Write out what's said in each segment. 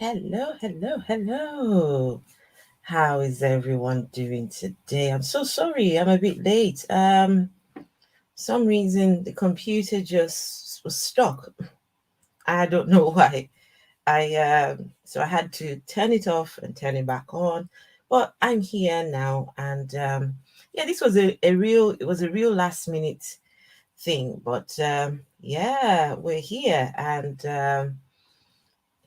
Hello, hello, hello. How is everyone doing today? I'm so sorry, I'm a bit late. Some reason the computer just was stuck. I don't know why. So I had to turn it off and turn it back on. But I'm here now, and yeah, this was a real last minute thing. But yeah, we're here, and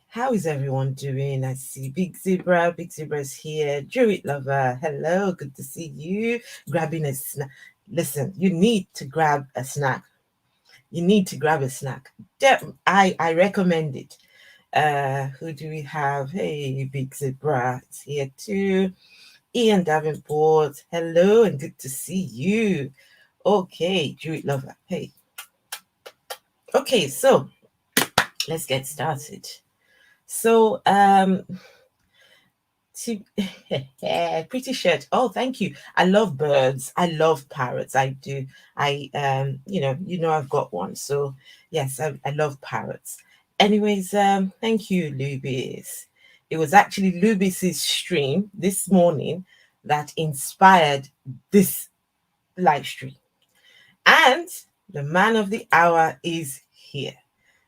how is everyone doing? I see Big Zebra's here. Druid Lover, hello, good to see you. Grabbing a snack. Listen, you need to grab a snack. You need to grab a snack. I recommend it. Who do we have? Hey, Big Zebra is here too. Ian Davenport, hello, and good to see you. Okay, Druid Lover, hey. Okay, so let's get started. So, to pretty shirt. Oh, thank you. I love birds. I love parrots. I do. I I've got one. So yes, I love parrots. Anyways, thank you, Lubis. It was actually Lubis's stream this morning that inspired this live stream. And the man of the hour is here.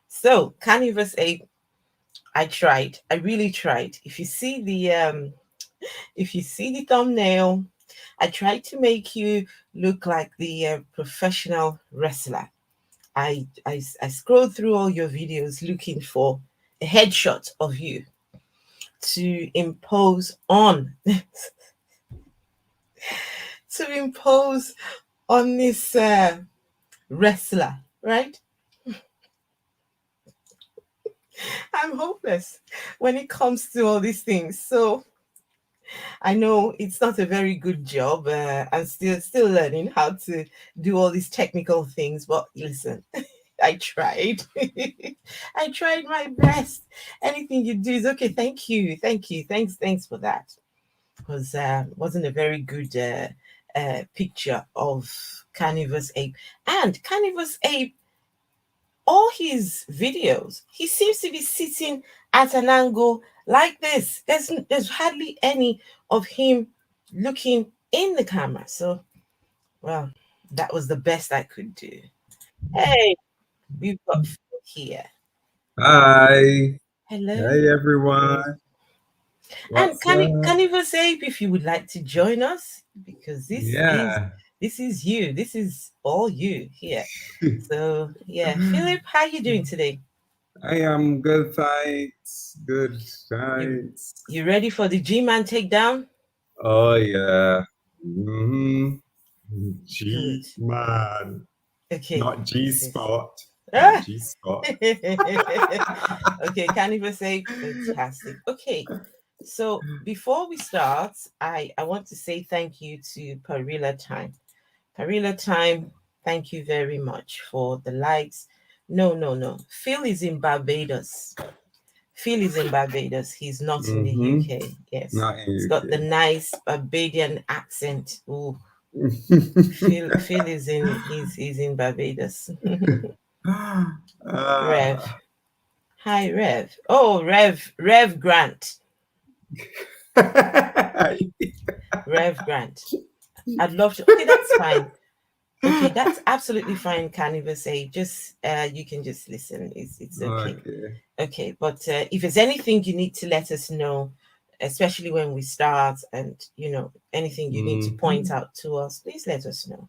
So Carnivorous Ape, I tried. I really tried. If you see the thumbnail, I tried to make you look like the professional wrestler. I scrolled through all your videos looking for a headshot of you to impose on to impose on this wrestler, right? I'm hopeless when it comes to all these things. So I know it's not a very good job. I'm still learning how to do all these technical things. But listen, I tried. I tried my best. Anything you do is okay. Thank you. Thanks for that. Because wasn't a very good picture of Carnivorous Ape. And Carnivorous Ape, all his videos, he seems to be sitting at an angle like this. There's hardly any of him looking in the camera. So, well, that was the best I could do. Hey, we've got Phil here. Hi. Hello. Hey, everyone. And What's up? can you say if you would like to join us? Because Yeah. this is you. This is all you here. So yeah, Philip, how you doing today? I am good, thanks. Good, You thanks. you ready for the Gman takedown? Oh, yeah. Mm-hmm. Good. G-Man. Okay. Not This is G-Spot. Not ah! G-Spot. Okay, can't even say fantastic. Okay. So before we start, I want to say thank you to Parilla Time. Parilla Time, thank you very much for the likes. No, no, no. Phil is in Barbados. Phil is in Barbados. He's not in the Mm-hmm. UK. Yes. Not He's got the in nice Barbadian accent. Ooh, Phil is in he's in Barbados. UK. Rev. Ah. Hi Rev. Oh Rev Grant. Rev Grant. I'd love to. Okay, that's fine. Okay, that's absolutely fine, Carnival say. Just you can just listen. It's okay. Okay. Okay, but if there's anything you need to let us know, especially when we start, and anything you need to point Mm-hmm. out to us, please let us know.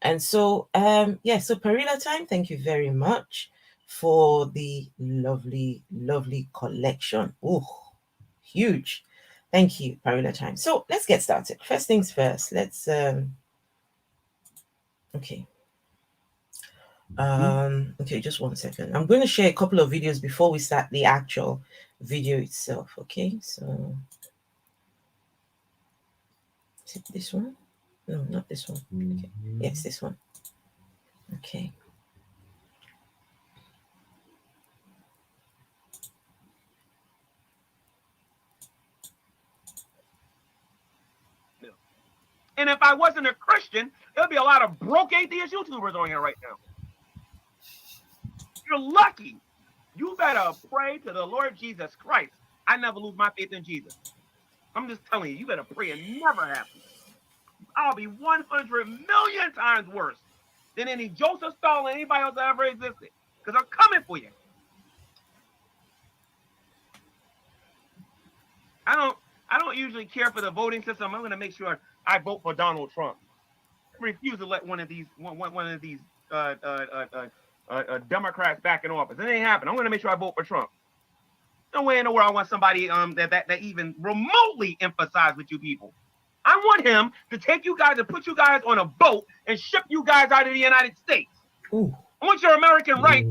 And so yeah, so Perilla Time, thank you very much for the lovely, lovely collection. Oh, huge. Thank you, Perilla Time. So let's get started. First things first, let's okay. Okay, just one second. I'm going to share a couple of videos before we start the actual video itself. Okay, so is it this one? No, not this one. Okay, yes, this one. Okay. And if I wasn't a Christian, there'd be a lot of broke atheist YouTubers on here right now. You're lucky. You better pray to the Lord Jesus Christ I never lose my faith in Jesus. I'm just telling you, you better pray it never happens. I'll be 100 million times worse than any Joseph Stalin, anybody else that ever existed. Because I'm coming for you. I don't usually care for the voting system. I'm going to make sure I vote for Donald Trump. I refuse to let one of these Democrats back in office. It ain't happening. I'm going to make sure I vote for Trump. No way in the world I want somebody that even remotely emphasize with you people. I want him to take you guys and put you guys on a boat and ship you guys out of the United States. Ooh. I want your American right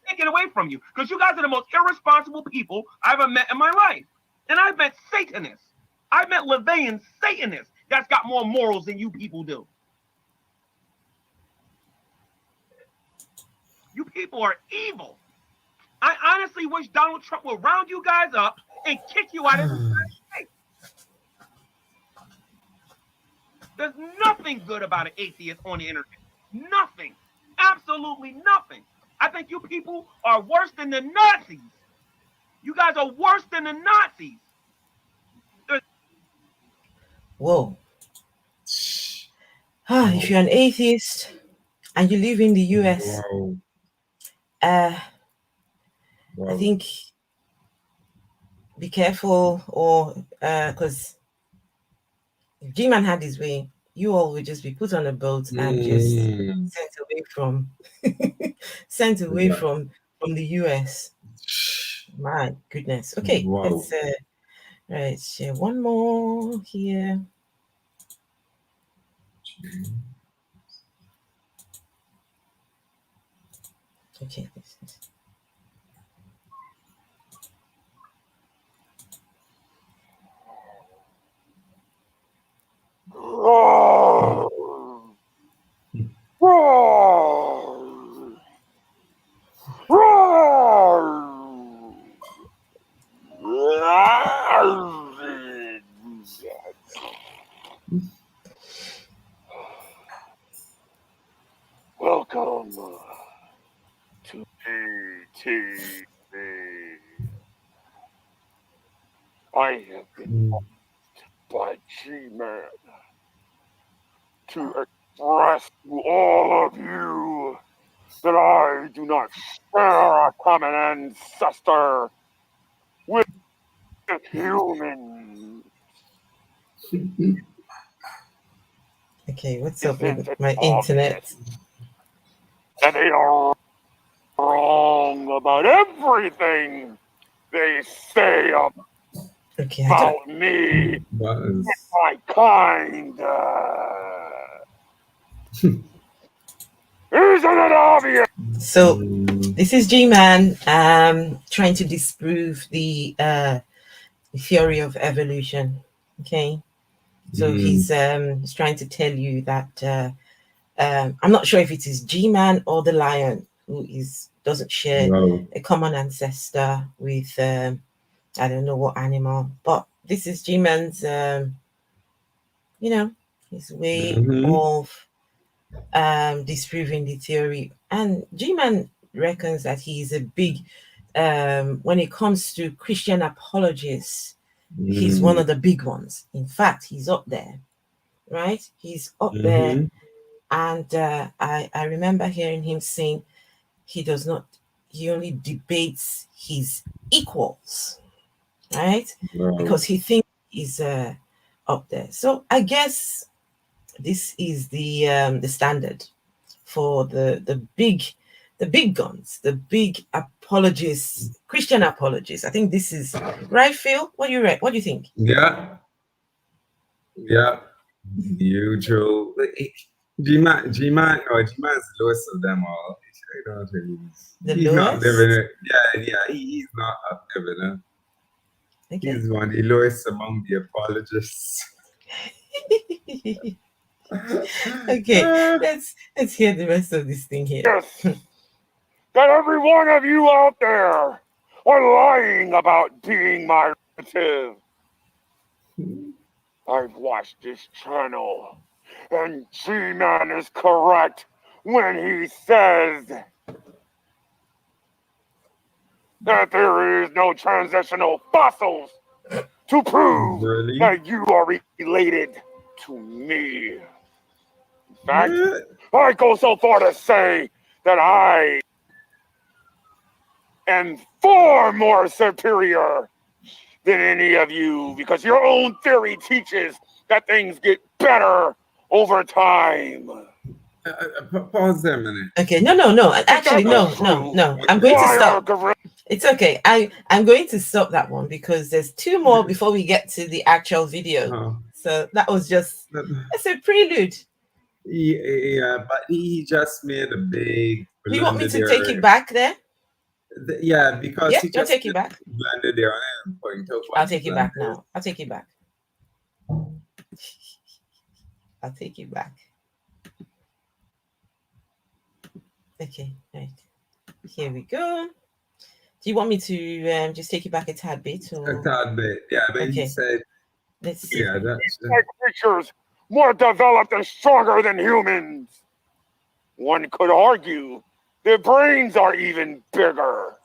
taken away from you because you guys are the most irresponsible people I've ever met in my life. And I've met Satanists. I've met Levian Satanists that's got more morals than you people do. You people are evil. I honestly wish Donald Trump would round you guys up and kick you out of the United States. There's nothing good about an atheist on the internet. Nothing. Absolutely nothing. I think you people are worse than the Nazis. You guys are worse than the Nazis. Whoa. If you're an atheist and you live in the US, I think be careful, or because if Gman had his way, you all would just be put on a boat and just sent away from the US. My goodness. Okay, let's right, share one more here. Okay, this is. Welcome to TV. I have been asked by Gman to express to all of you that I do not share a common ancestor with humans. Okay, what's up with my internet? And they are wrong about everything they say about me and my kind. Isn't it obvious? So this is Gman trying to disprove the theory of evolution. Okay, so he's trying to tell you that I'm not sure if it is Gman or the lion who doesn't share a common ancestor with I don't know what animal, but this is Gman's his way of disproving the theory. And Gman reckons that he is a big when it comes to Christian apologists, he's one of the big ones. In fact, he's up there, right? He's up there. And I remember hearing him saying he only debates his equals, right? Because he thinks he's up there. So I guess this is the standard for the big guns, the big apologists, Christian apologists. I think this is right, Phil. What do you think? Yeah. Neutral. Gman is the lowest of them all. He's not living it. He's not up there. Okay. He's one of the lowest among the apologists. Okay, let's hear the rest of this thing here. Yes, that every one of you out there are lying about being my relative. I've watched this channel, and Gman is correct when he says that there is no transitional fossils to prove that you are related to me. In fact, I go so far to say that I am far more superior than any of you, because your own theory teaches that things get better over time. Pause there a minute. Okay, no. Actually, no. I'm going to stop. It's okay. I'm going to stop that one because there's two more before we get to the actual video. So that was just it's a prelude. Yeah, but he just made a big. Do you want me to take it back there? Yeah, because he just take it back. Blended there and point out. I'll take it back now. I'll take it back. I'll take it back. Okay, right. Here we go. Do you want me to just take it back a tad bit? Or? A tad bit, yeah. But he said, let's see. Yeah, that's creatures more developed and stronger than humans. One could argue their brains are even bigger.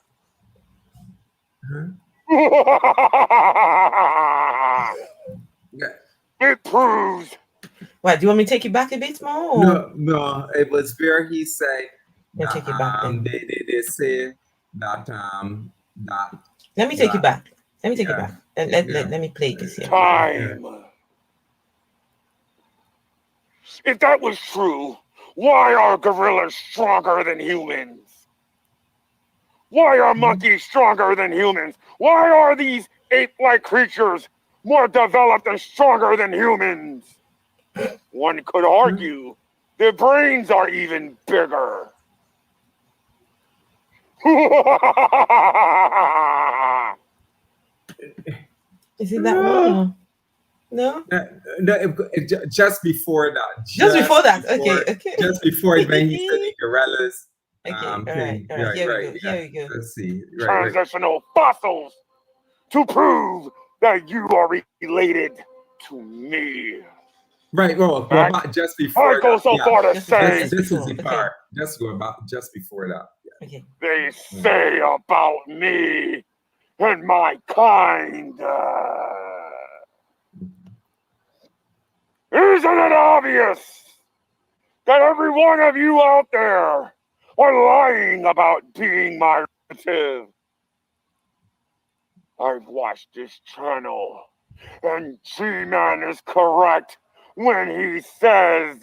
It proves. What, do you want me to take it back a bit more? Or? No. It was where he said that, take it back. They say that that. Let me take it back. Let me take it back. Let me play this here. Time. If that was true, why are gorillas stronger than humans? Why are monkeys stronger than humans? Why are these ape-like creatures more developed and stronger than humans? One could argue their brains are even bigger. Is it that one? No? Just before that. Just before that. Okay. Just before when he said the gorillas. Okay, all right. Here we go. Let's see. Transitional fossils to prove that you are related to me. Right, well, just before I go so far to say this is the part. Just go about just before that. Yeah. Okay. They say about me and my kind. Isn't it obvious that every one of you out there are lying about being my relative? I've watched this channel, and Gman is correct when he says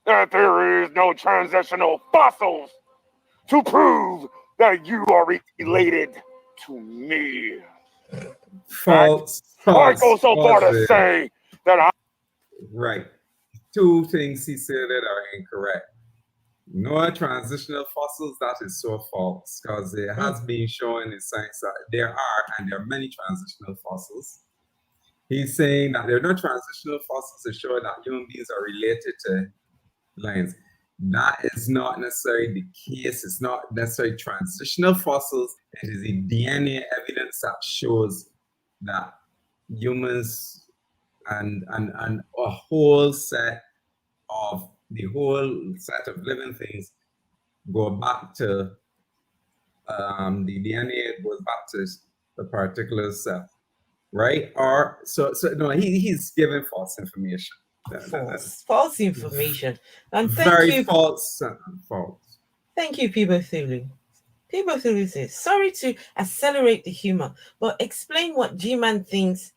that there is no transitional fossils to prove that you are related to me. False. I go so far to say that I... Right. Two things he said that are incorrect. No transitional fossils, that is so false, because it has been shown in science that there are many transitional fossils. He's saying that there are no transitional fossils to show that human beings are related to lions. That is not necessarily the case. It's not necessarily transitional fossils. It is the DNA evidence that shows that humans and a whole set of living things go back to the DNA goes back to the particular cell, right? Or so no, he's giving false information. False information. And very false. Thank you, People Thulu. People Thulu says, sorry to accelerate the humor, but explain what Gman thinks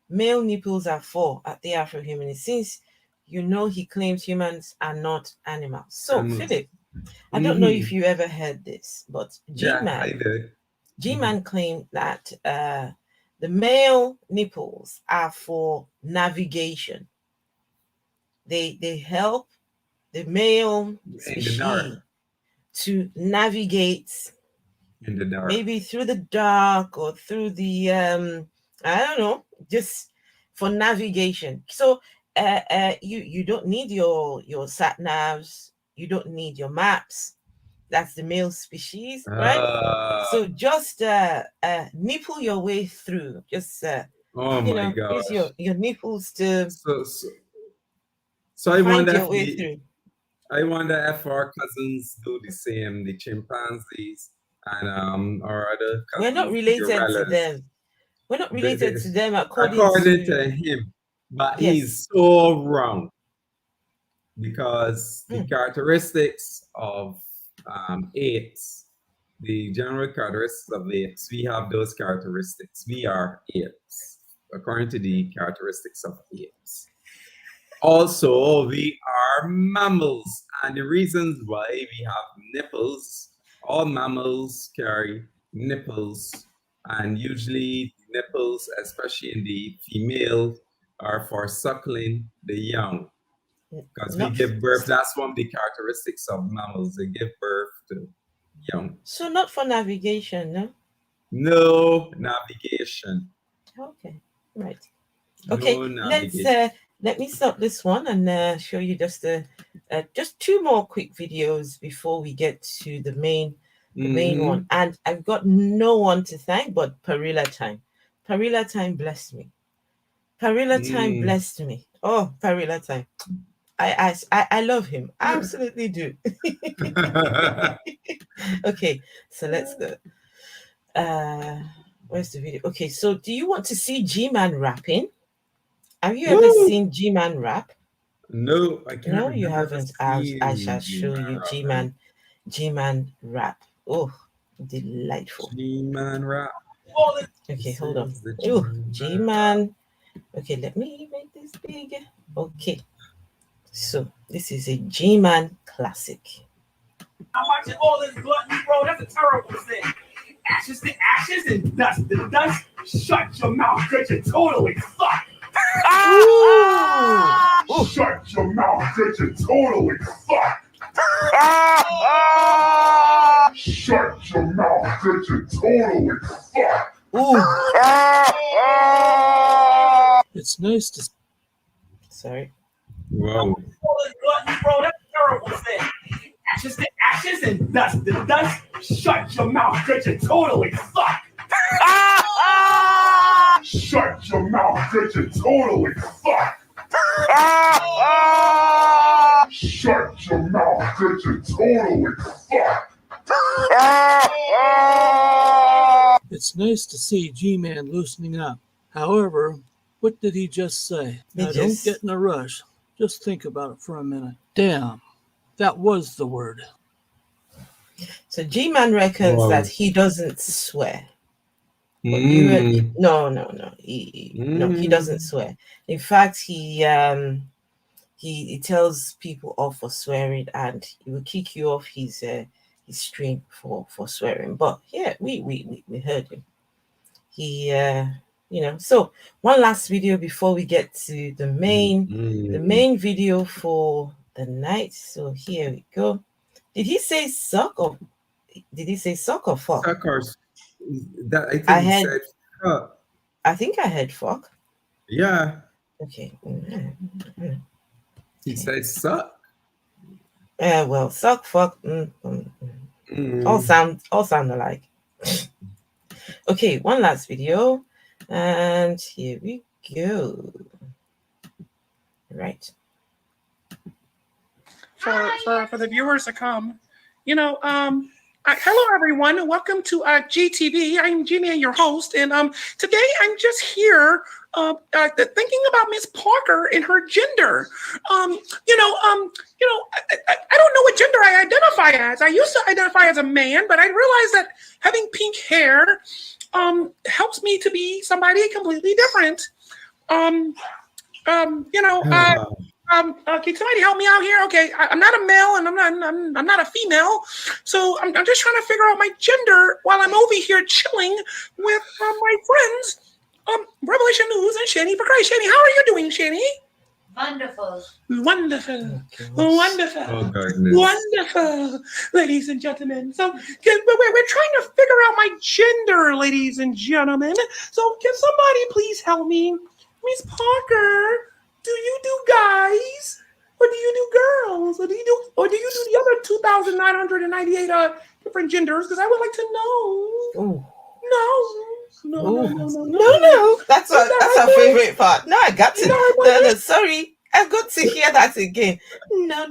male nipples are for at the Afro-Humanist, since you know he claims humans are not animals. So, Philip, I don't know if you ever heard this, but Gman claimed that the male nipples are for navigation. They help the male species to navigate in the dark, maybe through the dark or through the I don't know, just for navigation. So you don't need your sat navs, you don't need your maps. That's the male species, right? So just nipple your way through. Just my gosh, use your nipples to so I find wonder your way through. I wonder if our cousins do the same, the chimpanzees and our other cousins, We're not related to gorillas. them. We're not related to them according to him, but yes. he's so wrong because the characteristics of apes, the general characteristics of apes, we have those characteristics. We are apes, according to the characteristics of apes. Also, we are mammals, and the reasons why we have nipples, all mammals carry nipples, and usually nipples, especially in the female, are for suckling the young. Because we give birth, that's one of the characteristics of mammals, they give birth to young. So not for navigation, no? No navigation. Okay, right. Okay, let me stop this one and show you just two more quick videos before we get to the main one. And I've got no one to thank but Parilla Time. Parilla Time blessed me. Parilla Time blessed me. Oh, Parilla Time. I love him. I absolutely do. Okay, so let's go. Where's the video? Okay, so do you want to see Gman rapping? Have you ever seen Gman rap? No, I can't. No, you haven't. I shall show you Gman rap. Oh, delightful. Gman rap. Okay, hold on. Oh, Gman. Okay, let me make this big. Okay. So this is a Gman classic. I'm watching all this gluttony, bro. That's a terrible thing. Ashes to ashes and dust to dust. Shut your mouth, cause you're totally fucked. Shut your mouth, cause you're totally fucked. Shut your mouth, cause you're totally fucked. It's nice to. Sorry. Wow. All this gluttony, bro. That's a terrible thing. Ashes to ashes and dust to dust. Shut your mouth, cause you're totally fucked. Shut your mouth, cause you're totally fucked. Shut your mouth, cause you're totally fucked. It's nice to see G-Man loosening up. However, what did he just say? Now, don't get in a rush. Just think about it for a minute. Damn, that was the word. So G-Man reckons that he doesn't swear. No, he doesn't swear. In fact, he tells people off for swearing, and he will kick you off his stream for swearing. But yeah, we heard him. He So one last video before we get to the main video for the night. So here we go. Did he say suck or fuck? Suck or I said fuck. I think I heard fuck. Yeah. Okay. He said suck. Well, suck, fuck, all sound alike. Okay, one last video, and here we go. Right. For the viewers to come, hello everyone, welcome to GTV. I'm Gman, your host, and today I'm just here thinking about Miss Parker and her gender. I don't know what gender I identify as. I used to identify as a man, but I realized that having pink hair helps me to be somebody completely different. Can somebody help me out here? Okay, I'm not a male and I'm not a female, so I'm just trying to figure out my gender while I'm over here chilling with my friends. Revelation News and Shani for Christ. Shani, how are you doing, Shani? Wonderful. Wonderful. Wonderful. Oh, goodness. Wonderful, ladies and gentlemen. So we're trying to figure out my gender, ladies and gentlemen. So can somebody please help me? Miss Parker, do you do guys? Or do you do girls? Or do you do the other 2,998 different genders? Because I would like to know. Ooh. No. That's our favorite part. No, I got to. No, sorry. I've got to hear that again. No.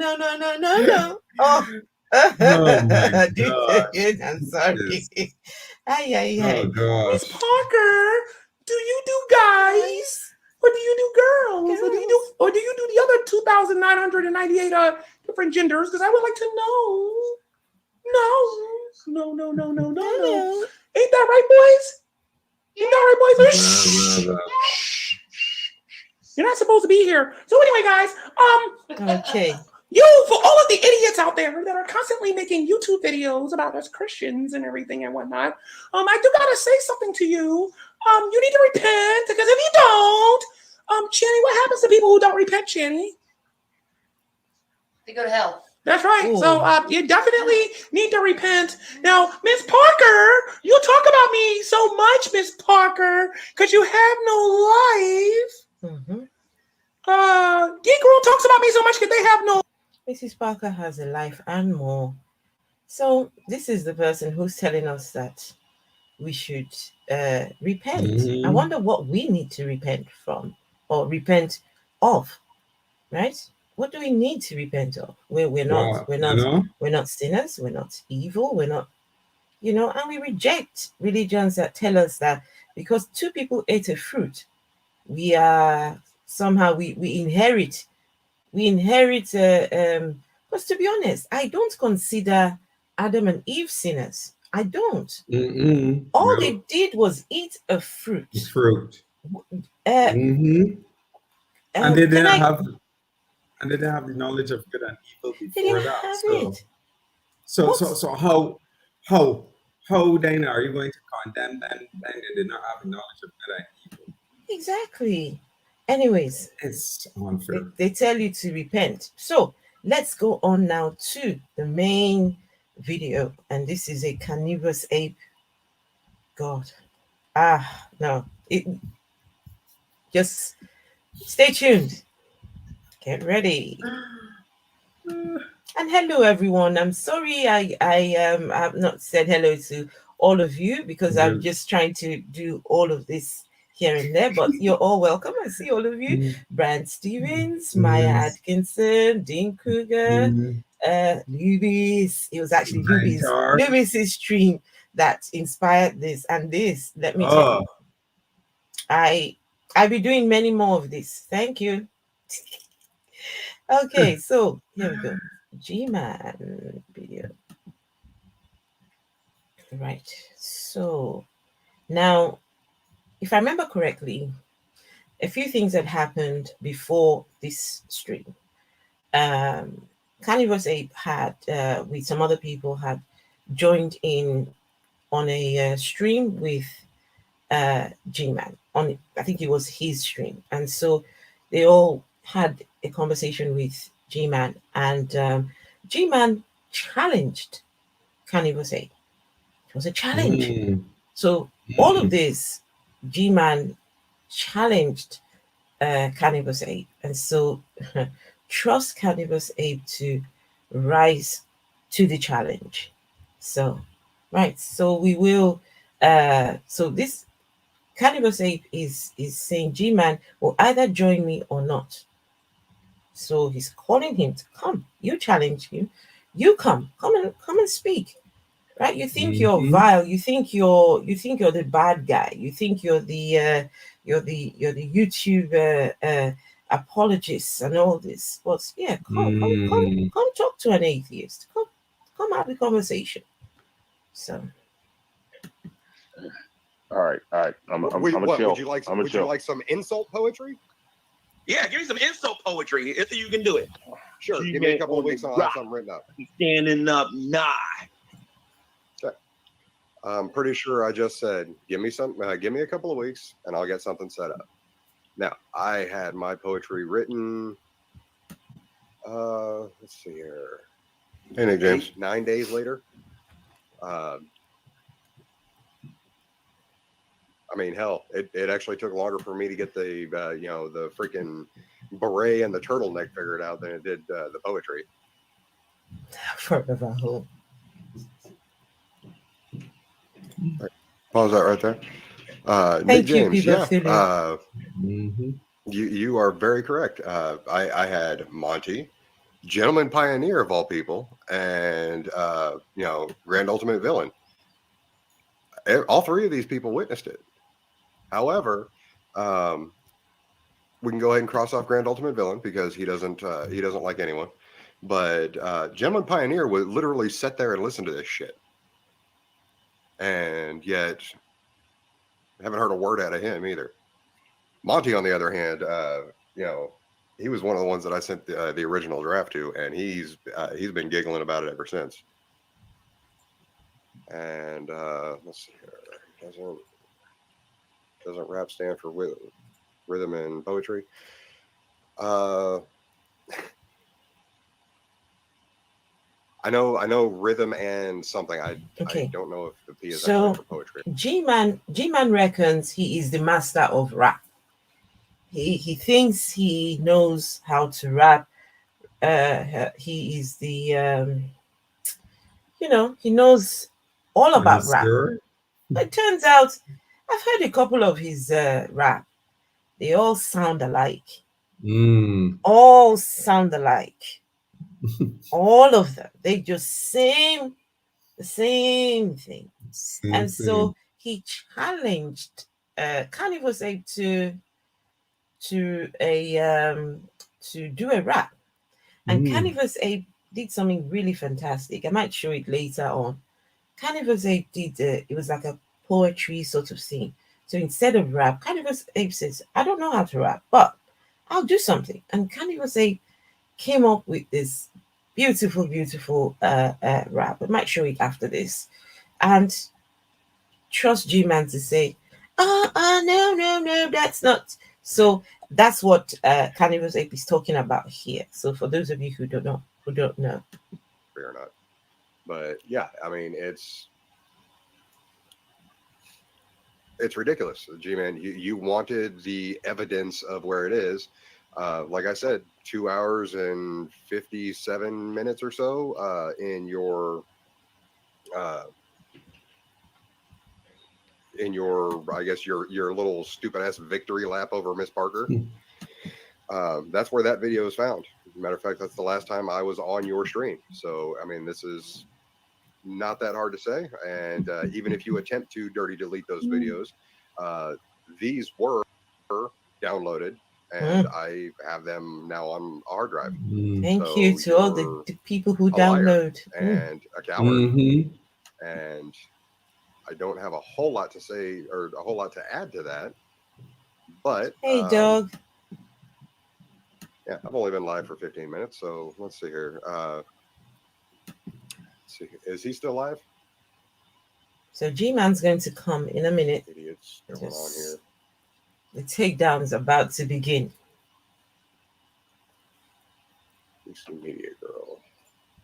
Oh, Oh my do it gosh. again. I'm sorry. Ay. Oh Miss gosh. Parker, do you do guys? Or do you do girls? Or do you do the other 2,998 different genders? Because I would like to know. No. Ain't that right, boys? Ain't that right, boys? Well. You're not supposed to be here. So anyway, guys, Okay. for all of the idiots out there that are constantly making YouTube videos about us Christians and everything and whatnot, I do gotta say something to you. You need to repent, because if you don't, Channy, what happens to people who don't repent, Channy? They go to hell. That's right. Ooh. So you definitely need to repent. Now, Miss Parker, you talk about me so much, Miss Parker, because you have no life. Mm-hmm. Geek Girl talks about me so much because they have no. Mrs. Parker has a life and more. So this is the person who's telling us that we should repent. Mm-hmm. I wonder what we need to repent from or repent of, right? What do we need to repent of? We're not sinners. We're not evil. We're not, and we reject religions that tell us that because two people ate a fruit, we are somehow we inherit. Because to be honest, I don't consider Adam and Eve sinners. I don't. Mm-mm. All they did was eat a fruit. And they didn't have the knowledge of good and evil before that. So how then are you going to condemn them when they did not have the knowledge of good and evil? Exactly. Anyways, it's unfair. They tell you to repent. So let's go on now to the main video. And this is a carnivorous ape. God. No. Just stay tuned. Get ready. And hello, everyone. I'm sorry I have not said hello to all of you because I'm just trying to do all of this here and there, but you're all welcome. I see all of you. Brand Stevens, Maya Atkinson, Dean Kruger, Lubis. It was actually Lubis' stream that inspired this. And this, let me tell you, I'll be doing many more of this. Thank you. Okay, so here we go. Gman video. Right. So now, if I remember correctly, a few things had happened before this stream. Carnivorous Ape had, with some other people, had joined in on a stream with Gman. I think it was his stream. And so they all had a conversation with Gman, and Gman challenged Carnivorous Ape. It was a challenge. So all of this, Gman challenged Carnivorous Ape, and so trust Carnivorous Ape to rise to the challenge. So, right. So we will. So this Carnivorous Ape is saying, Gman will either join me or not. So he's calling him to come. You challenge him. You come and speak. Right? You think you're vile. You think you're the bad guy. You think you're the YouTube apologist and all this. But yeah, come talk to an atheist. Come have the conversation. So. All right. I'm chill. Would you like some insult poetry? Yeah, give me some insult poetry if you can do it. Sure. Give me a couple of weeks and I'll have something written up. Standing up, nah. Okay. I'm pretty sure I just said, give me a couple of weeks and I'll get something set up. Now, I had my poetry written, let's see here. Hey, Nick James. 9 days later. I mean, hell, it actually took longer for me to get the the freaking beret and the turtleneck figured out than it did the poetry. Forever home. Pause that right there. Thank Nick you, James, people. yeah. You are very correct. I had Monty, Gentleman Pioneer of all people, and Grand Ultimate Villain. All three of these people witnessed it. However, we can go ahead and cross off Grand Ultimate Villain because he doesn't like anyone. But Gentleman Pioneer would literally sit there and listen to this shit, and yet haven't heard a word out of him either. Monty, on the other hand, he was one of the ones that I sent the original draft to, and he's been giggling about it ever since. And let's see here. Doesn't rap stand for rhythm and poetry? I know rhythm and something. I don't know if the P is actually for poetry. Gman reckons he is the master of rap. He thinks he knows how to rap. He is the he knows all about rap. It turns out I've heard a couple of his rap. They all sound alike. All sound alike. All of them. They just the same thing. So he challenged Carnivor's Ape to do a rap. And Carnivor's Ape did something really fantastic. I might show it later on. Carnivor's Ape did it was like a poetry sort of thing. So instead of rap, Carnivor's Ape says, I don't know how to rap, but I'll do something. And Carnivor's Ape came up with this beautiful, beautiful rap. I might show it after this. And trust Gman to say, no, that's not. So that's what Carnivor's Ape is talking about here. So for those of you who don't know. Fair or not. But yeah, I mean, it's ridiculous. G-Man, you wanted the evidence of where it is. Like I said, 2 hours and 57 minutes or so in your I guess your little stupid ass victory lap over Miss Parker. That's where that video is found. As a matter of fact, that's the last time I was on your stream. So I mean, this is not that hard to say. And even if you attempt to dirty delete those videos, these were downloaded, and I have them now on a hard drive. Thank you to all the people who download. And a coward. And I don't have a whole lot to say or a whole lot to add to that. But hey, dog. Yeah, I've only been live for 15 minutes, so let's see here. Let's see, is he still live? So G-Man's going to come in a minute. Idiots going on here. The takedown is about to begin. Media girl.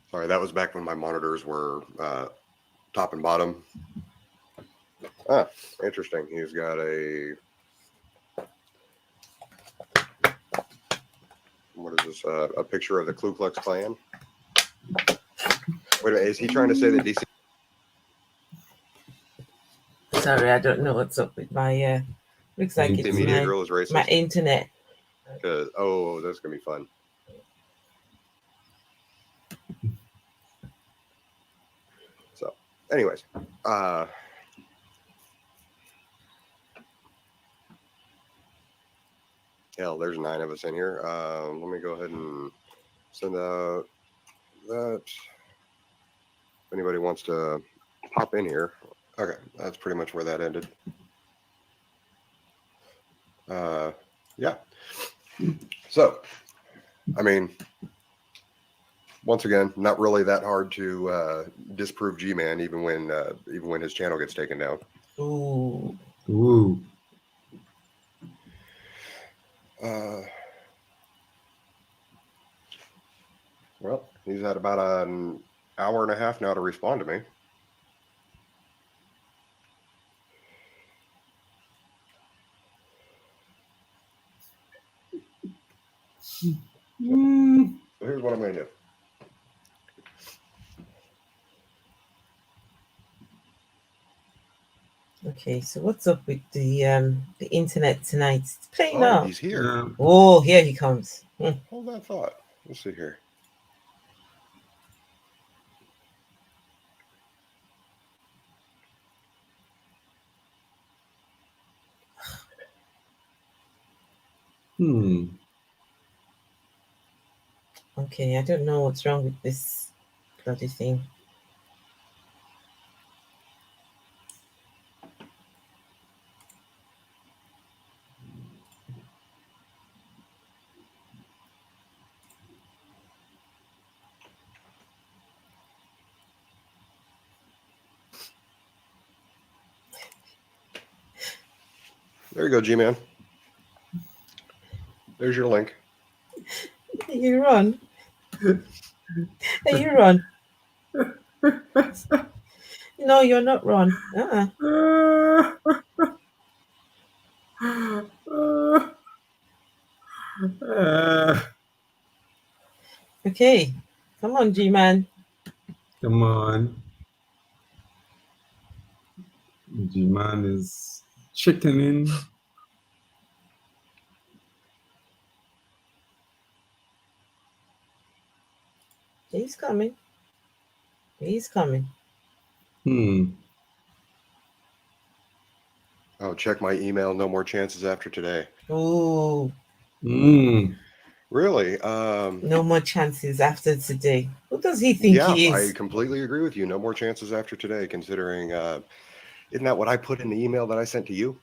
Sorry, that was back when my monitors were top and bottom. Ah, interesting. He's got a. What is this? A picture of the Ku Klux Klan? Wait a minute. Is he trying to say that DC? Sorry, I don't know what's up with my. Looks like it's media girl is racist. My internet. Oh, that's gonna be fun. So, anyways, hell, there's 9 of us in here. Let me go ahead and send out that. If anybody wants to pop in here. Okay, that's pretty much where that ended. Yeah. So, I mean, once again, not really that hard to disprove G-Man, even when his channel gets taken down. Ooh. Well, he's had about an hour and a half now to respond to me. So here's what I'm going to do. Okay, so what's up with the internet tonight? It's playing now. He's here. Oh, here he comes. Hold that thought. Let's see here. Okay, I don't know what's wrong with this bloody thing. There you go, Gman. There's your link. You run. Hey, you run. No, you're not run. Okay, come on, Gman. Come on. Gman is chickening. He's coming. He's coming. Oh, check my email. No more chances after today. Oh. Really? No more chances after today. Who does he think he is? I completely agree with you. No more chances after today, considering isn't that what I put in the email that I sent to you?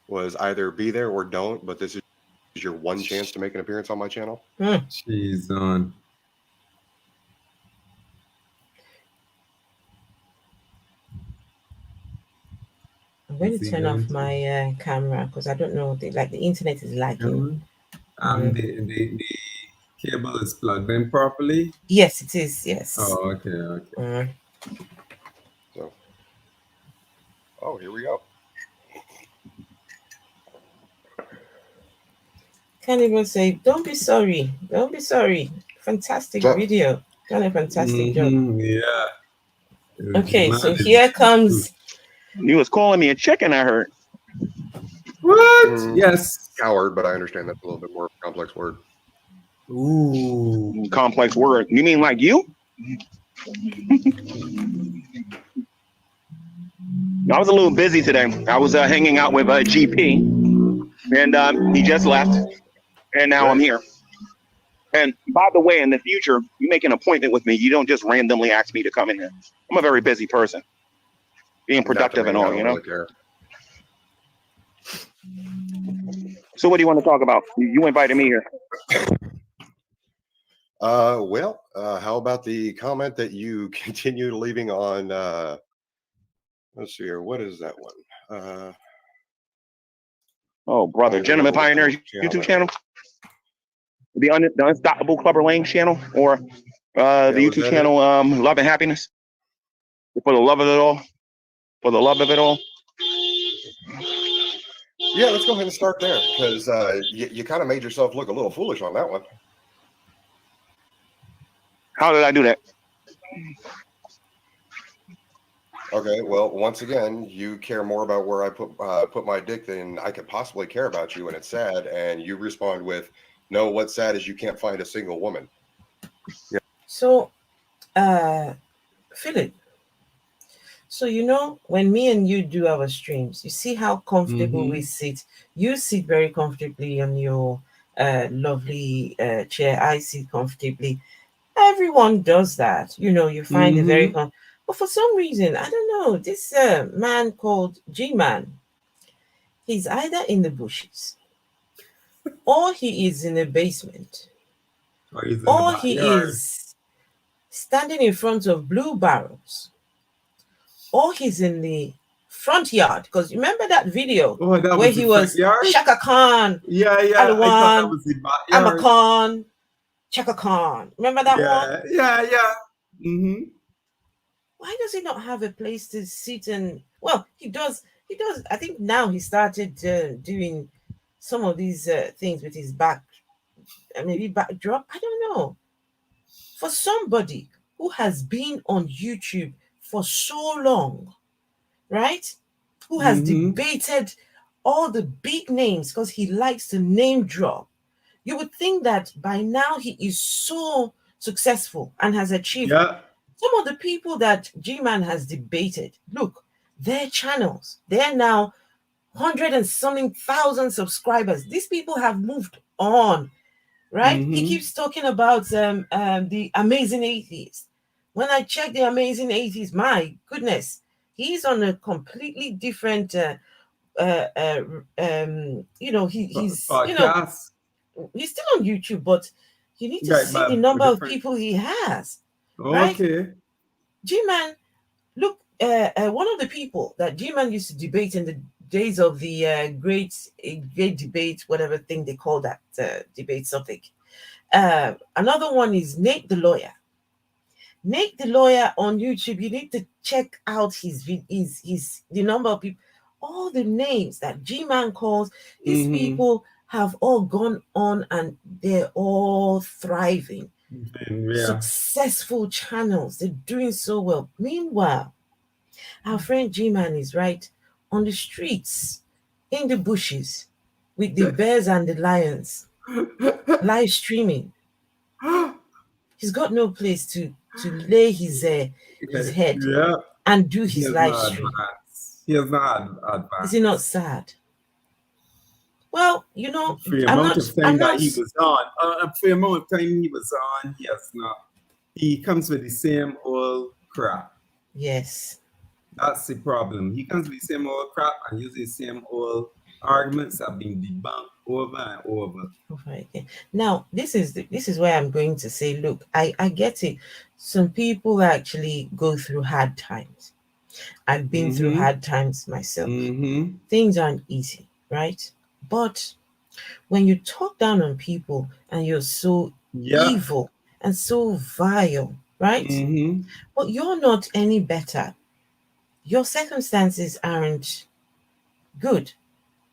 Was either be there or don't, but this is your one chance to make an appearance on my channel. She's on. I'm going to turn off my camera because I don't know. The internet is lagging. The cable is plugged in properly? Yes, it is. Yes. Oh, okay. So, here we go. Can't even say, don't be sorry. Don't be sorry. Fantastic video. Done a fantastic job. Yeah. Okay, so here comes. You was calling me a chicken, I heard. What? Yes. Coward, but I understand that's a little bit more complex word. Ooh. Complex word. You mean like you? I was a little busy today. I was hanging out with GP, and he just left, and now I'm here. And by the way, in the future, you make an appointment with me. You don't just randomly ask me to come in here. I'm a very busy person. Being productive and all, you know? Really So what do you want to talk about? You invited me here. Well, how about the comment that you continue leaving on, let's see here, what is that one? Oh, brother, Gentleman Pioneers YouTube channel? The Unstoppable Clubber Lane channel? Or the YouTube channel, Love and Happiness? For the love of it all? For the love of it all? Yeah, let's go ahead and start there, because you kind of made yourself look a little foolish on that one. How did I do that? Okay, well, once again, you care more about where I put my dick than I could possibly care about you, and it's sad. And you respond with, "No, what's sad is you can't find a single woman." Yeah. So, Philip. So when me and you do our streams, you see how comfortable we sit. You sit very comfortably on your lovely chair. I sit comfortably. Everyone does that. You find it very but for some reason, I don't know, this man called Gman, he's either in the bushes or he is in the basement or he is standing in front of blue barrels or he's in the front yard. Because remember that video where he was Shaka Khan, Alwan, Amakan, Chaka Khan. Remember that one? Yeah. Why does he not have a place to sit? And well, he does. I think now he started doing some of these things with his back, maybe backdrop. I don't know. For somebody who has been on YouTube for so long, right? Who has debated all the big names because he likes to name drop. You would think that by now he is so successful and has achieved some of the people that Gman has debated. Look, their channels, they're now 100 and something thousand subscribers. These people have moved on, right? He keeps talking about the Amazing Atheist. When I check the Amazing Atheist, my goodness, he's on a completely different you know, he's podcast. You know, he's still on YouTube, but you need to see the number of people he has. Okay. Right? Gman, look, one of the people that Gman used to debate in the days of the great debate, whatever thing they call that debate, something. Another one is Nate the Lawyer. Nate the Lawyer on YouTube. You need to check out his the number of people, all the names that Gman calls. These people have all gone on and they're all thriving. Successful channels. They're doing so well. Meanwhile, our friend Gman is right on the streets, in the bushes, with the bears and the lions, live streaming. He's got no place to lay his head and do his live stream. He has not advanced. Is he not sad? Well, you know, for the amount of time that he was on, for the amount of time he was on, he has not. He comes with the same old crap. Yes. That's the problem. He comes with the same old crap and uses the same old arguments that have been debunked over and over. Okay. Now, this is where I'm going to say, look, I get it. Some people actually go through hard times. I've been through hard times myself. Things aren't easy, right? But when you talk down on people and you're so evil and so vile, right? But you're not any better. Your circumstances aren't good,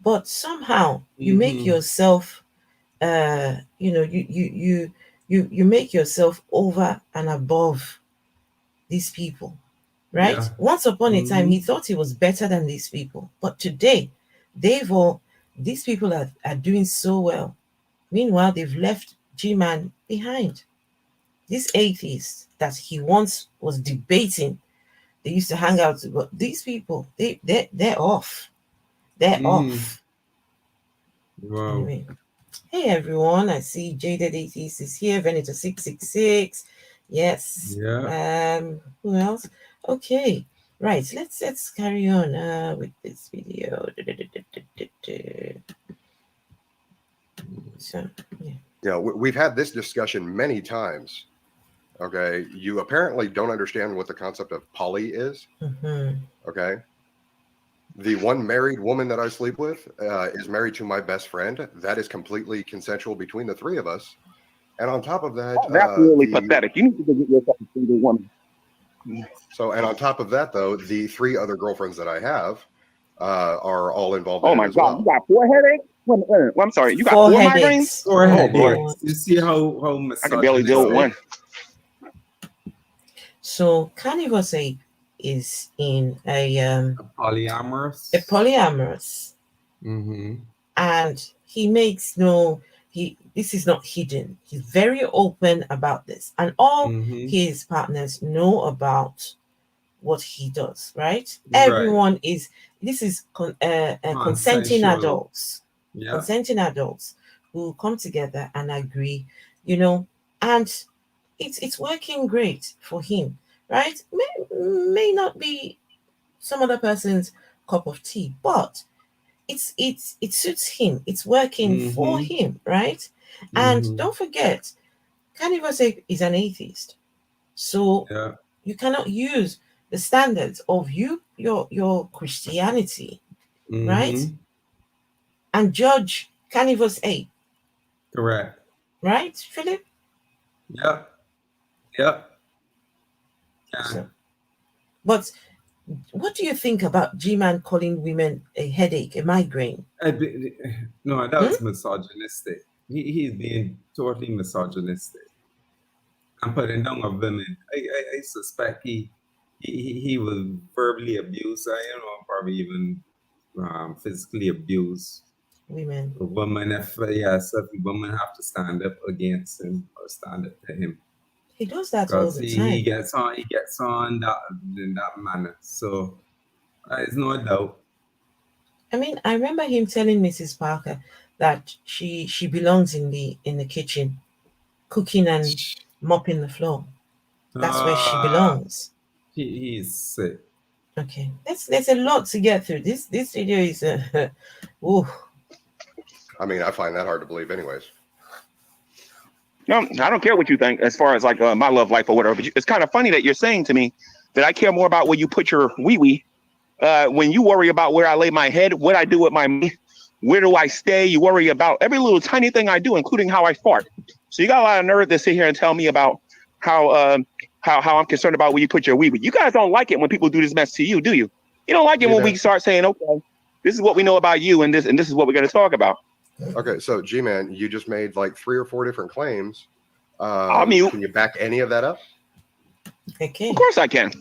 but somehow you make yourself, you know, you make yourself over and above these people, right? Once upon a time, he thought he was better than these people, but today, these people are doing so well. Meanwhile, they've left Gman behind. This atheist that he once was debating, they used to hang out, but these people, they're off. They're off. Wow. Anyway. Hey everyone, I see Jaded Atheist is here, Venator 666. Yes. Who else? Okay. Right, let's carry on with this video. So, yeah, we've had this discussion many times. Okay, you apparently don't understand what the concept of poly is. Okay, the one married woman that I sleep with is married to my best friend. That is completely consensual between the three of us. And on top of that, that's really pathetic. You need to go get yourself a single woman. So, and on top of that, though, the three other girlfriends that I have are all involved. Oh my God, you got 4 headaches? Well, I'm sorry, you got 4 migraines? 4 headaches. You see how I can barely deal with one. So Carnivorous Ape is in a polyamorous. And he makes this is not hidden. He's very open about this, and all his partners know about what he does, right? Everyone is, this is consenting adults. Consenting adults who come together and agree, you know, and it's working great for him, right? May not be some other person's cup of tea, but it suits him. It's working for him, right? And don't forget, Carnivorous Ape is an atheist, so you cannot use the standards of your Christianity, right? And judge Carnivorous Ape. Correct. Right, Philip? Yep. So, but what do you think about Gman calling women a headache, a migraine? No, that's misogynistic. He's being totally misogynistic and putting down of women. I suspect he he will verbally abuse, probably even physically abuse women. Women, if women have to stand up against him or stand up to him. He does that all the time. He gets on that in that manner. So there's no doubt. I mean, I remember him telling Mrs. Parker that she belongs in the kitchen, cooking and mopping the floor. That's where she belongs. He's sick. Okay, there's a lot to get through. This video is ooh. I mean, I find that hard to believe, anyways. No, I don't care what you think as far as like my love life or whatever. But it's kind of funny that you're saying to me that I care more about where you put your wee-wee when you worry about where I lay my head, what I do with my me, where do I stay. You worry about every little tiny thing I do, including how I fart. So you got a lot of nerve to sit here and tell me about how I'm concerned about where you put your wee-wee. You guys don't like it when people do this mess to you, do you? You don't like it when we start saying, okay, this is what we know about you, and this is what we're going to talk about. Okay, so Gman, you just made like 3 or 4 different claims. Can you back any of that up? Okay. Of course I can.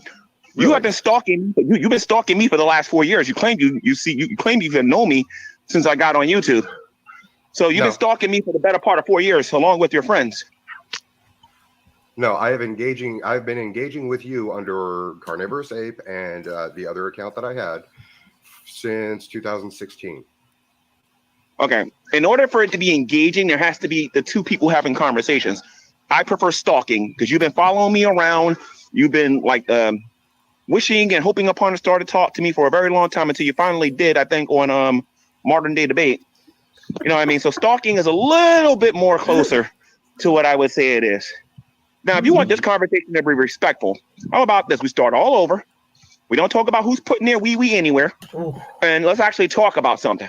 Really? You have been stalking. You've been stalking me for the last 4 years. You claim you claim you've known me since I got on YouTube. So you've been stalking me for the better part of 4 years, along with your friends. No, I've been engaging with you under Carnivorous Ape and the other account that I had since 2016. Okay. In order for it to be engaging, there has to be the two people having conversations. I prefer stalking because you've been following me around. You've been like wishing and hoping upon a star to talk to me for a very long time until you finally did, I think, on Modern Day Debate. You know what I mean? So stalking is a little bit more closer to what I would say it is. Now, if you want this conversation to be respectful, how about this? We start all over. We don't talk about who's putting their wee-wee anywhere. Ooh. And let's actually talk about something.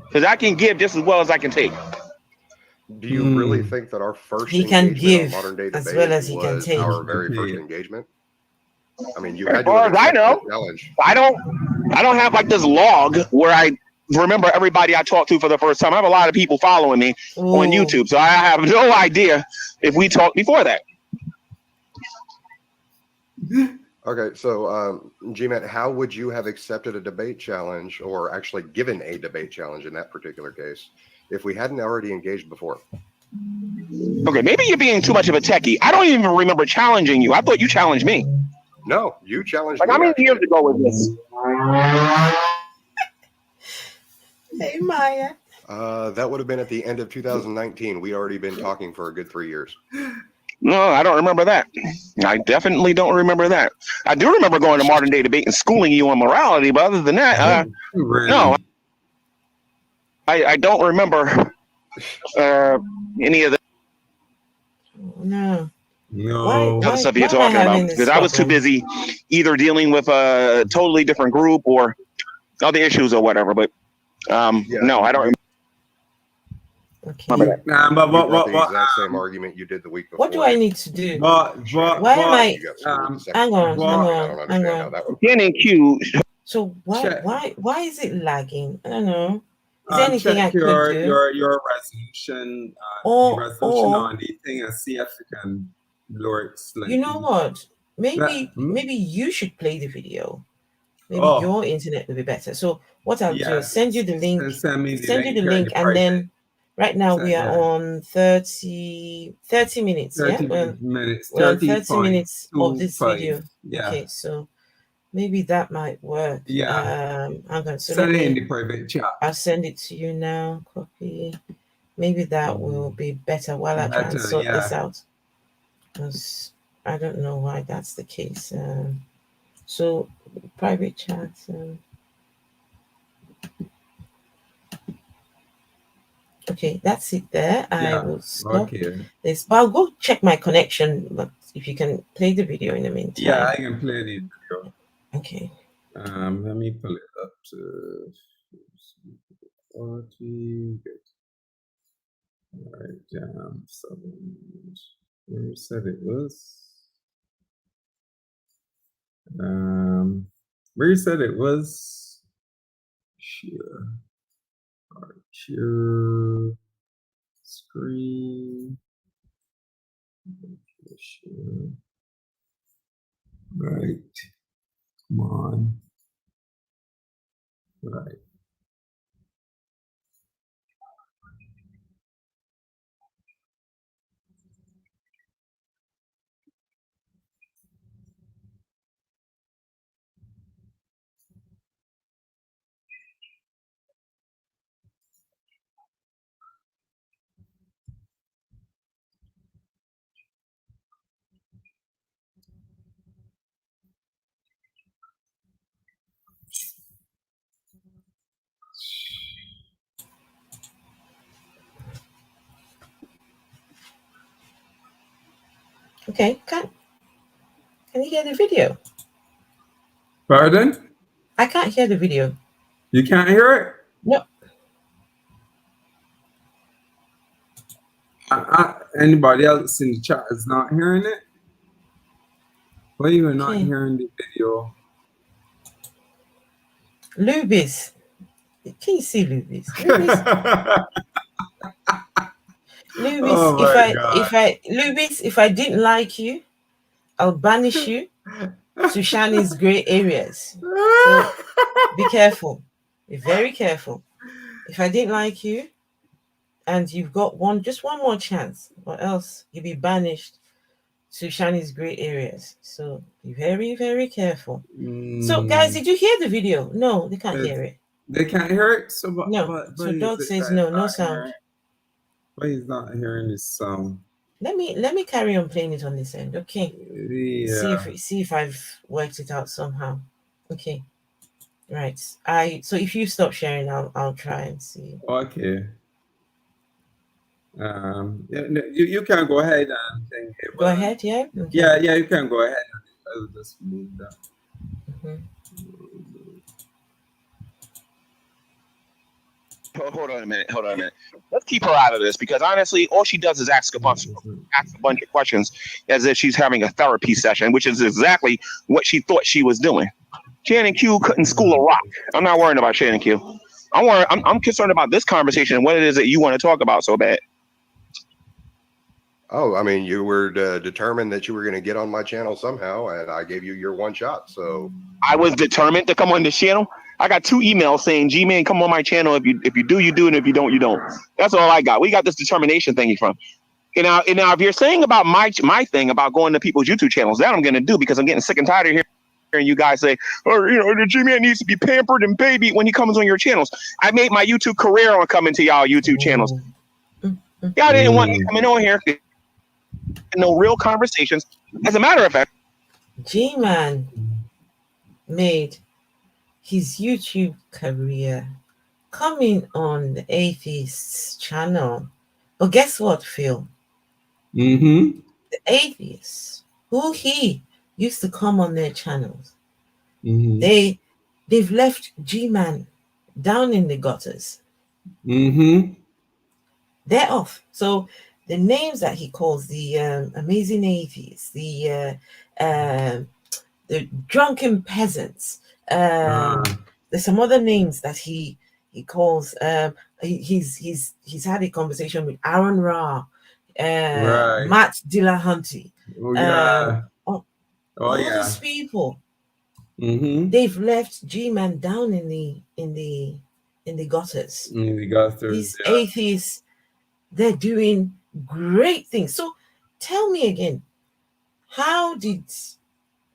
Because I can give just as well as I can take. Do you really think that our first engagement on Modern Day Debate as well as he can was take. our very first engagement? I mean, you as had far to as I know, challenge. I don't have like this log where I remember everybody I talked to for the first time. I have a lot of people following me on YouTube, so I have no idea if we talked before that. Okay, so Gman, how would you have accepted a debate challenge or actually given a debate challenge in that particular case if we hadn't already engaged before? Okay, maybe you're being too much of a techie. I don't even remember challenging you. I thought you challenged me. No, you challenged me. How many years ago was this? Hey, Maya. That would have been at the end of 2019. We'd already been talking for a good 3 years. No, I don't remember that. I definitely don't remember that. I do remember going to Modern Day Debate and schooling you on morality, but other than that, no. I don't remember any of the other stuff you're talking about because I was too busy either dealing with a totally different group or other issues or whatever. But no, I don't remember. Okay. But the exact same argument you did the week before. What do I need to do? Why am I? Hang on. Getting queued. So why is it lagging? I don't know. Is there anything I could do? Your resolution, on the thing and see if you can lower it slightly. You know what? Maybe you should play the video. Maybe your internet will be better. So what I'll do is send you the link. Send you the link, and then. Right now we are on 30 minutes. 30 minutes. We're on 30 minutes of this video. Yeah. Okay, so maybe that might work. Yeah. I'm going to send it in the private chat. I'll send it to you now. Copy. Maybe that will be better while I try and sort this out. Because I don't know why that's the case. So private chat. Okay, that's it there. I will stop this. But I'll go check my connection. But if you can play the video in the meantime. Yeah, I can play the video. Okay. Let me pull it up to 40. All right, 7. Where you said it was? Where you said it was? Sure. Share screen. Share. Right. Come on. Right. Okay, can you hear the video? Pardon? I can't hear the video. You can't hear it? No. Anybody else in the chat is not hearing it? Why are you not hearing the video? Lubis. Can you see Lubis? Lubis. Lubis, Oh if I didn't like you, I'll banish you to Shani's gray areas. So be careful. Be very careful. If I didn't like you and you've got just one more chance, or else you'll be banished to Shani's gray areas. So be very, very careful. So guys, did you hear the video? No, they can't hear it. They can't hear it? So no. So Doug says no sound. Why he's not hearing this sound? Let me carry on playing it on this end. Okay. Yeah. See if I've worked it out somehow. Okay. Right. So if you stop sharing, I'll try and see. Okay. You can go ahead and think. Go ahead, yeah. Okay. Yeah, you can go ahead. I'll just move that. Hold on a minute. Let's keep her out of this, because honestly, all she does is ask a bunch of questions as if she's having a therapy session, which is exactly what she thought she was doing. Shannon Q couldn't school a rock. I'm not worried about Shannon Q. I'm concerned about this conversation and what it is that you want to talk about so bad. Oh, I mean, you were determined that you were going to get on my channel somehow, and I gave you your one shot. So I was determined to come on this channel. I got 2 emails saying, G-Man, come on my channel. If you do, you do, and if you don't, you don't. That's all I got. We got this determination thingy from. And now, if you're saying about my thing about going to people's YouTube channels, that I'm going to do, because I'm getting sick and tired of hearing you guys say, oh, the G-Man needs to be pampered and babied when he comes on your channels. I made my YouTube career on coming to y'all YouTube channels. Y'all didn't want me coming on here. No real conversations. As a matter of fact, Gman made his YouTube career coming on the Atheist's channel. But guess what, Phil? The Atheists, who he used to come on their channels, they've left Gman down in the gutters. They're off. So the names that he calls the amazing atheists, the drunken peasants, there's some other names that he calls. He's had a conversation with Aaron Ra, Matt Dillahunty. All these people, they've left G-Man down in the gutters. These atheists, they're doing great things. So tell me again,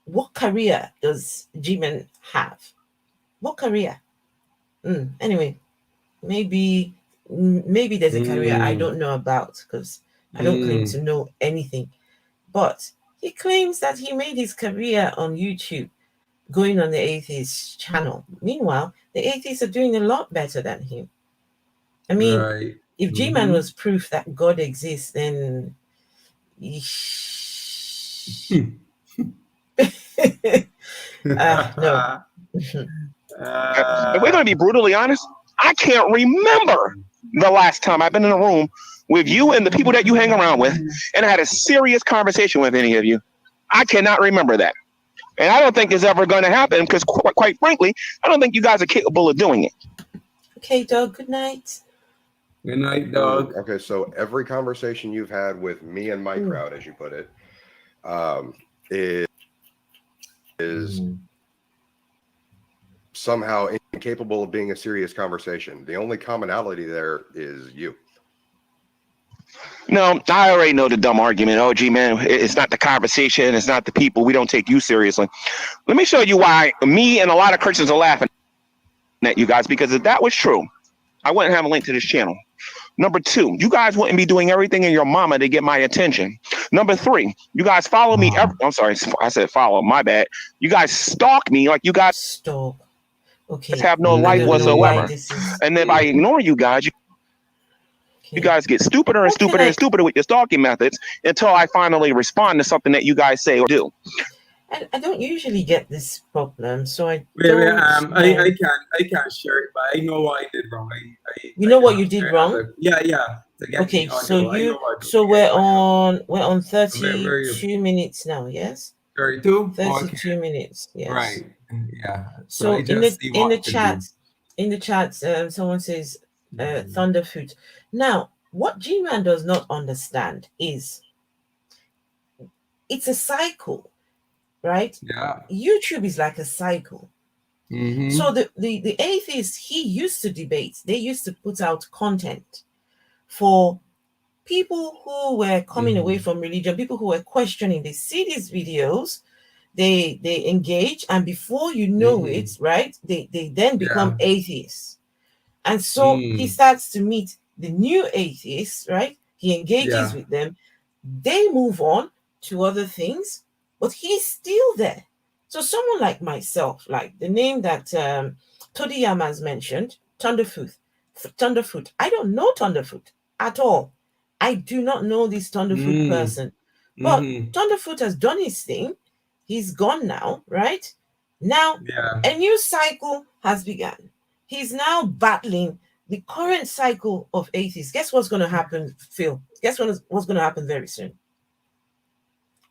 what career does G-Man have? What career? Anyway, maybe there's a career I don't know about, because I don't claim to know anything. But he claims that he made his career on YouTube going on the Atheist channel. Meanwhile, the Atheists are doing a lot better than him. I mean, if G-Man was proof that God exists, then no. If we're going to be brutally honest, I can't remember the last time I've been in a room with you and the people that you hang around with and I had a serious conversation with any of you. I cannot remember that. And I don't think it's ever going to happen, because quite frankly, I don't think you guys are capable of doing it. Okay, Doug, good night. Good night, Doug. Okay, so every conversation you've had with me and my crowd, as you put it, is is somehow incapable of being a serious conversation. The only commonality there is you. No, I already know the dumb argument. Oh, gee, man, it's not the conversation. It's not the people. We don't take you seriously. Let me show you why me and a lot of Christians are laughing at you guys, because if that was true, I wouldn't have a link to this channel. Number two, you guys wouldn't be doing everything in your mama to get my attention. Number three, you guys follow me. I'm sorry, I said follow. My bad. You guys stalk me like you guys stalk. Okay. Have no life whatsoever. And if I ignore you guys, you guys get stupider and stupider and stupider with your stalking methods until I finally respond to something that you guys say or do. I don't usually get this problem, so I can't share it, but I know what I did wrong. You know what you did wrong? Yeah. Okay, so we're on 32 minutes now, yes? 32? 32 minutes, yes. Right. Yeah. So in the chat, someone says Thunderfoot. Now, what Gman does not understand is it's a cycle, right? Yeah. YouTube is like a cycle. So the atheists he used to debate, they used to put out content for people who were coming away from religion, people who were questioning. They see these videos, they engage, and before you know it, right, they then become atheists. And so he starts to meet the new atheists, right? He engages with them. They move on to other things, but he's still there. So someone like myself, like the name that Todiyama has mentioned, Thunderfoot. I don't know Thunderfoot at all. I do not know this Thunderfoot person. But Thunderfoot has done his thing. He's gone now, right? Now, a new cycle has begun. He's now battling the current cycle of atheists. Guess what's going to happen, Phil? Guess what's going to happen very soon?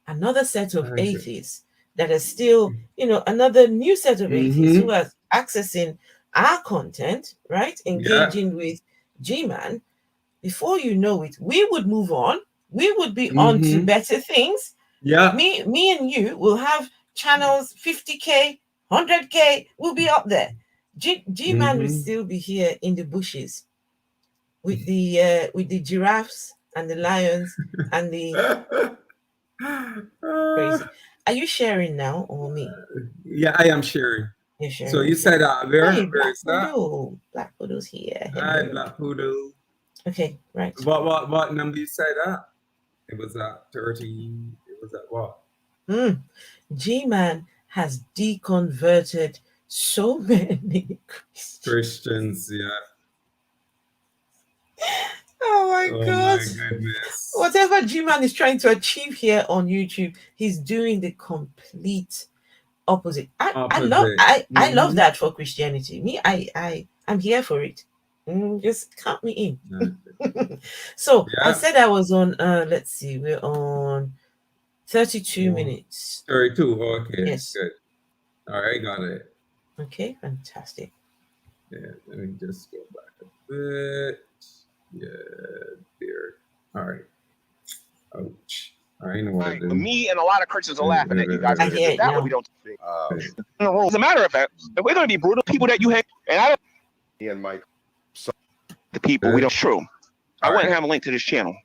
Another set of atheists that are still, another new set of atheists who are accessing our content, right? Engaging with Gman. Before you know it, we would move on. We would be on to better things. Yeah. Me and you will have channels 50K, 100K. We'll be up there. Gman will still be here in the bushes with the giraffes and the lions and the crazy. Are you sharing now or me? Yeah, I am sharing. You're sharing. So you said Hey, Black Poodle's here. Hi, Black Poodle. Okay, right. What number you said that? It was at 30. It was at what? Gman has deconverted so many Christians. Yeah. Oh my God. My goodness. Whatever Gman is trying to achieve here on YouTube, he's doing the complete opposite. I love that for Christianity. Me, I'm here for it. Just count me in. So I said I was on let's see, we're on 32 minutes. 32, okay. Yes. Good. All right, got it. Okay, fantastic. Yeah, let me just go back a bit. Yeah, there. All right. Ouch. I know what I do. Me and a lot of Christians are laughing at you guys. I hear it now. We don't think. As a matter of fact, if we're going to be brutal, people that you hate, and I don't. Ian, Mike. The people we don't. True. I wouldn't have a link to this channel.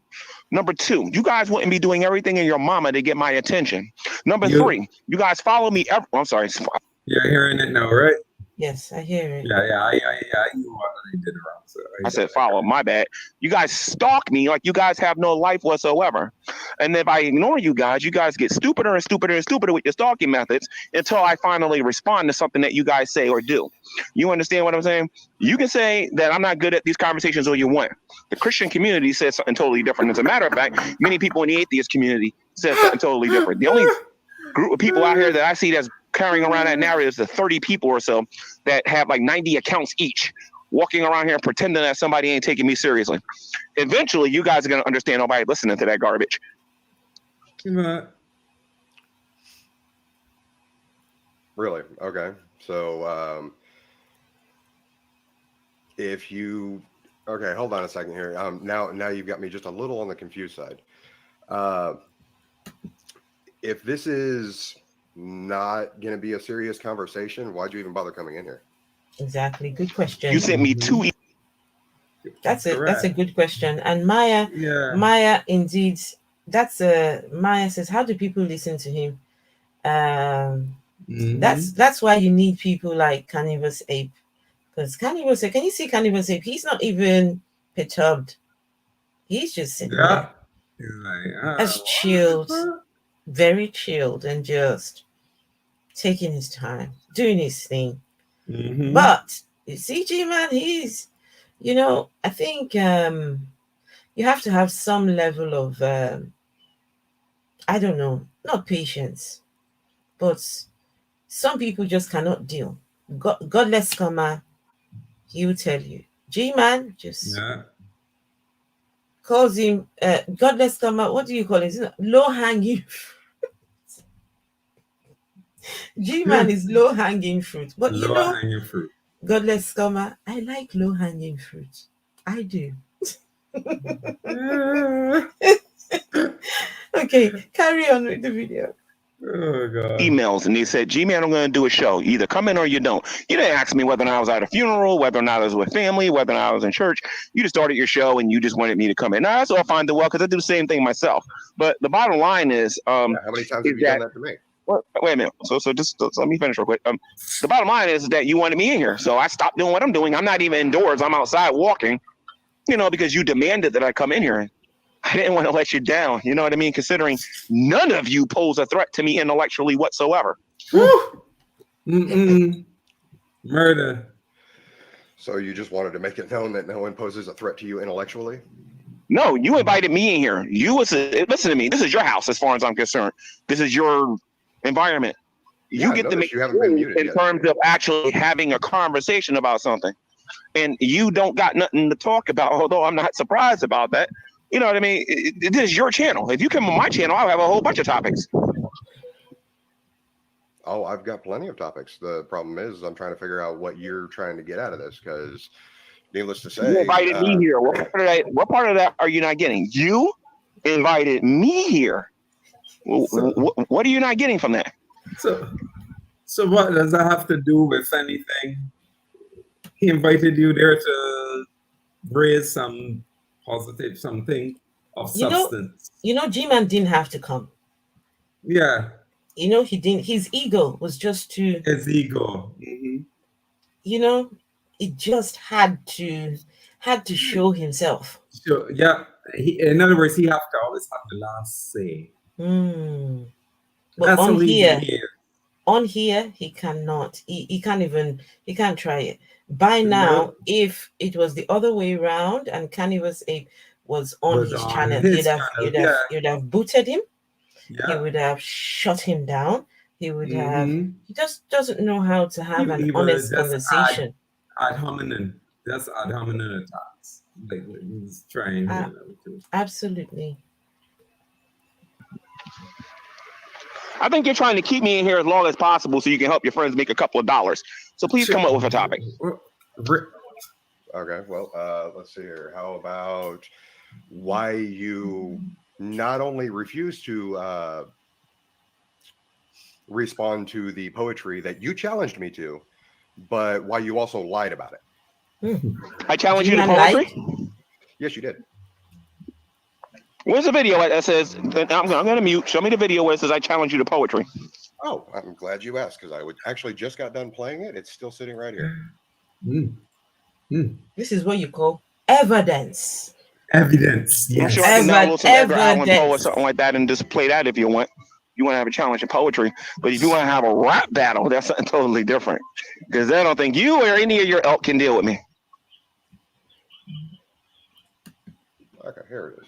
Number two, you guys wouldn't be doing everything in your mama to get my attention. Number three, you guys follow me. I'm sorry. You're hearing it now, right? Yes, I hear it. Yeah. I knew what I did wrong. So I said follow. My bad. You guys stalk me like you guys have no life whatsoever. And if I ignore you guys get stupider and stupider and stupider with your stalking methods until I finally respond to something that you guys say or do. You understand what I'm saying? You can say that I'm not good at these conversations all you want. The Christian community says something totally different. As a matter of fact, many people in the atheist community said something totally different. The only group of people out here that I see that's carrying around that narrative is the 30 people or so that have like 90 accounts each, walking around here pretending that somebody ain't taking me seriously. Eventually, you guys are going to understand nobody listening to that garbage. Really? Okay. So if you hold on a second here. Now you've got me just a little on the confused side. If this is not going to be a serious conversation, why'd you even bother coming in here? Exactly. Good question. You sent me two. That's a good question. And Maya, indeed, Maya says, how do people listen to him? That's why you need people like Carnivorous Ape. Because Carnivorous Ape, can you see Carnivorous Ape? He's not even perturbed. He's just sitting there. He's like, as chilled, very chilled, and just taking his time, doing his thing. But you see, Gman, he's, I think you have to have some level of, I don't know, not patience, but some people just cannot deal. Godless scammer, he will tell you. Gman just calls him godless scammer. What do you call it? Low hanging fruit. Gman is low hanging fruit, but hanging fruit. Godless scammer, I like low hanging fruit. I do. Okay, carry on with the video. Oh God. Emails, and they said, G-Man, I'm going to do a show. You either come in or you don't. You didn't ask me whether or not I was at a funeral, whether or not I was with family, whether or not I was in church. You just started your show and you just wanted me to come in. Now, that's all fine and well, because I do the same thing myself. But the bottom line is, how many times have you done that to me? Well, wait a minute. So just let me finish real quick. The bottom line is that you wanted me in here, so I stopped doing what I'm doing. I'm not even indoors. I'm outside walking, because you demanded that I come in here. I didn't want to let you down. You know what I mean? Considering none of you pose a threat to me intellectually whatsoever. Murder. So you just wanted to make it known that no one poses a threat to you intellectually? No, you invited me in here. Listen to me. This is your house as far as I'm concerned. This is your environment. You get to make you haven't been muted in yet. terms of actually having a conversation about something. And you don't got nothing to talk about, although I'm not surprised about that. You know what I mean? This is your channel. If you come on my channel, I'll have a whole bunch of topics. Oh, I've got plenty of topics. The problem is I'm trying to figure out what you're trying to get out of this, because needless to say, you invited me here. What part of that are you not getting? You invited me here. What are you not getting from that? So what does that have to do with anything? He invited you there to raise some positive something of substance. G-Man didn't have to come. Yeah. He didn't. His ego was just too. His ego. It just had to show himself. Sure. Yeah. In other words, he have to always have the last say. But on here, he cannot. He can't try it. By now, if it was the other way around and Carnivorous Ape was on his channel, you'd have booted him. Yeah. He would have shut him down. He would have. He just doesn't know how to have an honest conversation. Ad hominem. That's ad hominem attacks. Like he's trying. Absolutely. I think you're trying to keep me in here as long as possible so you can help your friends make a couple of dollars. So please come up with a topic. Okay, well, let's see here. How about why you not only refuse to respond to the poetry that you challenged me to, but why you also lied about it? I challenged you to poetry? Yes, you did. Where's the video that says, I'm going to mute. Show me the video where it says I challenge you to poetry. Oh, I'm glad you asked, because I actually just got done playing it. It's still sitting right here. This is what you call evidence. Evidence. Yes. I'm sure I can download some Edgar Allan Poe or something like that and just play that if you want. You want to have a challenge in poetry. But if you want to have a rap battle, that's something totally different. Because I don't think you or any of your ilk can deal with me. Okay, here it is.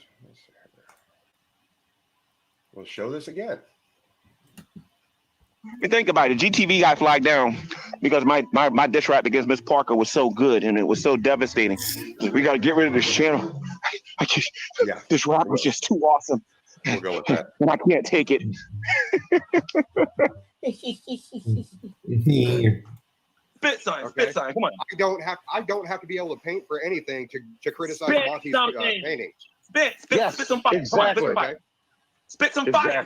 We'll show this again. You think about it, GTV got flagged down because my diss rap against Miss Parker was so good and it was so devastating. We got to get rid of this channel. This rap was just too awesome. We'll go with that. And I can't take it. Spit sign, come on. I don't have to be able to paint for anything to criticize Monty's painting. Spit some fire. Exactly. Spit some fire.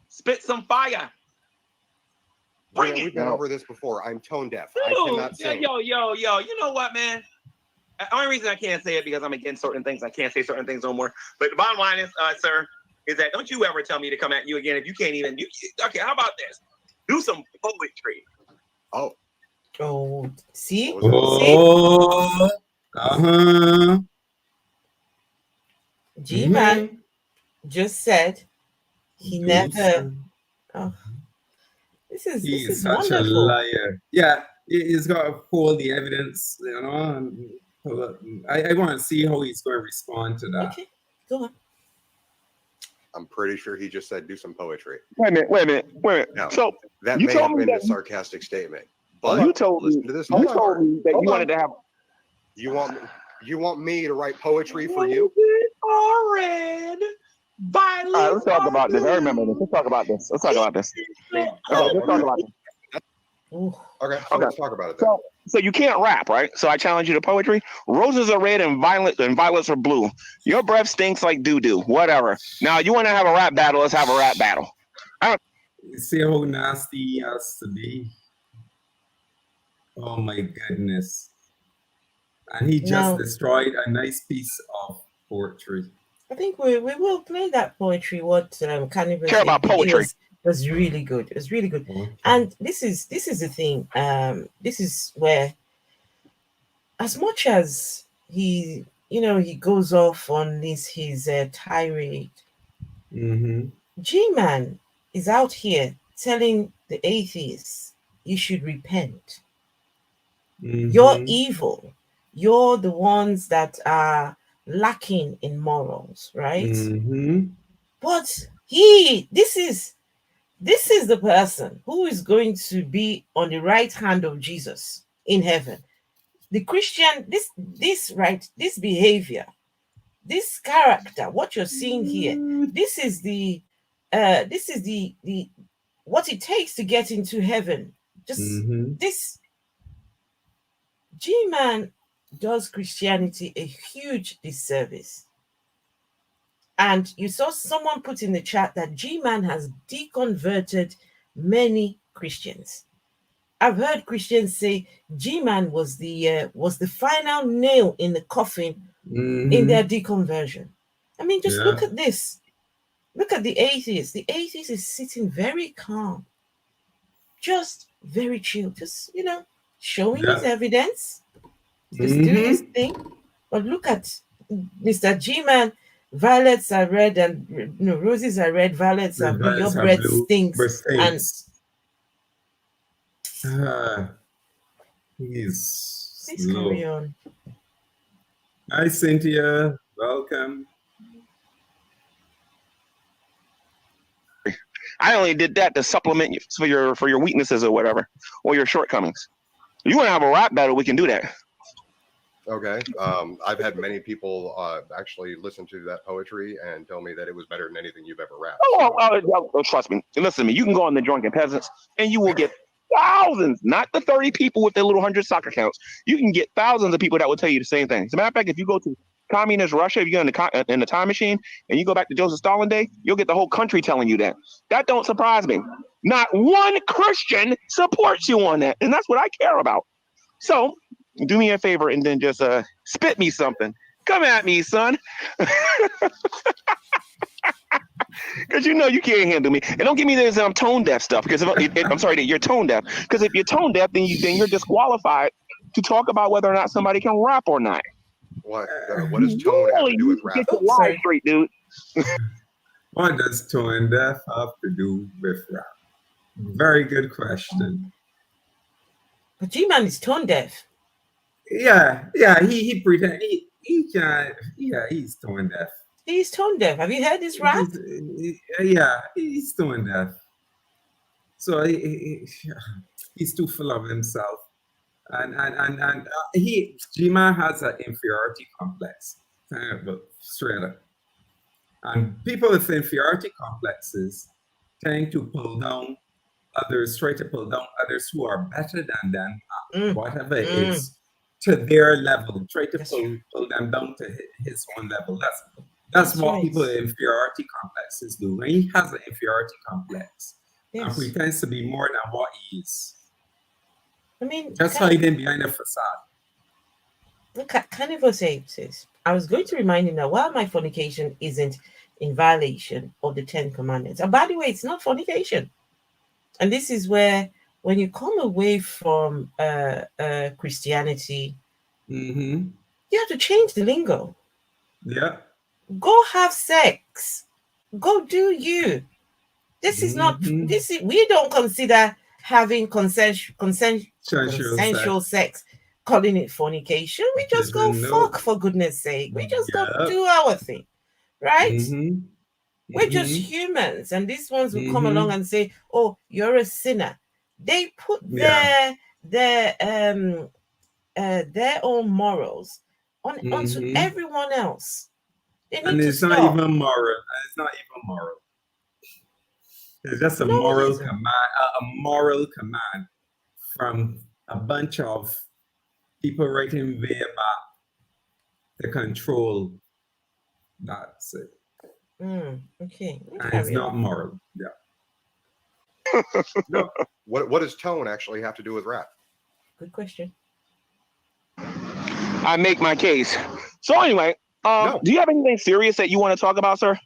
Spit some fire. We've been over this before. I'm tone deaf. I cannot sing. Yo. You know what, man? The only reason I can't say it because I'm against certain things. I can't say certain things no more. But the bottom line is, sir, is that don't you ever tell me to come at you again if you can't even. Okay, how about this? Do some poetry. Oh, see? Oh, Gman just said he never. Oh, this is such wonderful. a liar. Yeah, he's got to pull the evidence, you know. And I want to see how he's going to respond to that. Okay, go on. I'm pretty sure he just said do some poetry. Wait a minute. No, So that you may told have me been a that sarcastic statement. But you told me listen to this. you told me that you wanted to have. You want me to write poetry for you? All red. All right, let's talk about this. I remember this. Let's talk about this. Let's talk about this. Okay, let's talk about it then. So you can't rap, right? So I challenge you to poetry. Roses are red and violets are blue. Your breath stinks like doo-doo. Whatever. Now you want to have a rap battle? Let's have a rap battle. You see how nasty he has to be. Oh my goodness. And he just destroyed a nice piece of poetry. I think we will play that poetry. What Cannibal care about poetry was really good. It was really good. Okay. And this is the thing. This is where, as much as he goes off on his tirade, Gman is out here telling the atheists, you should repent. You're evil. You're the ones that are lacking in morals, right? But this is the person who is going to be on the right hand of Jesus in heaven. The Christian, this behavior, this character, what you're seeing here, this is the what it takes to get into heaven. Just this Gman does Christianity a huge disservice. And you saw someone put in the chat that Gman has deconverted many Christians. I've heard Christians say Gman was the final nail in the coffin in their deconversion. I mean, just look at this. Look at the atheist. The atheist is sitting very calm, just very chill, just showing his evidence. Just do his thing. But look at Mr. Gman. Violets are red and roses are red, violets are blue. Your breath stinks. And please carry on. Hi, Cynthia. Welcome. I only did that to supplement you for your weaknesses or whatever, or your shortcomings. If you want to have a rap battle, we can do that. Okay. I've had many people actually listen to that poetry and tell me that it was better than anything you've ever rapped. Oh, trust me. Listen to me. You can go on the Drunken Peasants and you will get thousands, not the 30 people with their little 100 soccer accounts. You can get thousands of people that will tell you the same thing. As a matter of fact, if you go to communist Russia, if you go in the time machine and you go back to Joseph Stalin day, you'll get the whole country telling you that. That don't surprise me. Not one Christian supports you on that. And that's what I care about. So do me a favor and then just spit me something. Come at me, son. Because you can't handle me. And don't give me this tone deaf stuff. Because I'm sorry that you're tone deaf. Because if you're tone deaf, then you're disqualified to talk about whether or not somebody can rap or not. What does tone have to do with rap? Get your live straight, dude. What does tone deaf have to do with rap? Very good question. But Gman is tone deaf. Yeah, he pretend he can't. Yeah, he's tone deaf. He's tone deaf. Have you heard this rap? He's tone deaf. So he's too full of himself, and Gman has an inferiority complex, straight up. And people with inferiority complexes tend to pull down others, try to pull down others who are better than them, whatever it is, to their level. Try to pull them down to his own level. That's what people with inferiority complexes do. When he has an inferiority complex, and pretends to be more than what he is. I mean, just hiding behind a facade. Carnivore says, I was going to remind him that while my fornication isn't in violation of the 10 Commandments, and by the way, it's not fornication. And this is where, when you come away from Christianity, you have to change the lingo. Yeah. Go have sex. Go do you. This is not, we don't consider having consensual sex, calling it fornication. We just go fuck, for goodness sake. We just go do our thing, right? We're just humans, and these ones will come along and say, "Oh, you're a sinner." They put their own morals onto everyone else. And it's not even moral. It's not even moral. It's just a moral command from a bunch of people writing way back to control. That's it. Okay. And it's not moral. Yeah. No. What does tone actually have to do with rap? Good question. I make my case. So anyway, do you have anything serious that you want to talk about, sir?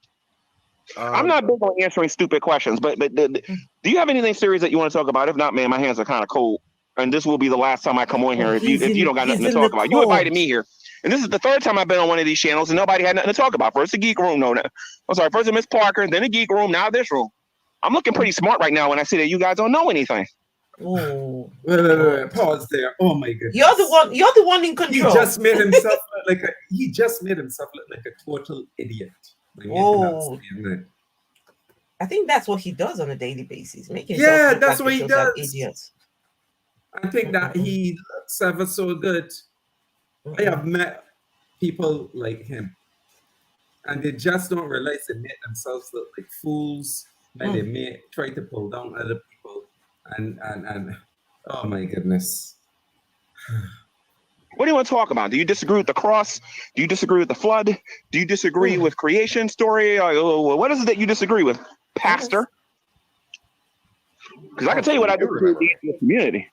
I'm not big on answering stupid questions, but do you have anything serious that you want to talk about? If not, man, my hands are kind of cold, and this will be the last time I come on here if you don't got nothing to talk about. You invited me here, and this is the third time I've been on one of these channels, and nobody had nothing to talk about. First the Geek Room, first the Miss Parker, then the Geek Room, now this room. I'm looking pretty smart right now when I say that you guys don't know anything. Oh, pause there. Oh my goodness. You're the one in control. He just made himself look like a total idiot. Oh, I think that's what he does on a daily basis. That's what he does. Idiots. I think that he looks ever so good. I have met people like him, and they just don't realize they make themselves look like fools. And they try to pull down other people, and oh my goodness. What do you want to talk about? Do you disagree with the cross? Do you disagree with the flood? Do you disagree with creation story? What is it that you disagree with, Pastor? Because I can tell you what I disagree with in the community.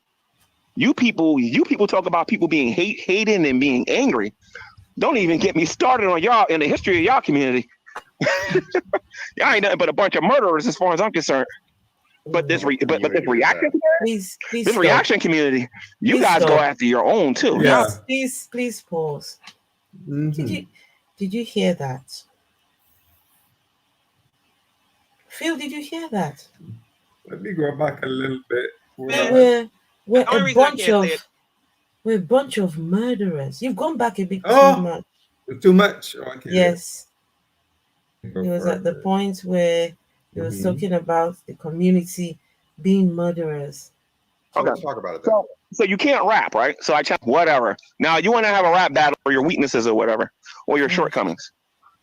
You people talk about people being hating and being angry. Don't even get me started on y'all in the history of y'all community. Y'all ain't nothing but a bunch of murderers as far as I'm concerned. But this reaction community, you guys go after your own too. Yeah. Please pause. Did you hear that? Phil, did you hear that? Let me go back a little bit. We're a bunch of murderers. You've gone back a bit too much. Too much? Okay. Yes. It was at the point where he was talking about the community being murderers. Okay, let's talk about it then. So you can't rap, right? So I check whatever. Now you want to have a rap battle for your weaknesses or whatever, or your shortcomings.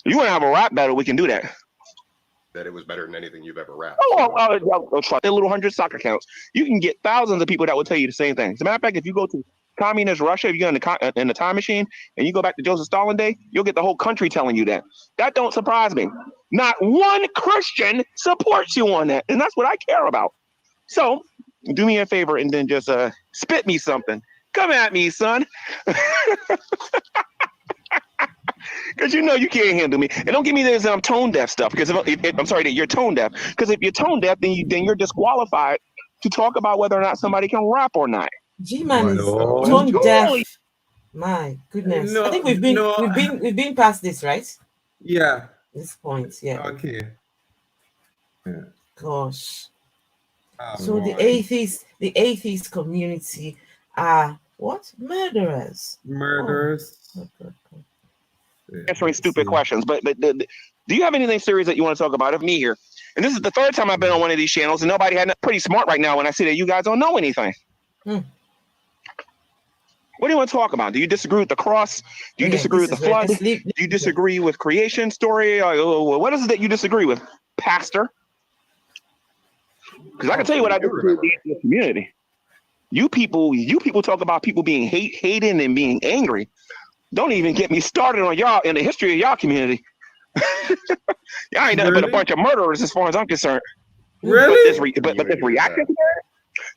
You want to have a rap battle? We can do that. That it was better than anything you've ever rapped. Their little 100 soccer accounts. You can get thousands of people that will tell you the same thing. As a matter of fact, if you go to communist Russia, if you go in the time machine and you go back to Joseph Stalin day, you'll get the whole country telling you that. That don't surprise me. Not one Christian supports you on that, and that's what I care about. So do me a favor and then just spit me something. Come at me, son. Because you know you can't handle me. And don't give me this tone deaf stuff, because if I'm sorry that you're tone deaf. Because if you're tone deaf, then you're disqualified to talk about whether or not somebody can rap or not. Gman is tone deaf. My goodness. No, I think we've been past this, right? Yeah. This point, yeah. Okay. Yeah. Gosh. Oh, so boy. the atheist community are what? Murderers. Answering stupid questions, but do you have anything serious that you want to talk about? If me here, and this is the third time I've been on one of these channels, and nobody had pretty smart right now when I say that you guys don't know anything. What do you want to talk about? Do you disagree with the cross? Do you disagree with the flood? Do you disagree with creation story? What is it that you disagree with, Pastor? Because I can tell you what I disagree with in the community. You people talk about people being hating and being angry. Don't even get me started on y'all in the history of y'all community. Y'all ain't nothing but a bunch of murderers as far as I'm concerned. Really? But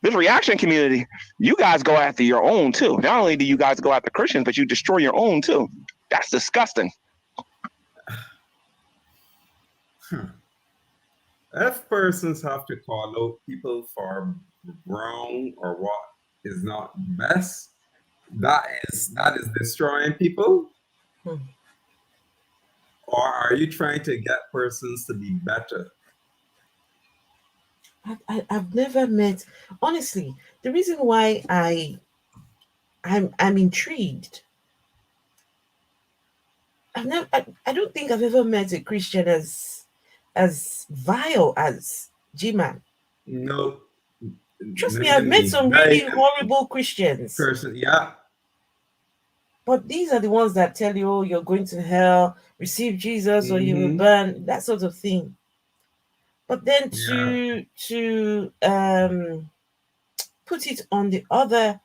this reaction community, you guys go after your own too. Not only do you guys go after Christians, but you destroy your own too. That's disgusting. If persons have to call out people for wrong or what is not best, that is destroying people. Or are you trying to get persons to be better? I've never met, honestly, the reason why I'm intrigued. I don't think I've ever met a Christian as vile as Gman. No. Trust me, I've met some really horrible Christians. Yeah. But these are the ones that tell you, oh, you're going to hell, receive Jesus, or you will burn, that sort of thing. But then to put it on the other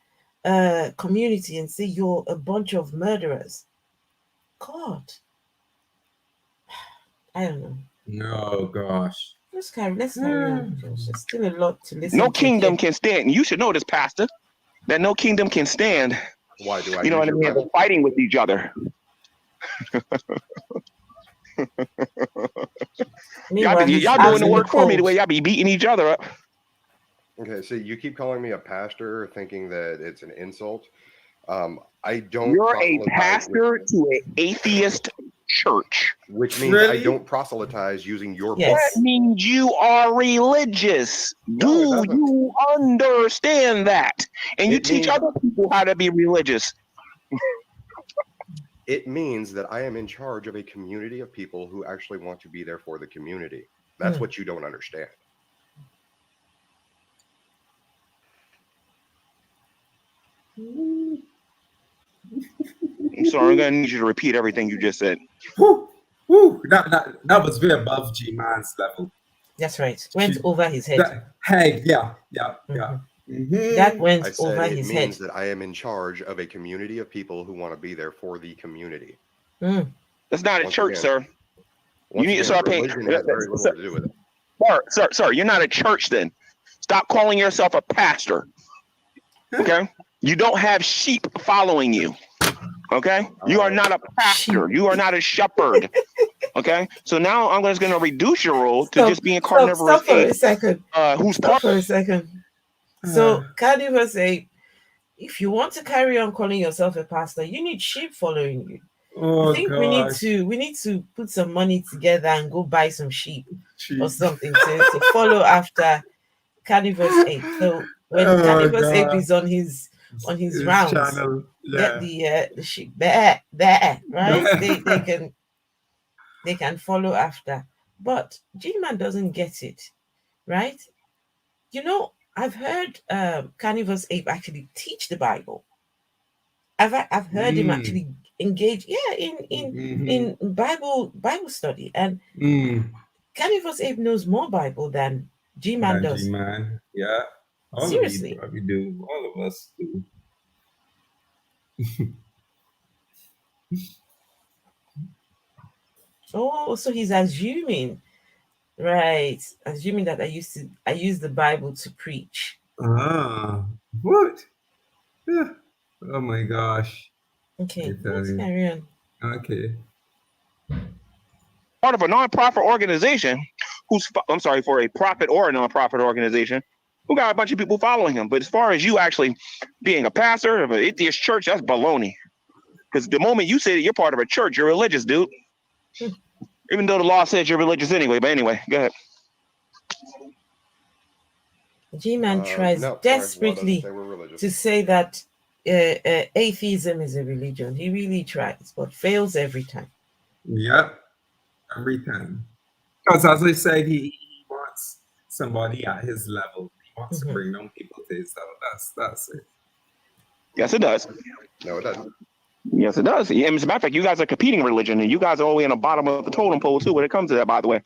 community and say you're a bunch of murderers. God. I don't know. No, gosh. Let's carry on. There's still a lot to listen to. No kingdom can stand. You should know this, Pastor, that no kingdom can stand. Why do I? You know what I mean? They're fighting with each other. Y'all doing the work for me the way y'all be beating each other up. Okay, so you keep calling me a pastor, thinking that it's an insult. I don't. You're a pastor to an atheist church, which means I don't proselytize using your book. That means you are religious. Do you understand that? And you teach other people how to be religious. It means that I am in charge of a community of people who actually want to be there for the community. That's what you don't understand. I'm sorry, I'm going to need you to repeat everything you just said. That was way above G-Man's level. That's right. Went over his head. That went over his head. It means that I am in charge of a community of people who want to be there for the community. That's not a church, sir. You need to start paying. Sir, you're not a church then. Stop calling yourself a pastor. Okay? You don't have sheep following you. Okay? You are not a pastor. You are not a shepherd. Okay? So now I'm just going to reduce your role to just being carnivorous. Stop for a second. Stop for a second. So carnivorous ape, if you want to carry on calling yourself a pastor, you need sheep following you. I think we need to put some money together and go buy some sheep. Or something to follow after carnivorous ape. So when carnivorous ape is on his rounds, channel, get the sheep there, right? they can follow after. But G-Man doesn't get it, right? You know, I've heard carnivorous ape actually teach the Bible. I've heard him actually engage, in Bible study, and carnivorous ape knows more Bible than G-Man does. G-Man, yeah. Seriously, we do. All of us do. Oh, so he's assuming, right? Assuming that I use the Bible to preach. What? Yeah. Oh my gosh. Okay, let's carry on. Okay. Part of a nonprofit organization for a profit or a nonprofit organization who got a bunch of people following him. But as far as you actually being a pastor of an atheist church, that's baloney. Because the moment you say that you're part of a church, you're religious, dude. Even though the law says you're religious anyway. But anyway, go ahead. G-Man tries desperately to say that atheism is a religion. He really tries, but fails every time. Yep, every time. Because as I said, he wants somebody at his level. He wants to bring down people to his level. That's it. Yes, it does. No, it doesn't. Yes, it does. Yeah, as a matter of fact, you guys are competing religion, and you guys are all the way on the bottom of the totem pole too when it comes to that, by the way.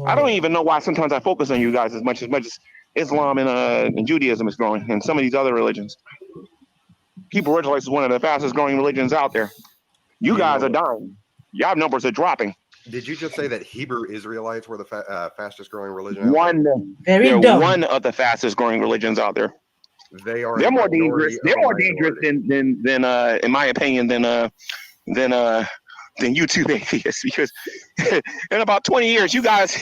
I don't even know why sometimes I focus on you guys as much as Islam and Judaism is growing, and some of these other religions. Hebrew Israelites is one of the fastest growing religions out there. You guys are dying. Your numbers are dropping. Did you just say that Hebrew Israelites were the fastest growing religion out They're dumb. one of the fastest growing religions out there. They are. They're more dangerous. They're more dangerous than in my opinion, than YouTube atheists, because in about 20 years, you guys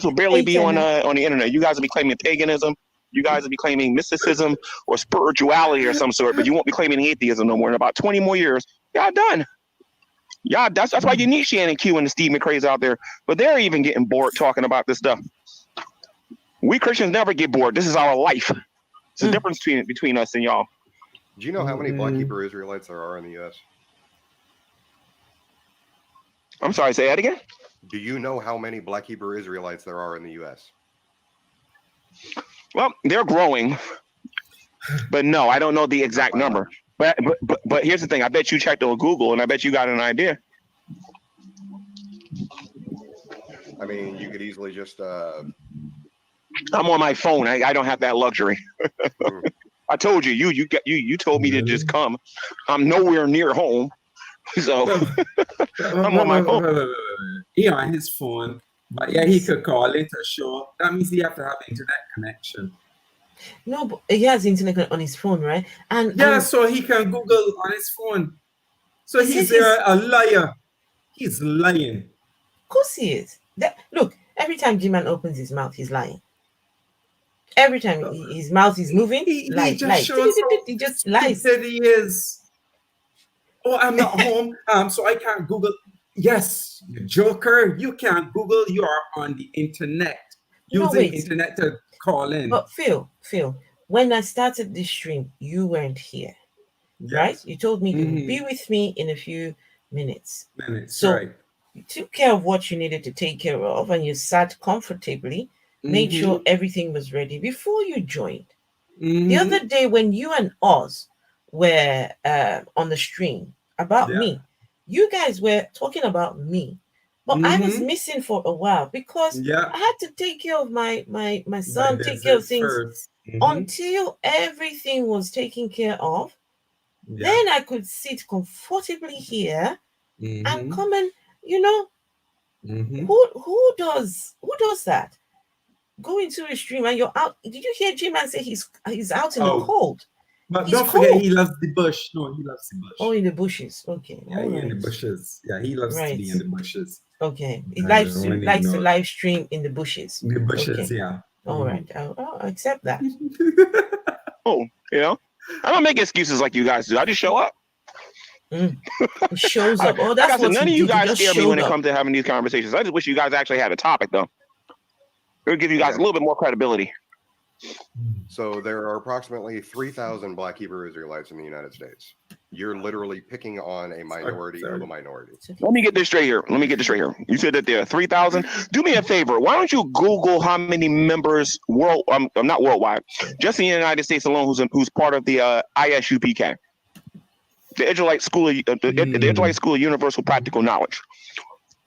will barely be on the internet. You guys will be claiming paganism. You guys will be claiming mysticism or spirituality or some sort, but you won't be claiming atheism no more. In about 20 more years, y'all done. Yeah, that's why you need Shannon Q and the Steve McCrae's out there, but they're even getting bored talking about this stuff. We Christians never get bored. This is our life. It's the difference between us and y'all. Do you know how many Black Hebrew Israelites there are in the U.S.? I'm sorry, say that again? Do you know how many Black Hebrew Israelites there are in the U.S.? Well, they're growing, but no, I don't know the exact number. But here's the thing. I bet you checked on Google, and I bet you got an idea. I mean, you could easily just... I'm on my phone. I don't have that luxury. I told you. You told me to just come. I'm nowhere near home. So I'm on my phone. He on his phone, but yeah, he could call it a show. That means he have to have internet connection. No, but he has internet on his phone, right? And yeah, so he can Google on his phone. So he's a liar. He's lying. Of course he is. Look, every time Gman opens his mouth, he's lying. Every time his mouth is moving, he just lies. He said he is. Oh, I'm not home, so I can't Google. Yes, you joker, you can't Google. You are on the internet, using internet to call in. But Phil, when I started this stream, you weren't here, right? You told me to be with me in a few minutes. So you took care of what you needed to take care of, and you sat comfortably, made sure everything was ready before you joined. The other day when you and Oz were on the stream about me, you guys were talking about me, but I was missing for a while because I had to take care of my son, take care of things until everything was taken care of. Then I could sit comfortably here and come and who does that? Go into a stream and you're out. Did you hear Gman say he's out in the cold? But don't forget, he loves the bush. No, he loves the bush. Oh, in the bushes. Okay. Yeah, in the bushes. Yeah, he loves to be in the bushes. Okay. He likes to live stream in the bushes. The bushes, yeah. All right. I'll accept that. I don't make excuses like you guys do. I just show up. It shows up. Oh, that's what none of you guys scare me when it comes to having these conversations. I just wish you guys actually had a topic, though. It would give you guys a little bit more credibility. So there are approximately 3,000 Black Hebrew Israelites in the United States. You're literally picking on a minority of a minority. Let me get this straight here. You said that there are 3,000. Do me a favor. Why don't you Google how many members not worldwide, just in the United States alone, who's part of the ISUPK, the Israelite School of the Israelite School of Universal Practical Knowledge?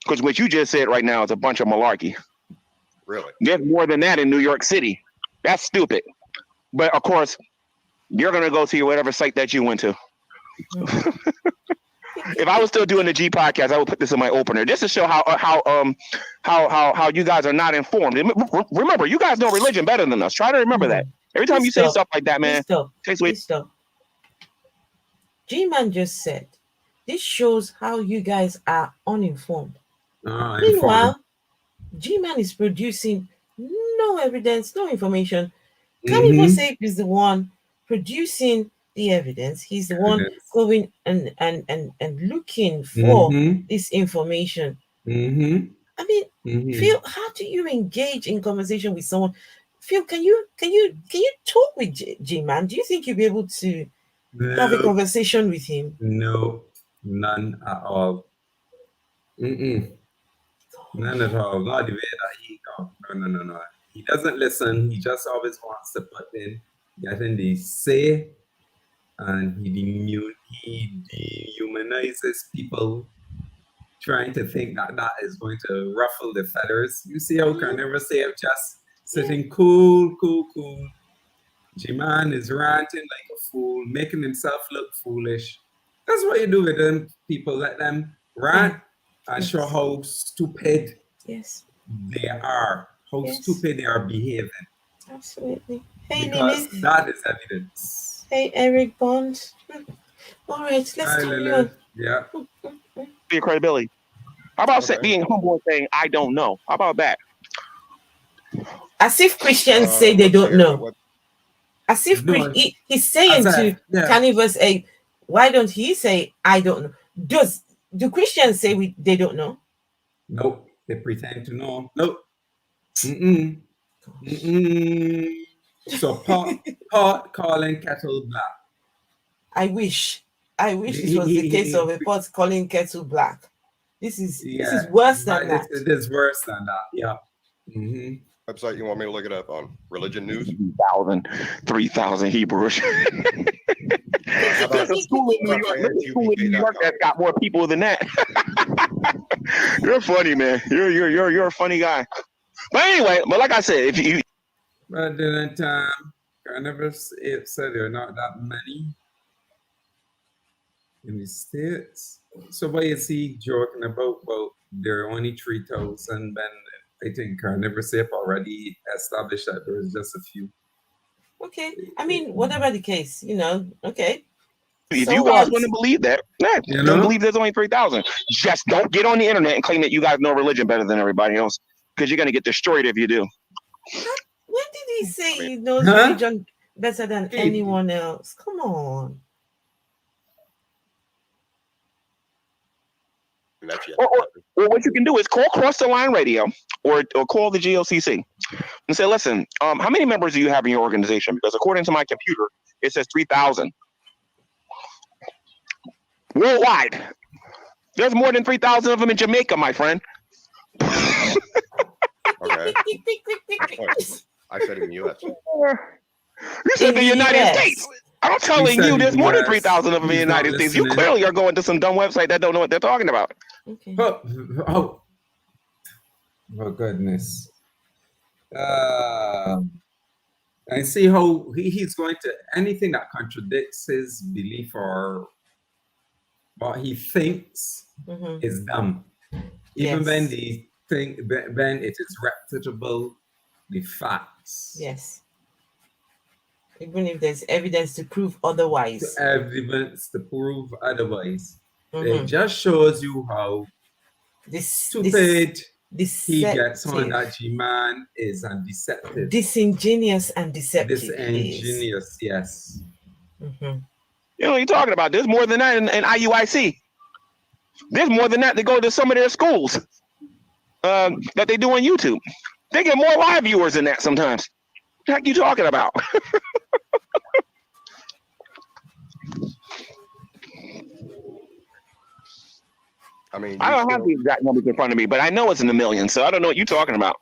Because what you just said right now is a bunch of malarkey. Really? There's more than that in New York City. That's stupid. But of course, you're gonna go to whatever site that you went to. If I was still doing the G podcast, I would put this in my opener. Just to show how you guys are not informed. Remember, you guys know religion better than us. Try to remember that. Every time you say stuff like that, man, takes away. G-Man just said, this shows how you guys are uninformed. Meanwhile, G-Man is producing no evidence, no information. Carnivore Safe is the one producing the evidence. He's the one going and looking for this information. I mean, Phil, how do you engage in conversation with someone? Phil, can you talk with G-Man? Do you think you'll be able to have a conversation with him? No, none at all. None at all. Not the way that he goes. No. He doesn't listen. He just always wants to put in, getting the say, and he dehumanizes people, trying to think that is going to ruffle the feathers. You see how Carnivore Safe just sitting cool. G-Man is ranting like a fool, making himself look foolish. That's what you do with them people. Let them rant and show how stupid Yes. they are, how stupid they are behaving. Absolutely. Hey, because Lilith. that is evidence. Hey, Eric Bond. All right, let's carry on. Yeah. Your credibility. How about being humble and saying, I don't know? How about that? As if Christians say they don't know. As if he's saying to Carnivor's, why don't he say, I don't know? Do Christians say they don't know? Nope. They pretend to know. Nope. So pot calling kettle black. I wish it was the case of a pot calling kettle black. This is worse than that. It is worse than that. Yeah. Website you want me to look it up on? Religion News? 3,000 Hebrews. There's a school in New York that's got more people than that. You're funny, man. You're a funny guy. But anyway, like I said, if you. But then I never said there are not that many in the States. So why is he joking about? Well, there are only 3,000. Then I think Carnival Safe already established that there was just a few. Okay, I mean, whatever the case, okay. If you guys want to believe that, you don't believe there's only 3,000. Just don't get on the internet and claim that you guys know religion better than everybody else, because you're going to get destroyed if you do. When did he say he knows religion better than anyone else? Come on. Or what you can do is call Cross the Line Radio or call the GOCC and say, listen, how many members do you have in your organization? Because according to my computer, it says 3,000. Worldwide. There's more than 3,000 of them in Jamaica, my friend. Okay. I said in the U.S. You said the United States. I'm telling you, there's more than 3,000 of them in the United States. You clearly are going to some dumb website that don't know what they're talking about. Okay. Oh goodness. I see how he's going to anything that contradicts his belief or what he thinks is dumb. Even when they think when it is reputable, the facts. Yes. Even if there's evidence to prove otherwise. It just shows you how stupid he gets on that Gman is and deceptive. Disingenuous and deceptive. Yes. You know what you're talking about. There's more than that in IUIC. There's more than that to go to some of their schools that they do on YouTube. They get more live viewers than that sometimes. What the heck are you talking about? I mean, I don't have the exact numbers in front of me, but I know it's in the millions, so I don't know what you're talking about.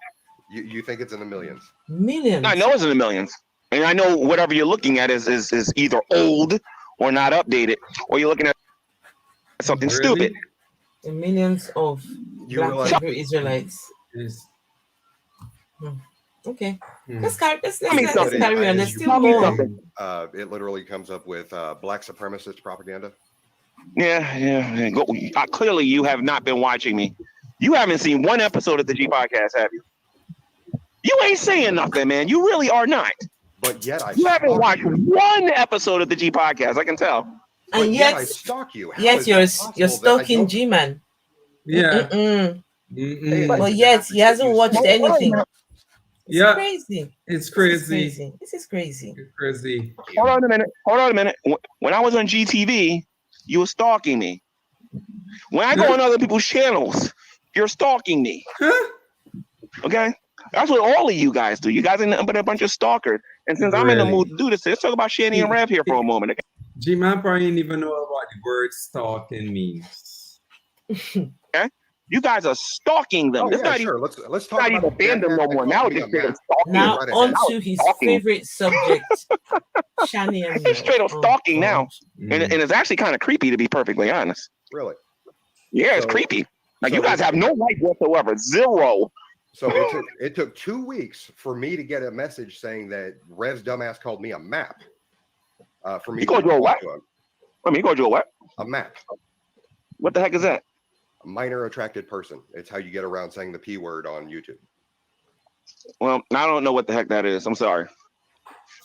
You think it's in the millions? Millions? I know it's in the millions. And I know whatever you're looking at is either old or not updated, or you're looking at something stupid. The millions of Black Hebrew Israelites. Yes. Okay. Let's carry on. There's still more. It literally comes up with black supremacist propaganda. Yeah. Clearly, you have not been watching me. You haven't seen one episode of the G Podcast, have you? You ain't saying nothing, man. You really are not. But yet you haven't watched one episode of the G Podcast. I can tell. And yet I stalk you. Yes, you're stalking Gman. Yeah. But yet he hasn't watched anything. It's crazy. This is crazy. It's crazy. Hold on a minute. When I was on GTV, you were stalking me. When I go on other people's channels, you're stalking me. Okay? That's what all of you guys do. You guys are nothing but a bunch of stalkers. And since I'm in the mood to do this, let's talk about Shanny and Rev here for a moment. Okay? G-Man probably didn't even know what the word stalking means. Okay? You guys are stalking them. Let's talk not even ban them no more. Now it's just straight up stalking. Now on to his favorite subject, Shanny and Rev. It's straight up stalking now. And it's actually kind of creepy, to be perfectly honest. Really? Yeah, it's creepy. Like you guys have no right whatsoever. Zero. So it took 2 weeks for me to get a message saying that Rev's dumbass called me a map. For me, he called you a what? I mean, he called you a what? A map. What the heck is that? minor attracted person. It's how you get around saying the P word on YouTube. Well, I don't know what the heck that is. I'm sorry.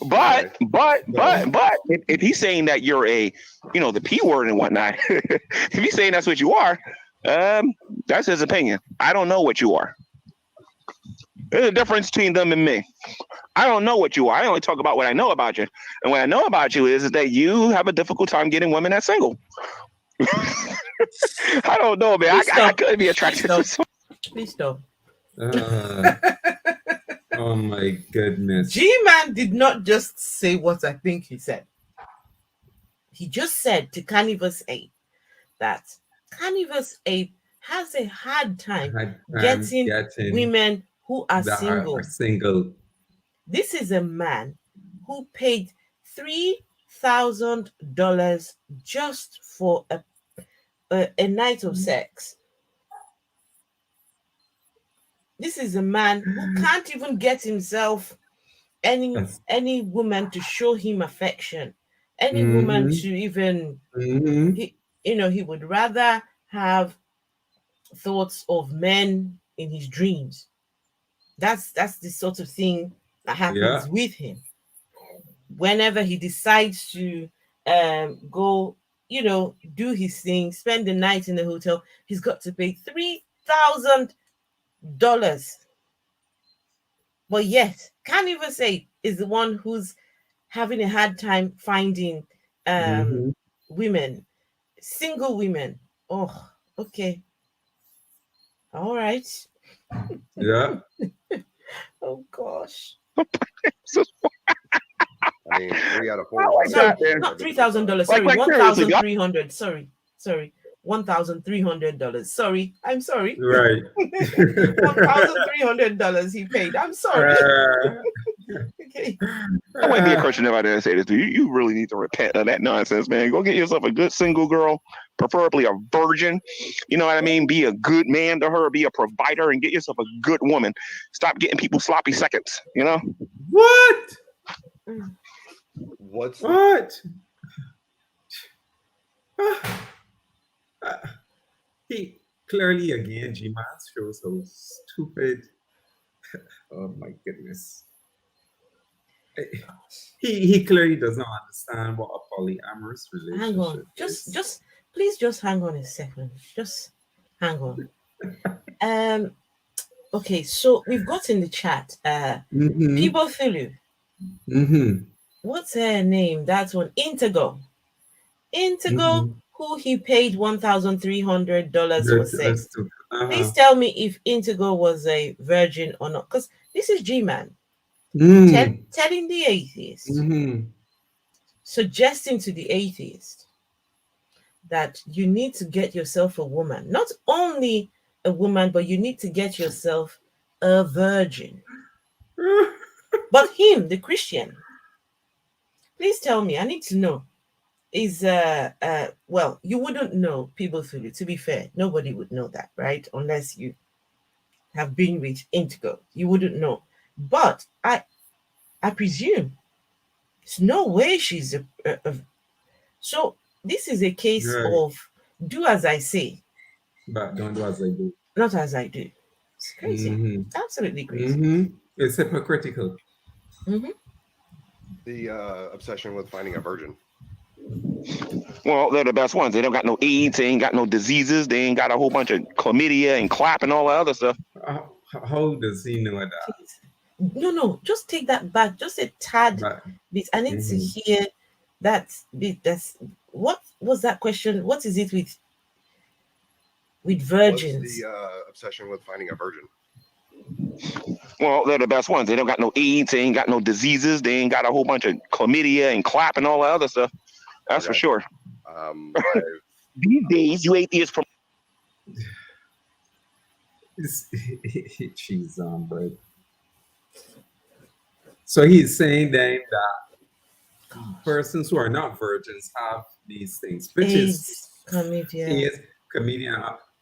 But if he's saying that you're a, the P word and whatnot, if he's saying that's what you are, that's his opinion. I don't know what you are. There's a difference between them and me. I don't know what you are. I only talk about what I know about you. And what I know about you is that you have a difficult time getting women that's single. I don't know, man. I could be attracted to someone. Please stop. Oh my goodness. Gman did not just say what I think he said. He just said to Carnivorous Ape that Carnivorous Ape has a hard time getting women who are single. This is a man who paid $3,000 just for a night of sex. This is a man who can't even get himself any woman to show him affection, any woman to even, he would rather have thoughts of men in his dreams. That's the sort of thing that happens with him. Whenever he decides to go, do his thing, spend the night in the hotel, he's got to pay $3,000. But yet, Carnivorous Ape is the one who's having a hard time finding women, single women. Oh, okay. All right. Yeah. Oh gosh. I mean, 3 out of 4. Not $3,000. Sorry, $1,300. Sorry. $1,300. Sorry, I'm sorry. Right. $1,300 he paid. I'm sorry. Okay. I wouldn't be a Christian if I didn't say this to you. You really need to repent of that nonsense, man. Go get yourself a good single girl, preferably a virgin. You know what I mean? Be a good man to her, be a provider, and get yourself a good woman. Stop getting people sloppy seconds, What? What's what? He clearly again, Gman shows so stupid. Oh my goodness. He clearly does not understand what a polyamorous relationship hang on. is. Please hang on a second. Just hang on. Okay, so we've got in the chat People Thulu. What's her name? That's one. Intego, who he paid $1,300 for sex. Please tell me if Intego was a virgin or not, because this is Gman telling the atheist, suggesting to the atheist that you need to get yourself a woman, not only a woman, but you need to get yourself a virgin. But him, the Christian, please tell me, I need to know, is well, you wouldn't know, people feel it, to be fair, nobody would know that, right? Unless you have been with Intego, you wouldn't know. But I presume there's no way she's a so this is a case of do as I say, but don't do as I do. Not as I do. It's crazy. Absolutely crazy. It's hypocritical. The obsession with finding a virgin. Well, they're the best ones. They don't got no AIDS, they ain't got no diseases, they ain't got a whole bunch of chlamydia and clap and all that other stuff. How does he know that? No, just take that back. Just a tad bit. I need to hear that bit. That's what was that question? What is it with virgins? What's the obsession with finding a virgin? Well, they're the best ones. They don't got no AIDS, they ain't got no diseases, they ain't got a whole bunch of chlamydia and clap and all that other stuff. That's for sure. These days, you atheists from. She's on, but so he's saying then that persons who are not virgins have these things, which is chlamydia,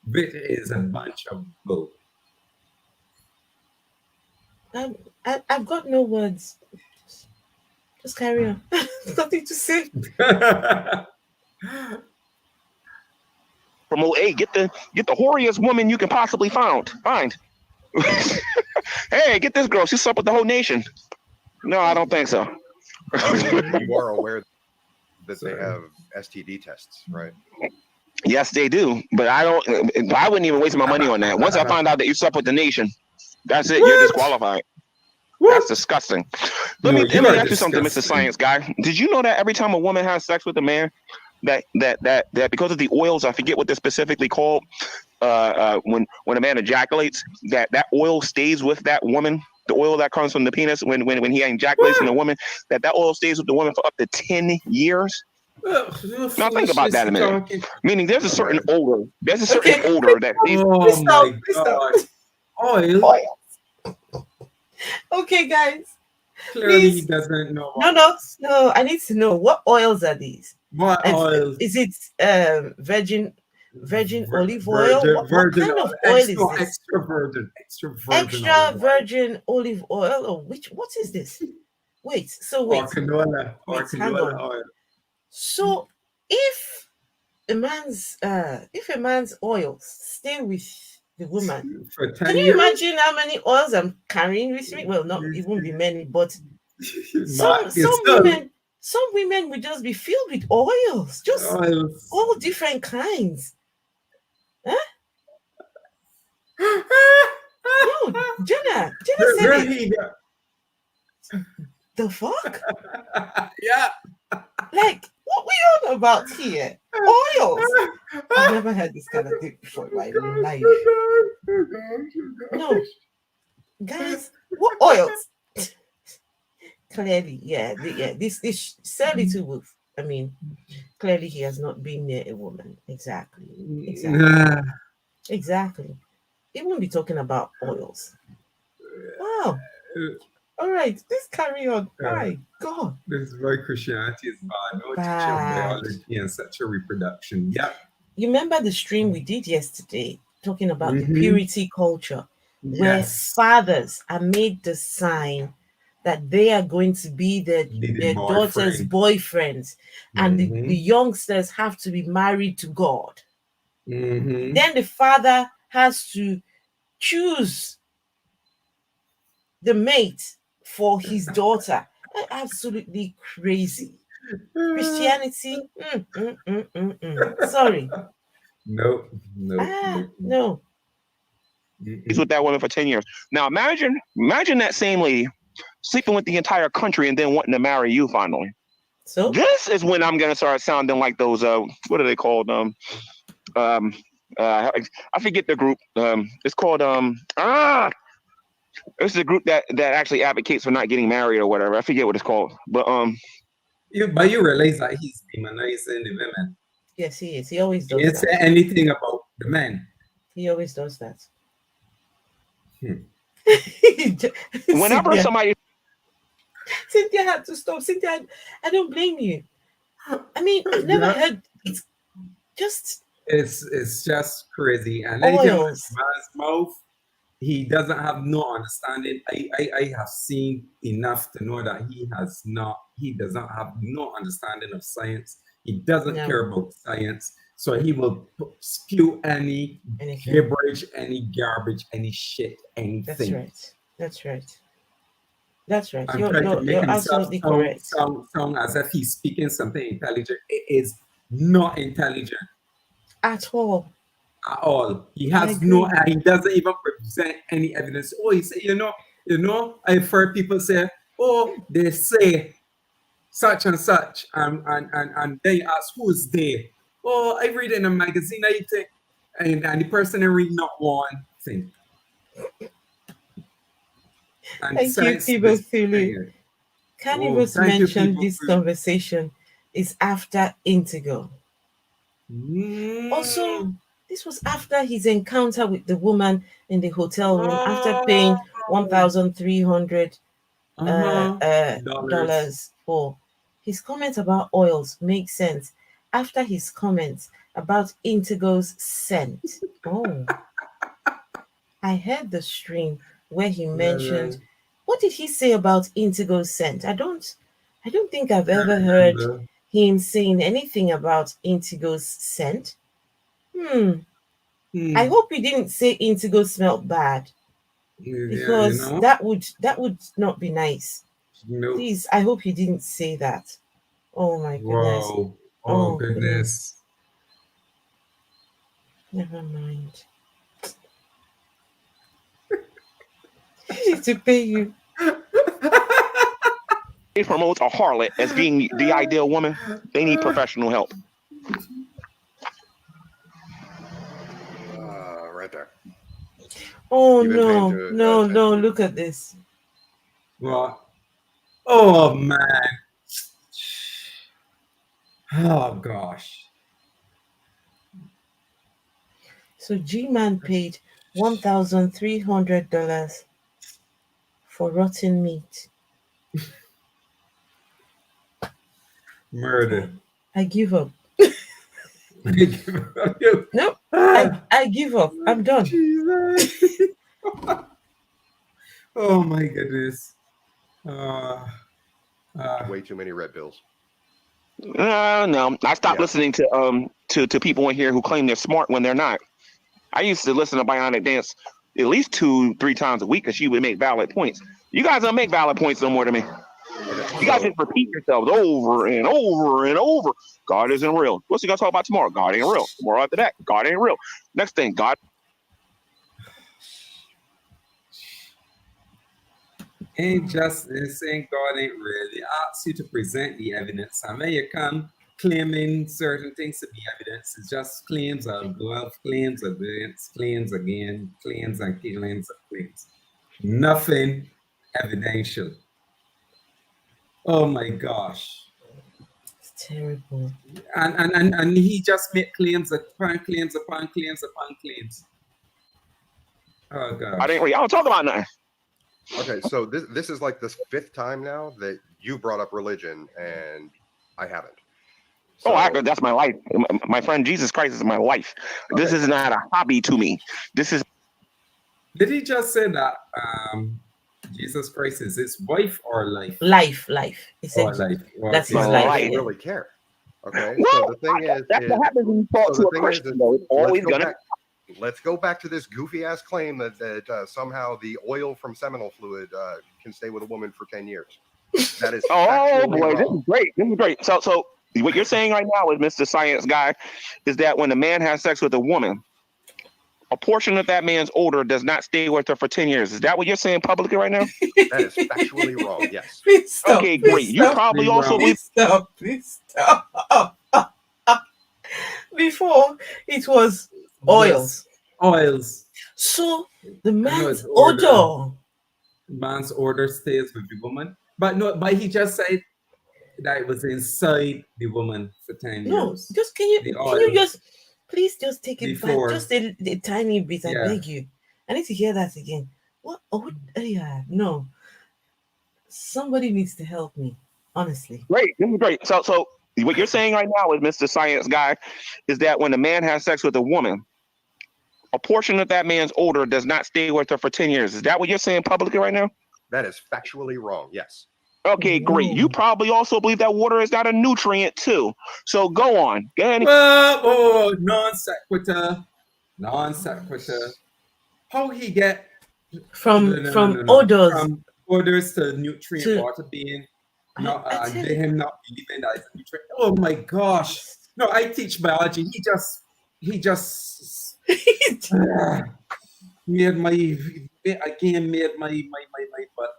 which is a bunch of both. I've got no words. Just carry on. Nothing to say. promote, hey, get the whoriest woman you can possibly find. Hey, get this girl. She slept with the whole nation. No, I don't think so. You are aware that they have STD tests, right? Yes, they do. But I wouldn't even waste my money on that. Once I find out that you slept with the nation, that's it. What? You're disqualified. What? That's disgusting. Let me ask you something, Mr. Science Guy. Did you know that every time a woman has sex with a man, that because of the oils, I forget what they're specifically called, when a man ejaculates, that oil stays with that woman. The oil that comes from the penis when he ejaculates from the woman, that oil stays with the woman for up to 10 years. Now think about that a minute. Meaning there's a certain odor. There's a certain odor that stays. Oh my God. Oil. Okay, guys. Clearly he doesn't know. No. I need to know, what oils are these? What oils? Is it virgin olive oil? What kind of oil is this? Extra virgin olive oil, or what is this? Wait. Or canola oil. So if a man's oils stay with the woman for 10 years, can you imagine how many oils I'm carrying with me? Well, it won't be many, but some women will just be filled with oils, all different kinds. Huh? No, Jenna said it. The fuck? Yeah. Like, what we on about here? Oils. I've never had this kind of thing before in my life. No, guys, what oils? Clearly, this Sir Little Wolf. I mean, clearly he has not been near a woman. Exactly. He won't be talking about oils. Wow. All right, let's carry on. My God. This is why Christianity is bad. No teaching biology and sexual reproduction. Yeah. You remember the stream we did yesterday talking about the purity culture, where fathers are made the sign that they are going to be their daughter's boyfriends, and the youngsters have to be married to God. Then the father has to choose the mate for his daughter. Absolutely crazy. Christianity. Sorry. No. He's with that woman for 10 years. Now imagine that same lady sleeping with the entire country and then wanting to marry you finally. So this is when I'm gonna start sounding like those what are they called? I forget the group. It's called it's the group that actually advocates for not getting married or whatever. I forget what it's called. But you realize that he's demonizing the women. Yes, he is. He always does. He didn't say anything about the men. He always does that. Whenever somebody Cynthia had to stop. Cynthia, I don't blame you. I mean, I've never heard. It's just crazy. And anything with his mouth, he doesn't have no understanding. I have seen enough to know that he doesn't have no understanding of science. He doesn't care about science. So he will spew any gibberish, any garbage, any shit, anything. That's right. You're absolutely correct. Sound as if he's speaking something intelligent. It is not intelligent. At all. He has he doesn't even present any evidence. He say, I've heard people say, they say such and such, and they ask who's they. I read in a magazine, I think, and the person ain't read not one thing. Thank you, Tibofili. Cannibals mentioned this conversation is after Intego. Also, this was after his encounter with the woman in the hotel room after paying $1,300 dollars for. His comments about oils make sense after his comments about Intego's scent. I heard the stream where he mentioned, what did he say about Intego's scent? I don't think I've ever heard him saying anything about Intego's scent. I hope you didn't say Indigo smelled bad, because that would not be nice. Nope. Please, I hope you didn't say that. Oh my goodness. Whoa. Oh goodness. Never mind. I need to pay you. They promote a harlot as being the ideal woman. They need professional help. Right there. Oh no, look at this. What? Oh man. Oh gosh. So Gman paid $1,300 for rotten meat. Murder. I give up. No, I give up. I'm done. Jesus. Oh my goodness. Way too many red pills. No, I stopped listening to people in here who claim they're smart when they're not. I used to listen to Bionic Dance at least 2-3 times a week because she would make valid points. You guys don't make valid points no more to me. You guys just repeat yourselves over and over and over. God isn't real. What's he gonna talk about tomorrow? God ain't real. Tomorrow after that, God ain't real. Next thing, God. Ain't justice, ain't God ain't real. They ask you to present the evidence, and when you come claiming certain things to be evidence, it's just claims of wealth, claims of evidence, claims again, claims and killings of claims. Nothing evidential. Oh my gosh. It's terrible. And he just made claims upon claims upon claims upon claims. Oh god. I don't talk about nothing. Okay, so this is like the 5th time now that you brought up religion and I haven't. So, that's my life. My friend Jesus Christ is my life. Okay. This is not a hobby to me. This is. Did he just say that Jesus Christ is his wife or life? Life. He said life. That's his life. I don't really care. Okay. Well, so the thing is, that's what happens when you talk to a Christian. It's always gonna. Let's go back to this goofy ass claim that somehow the oil from seminal fluid can stay with a woman for 10 years. That is oh boy, wrong. this is great. This is great. So what you're saying right now is, Mr. Science Guy, is that when a man has sex with a woman, a portion of that man's odor does not stay with her for 10 years. Is that what you're saying publicly right now? That is factually wrong. Yes. Please stop, okay, great. You probably also please stop. Before it was oils. So the man's odor. Man's odor stays with the woman. But he just said that it was inside the woman for 10 years. No, just can you just please just take it back just a tiny bit, I beg you. I need to hear that again. What? Oh yeah, no. Somebody needs to help me, honestly. Great, this is great. So what you're saying right now is, Mr. Science Guy, is that when a man has sex with a woman, a portion of that man's odor does not stay with her for 10 years. Is that what you're saying publicly right now? That is factually wrong. Yes. Okay, great. You probably also believe that water is not a nutrient too. So go on. Non sequitur. How he get from odors? From odors to nutrient water being him not believing that it's a nutrient. Oh my gosh. No, I teach biology. He just made my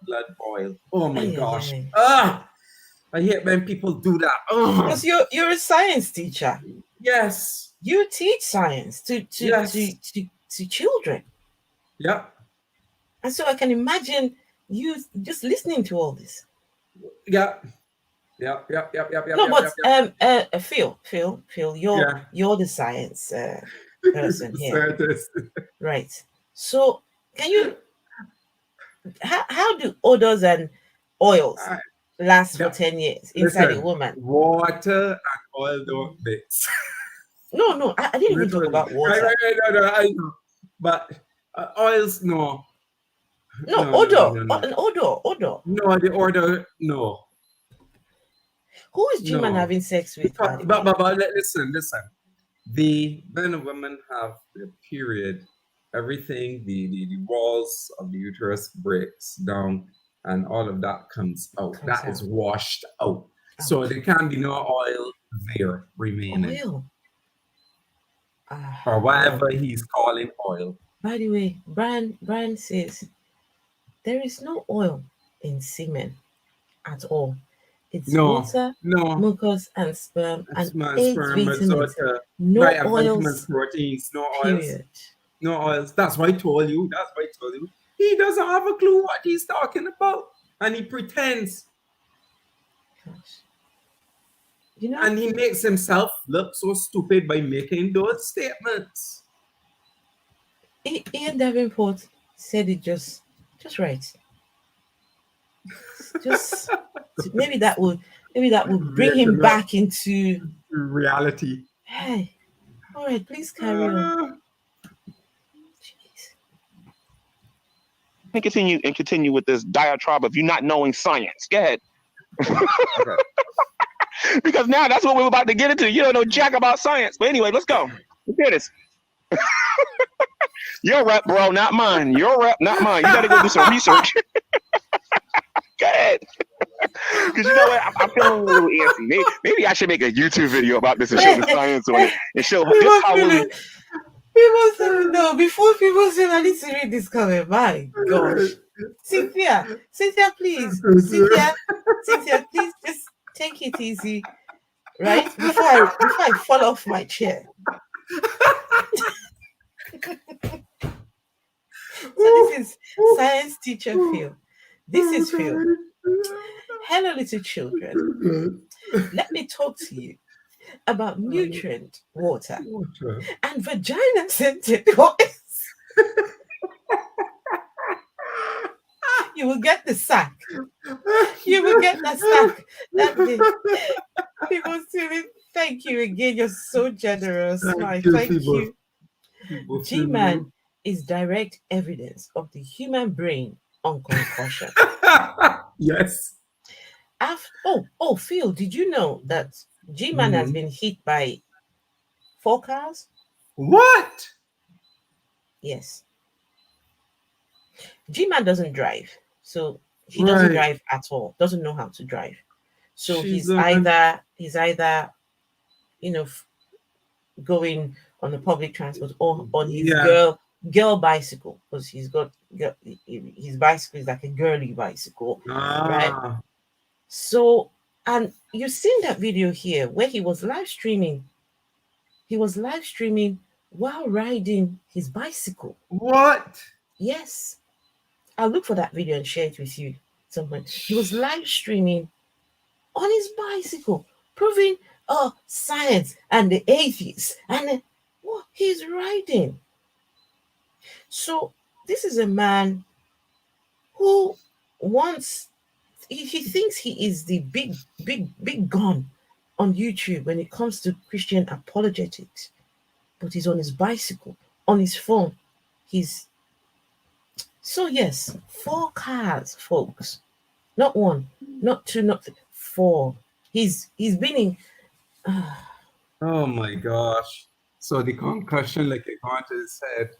blood boil. Oh my gosh. I hate when people do that. Because you're a science teacher. Yes. You teach science to children. Yeah. And so I can imagine you just listening to all this. Yeah. No, but Phil, you're the science person here. Right. So can you how do odors and oils last for 10 years inside a woman? Water and oil don't mix. No, I didn't even talk about water. Right, I know. But oils, no. Odor. No. An odor. No, the odor, no. Who is Gman having sex with? But listen. when a woman have the period, everything, the walls of the uterus breaks down and all of that comes out. That is washed out. So there can be no oil there remaining. Oil. Or whatever he's calling oil. By the way, Brian says there is no oil in semen at all. It's water, mucus, and sperm, and 8 vitamins. No oils. Proteins, no oils. No oils. That's why I told you. He doesn't have a clue what he's talking about. And he pretends. Gosh. And he makes himself look so stupid by making those statements. Ian Davenport said it just right. Just maybe that would bring him back into reality. Hey, all right, please carry on. Jeez. Continue with this diatribe of you not knowing science. Go ahead. Okay. Because now that's what we're about to get into. You don't know jack about science. But anyway, let's go. Let's do this. Your rep, bro, not mine. Your rep, not mine. You got to go do some research. Go ahead. Because you know what? I'm feeling a little antsy. Maybe I should make a YouTube video about this and show the science on it and show just how women. People say no. Before people say I need to read this comment. My gosh. Cynthia, please. Cynthia, please just take it easy. Right? Before I fall off my chair. So this is science teacher Phil. This is Phil. Hello, little children. Let me talk to you about nutrient water and vagina-scented oils. You will get the sack. You will get the sack. That day. People say, thank you again. You're so generous. Thank you. Gman is direct evidence of the human brain on concussion. Yes. Phil, did you know that Gman has been hit by 4 cars? What? Yes. Gman doesn't drive, so he doesn't drive at all. Doesn't know how to drive. So he's either going on the public transport or on his girl bicycle, because he's got his bicycle is like a girly bicycle, right? So, and you've seen that video here where he was live streaming. He was live streaming while riding his bicycle. What? Yes. I'll look for that video and share it with you somewhere. He was live streaming on his bicycle, proving science and the atheists and what he's riding. So this is a man who wants, he thinks he is the big gun on YouTube when it comes to Christian apologetics, but he's on his bicycle, on his phone. So yes, 4 cars, folks. Not 1, not 2, not 4. He's been in. Oh my gosh! So the concussion, like it gone to his head.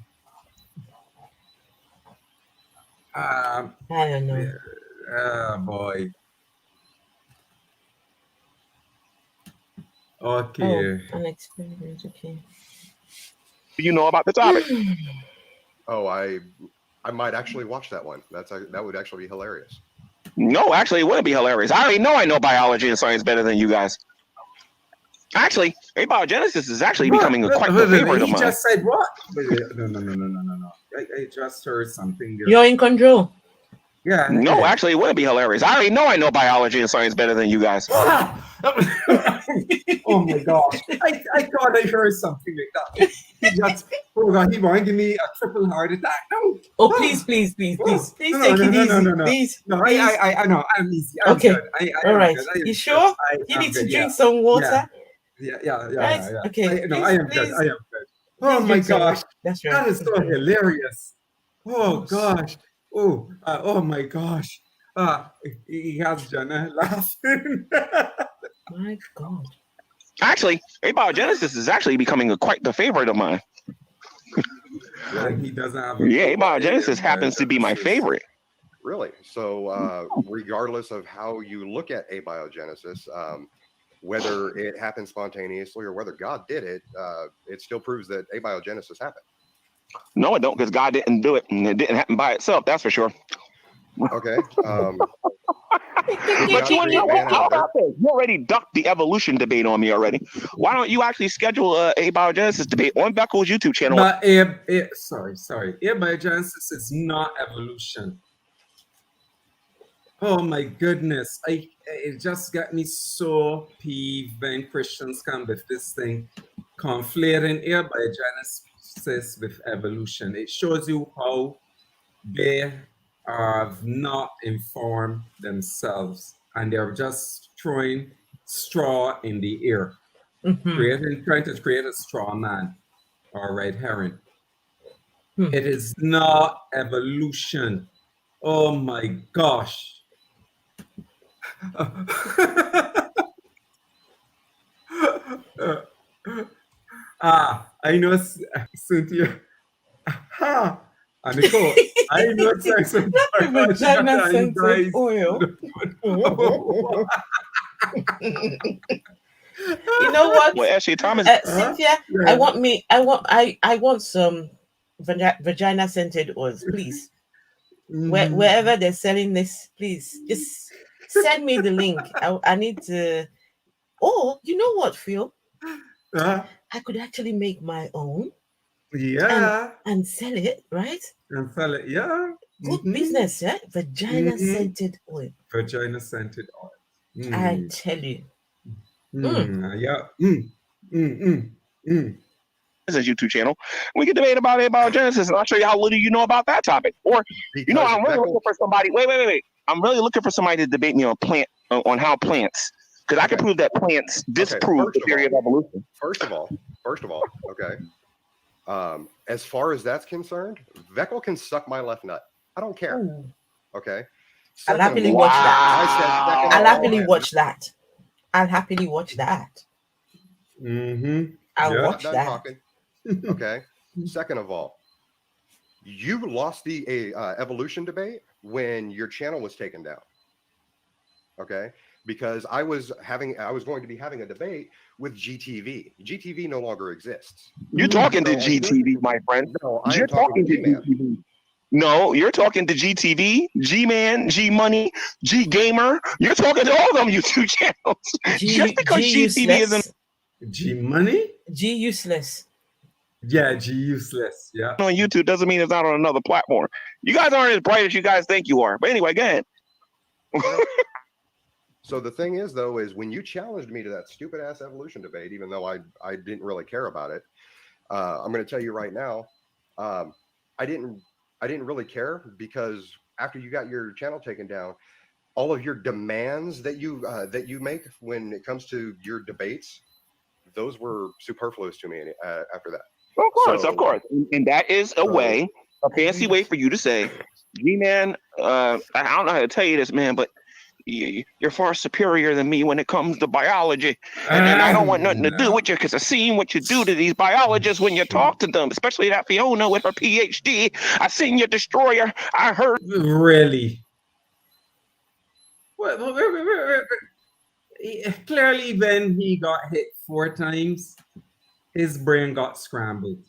I don't know. Oh boy. Okay. An experiment. Okay. Do you know about the topic? Oh, I might actually watch that one. That would actually be hilarious. No, actually, it wouldn't be hilarious. I already know I know biology and science better than you guys. Actually, abiogenesis is actually becoming quite a favorite of mine. He just said what? No. I just heard something there. You're in control. Yeah. No, actually, it wouldn't be hilarious. I already know I know biology and science better than you guys. Oh my gosh. I thought I heard something like that. He just, he won't give me a triple heart attack. No. Oh, please take it easy. Please. No, I know. I'm easy. I'm okay. Good. All right. You sure? You need to drink some water? Yeah. Right? Okay. I am good. Oh my gosh. That's right. That is so hilarious. Oh gosh. Oh my gosh. He has Jenna laughing. My God. Actually, abiogenesis is actually becoming quite the favorite of mine. And he doesn't have abiogenesis happens to be my favorite. Really? So regardless of how you look at abiogenesis, whether it happened spontaneously or whether God did it, it still proves that abiogenesis happened. No, it don't, because God didn't do it, and it didn't happen by itself. That's for sure. Okay. But you know what? How about this? You already ducked the evolution debate on me already. Why don't you actually schedule a abiogenesis debate on Beckel's YouTube channel? But sorry. Abiogenesis is not evolution. Oh my goodness. It just got me so peeved when Christians come with this thing, conflating abiogenesis with evolution. It shows you how they have not informed themselves, and they're just throwing straw in the air, trying to create a straw man or red herring. It is not evolution. Oh my gosh. I know, Cynthia. And Nicole, I know Jackson. Vagina scented oil. You know what? Well, Ashley Thomas. Cynthia, yeah. I want some vagina scented oils, please. Wherever they're selling this, please just send me the link. I need to. Oh, you know what, Phil? I could actually make my own. Yeah. And sell it, right? And sell it, yeah. Good business, yeah? Vagina scented oil. Vagina scented oil. I tell you. Yeah. This is YouTube channel. We can debate about abiogenesis, and I'll show you how little you know about that topic. Or, you know, I'm really looking for somebody. Wait. I'm really looking for somebody to debate me on how plants, because I can prove that plants disprove the theory of evolution. First of all, okay. As far as that's concerned, Veckel can suck my left nut. I don't care. Okay. I'll happily watch that. I'll happily watch that. I'll watch that. Talking. Okay. Second of all, you lost the evolution debate when your channel was taken down. Okay. Because I was going to be having a debate with GTV. GTV no longer exists. You're talking to GTV, my friend. No, you're talking to GTV. No, you're talking to GTV, Gman, G Money, G Gamer. You're talking to all of them YouTube channels. Just because GTV isn't G Money, G Useless. Yeah, G Useless. Yeah. On YouTube doesn't mean it's not on another platform. You guys aren't as bright as you guys think you are. But anyway, go ahead. So the thing is, though, is when you challenged me to that stupid ass evolution debate, even though I didn't really care about it, I'm going to tell you right now, I didn't really care, because after you got your channel taken down, all of your demands that you make when it comes to your debates, those were superfluous to me after that. Of course, and that is a fancy way for you to say, G-Man, I don't know how to tell you this, man, but you're far superior than me when it comes to biology, and I don't want nothing to do with you, because I've seen what you do to these biologists when you talk to them, especially that Fiona with her PhD. I seen you destroy her. I heard. Really? Well, clearly, when he got hit 4 times, his brain got scrambled.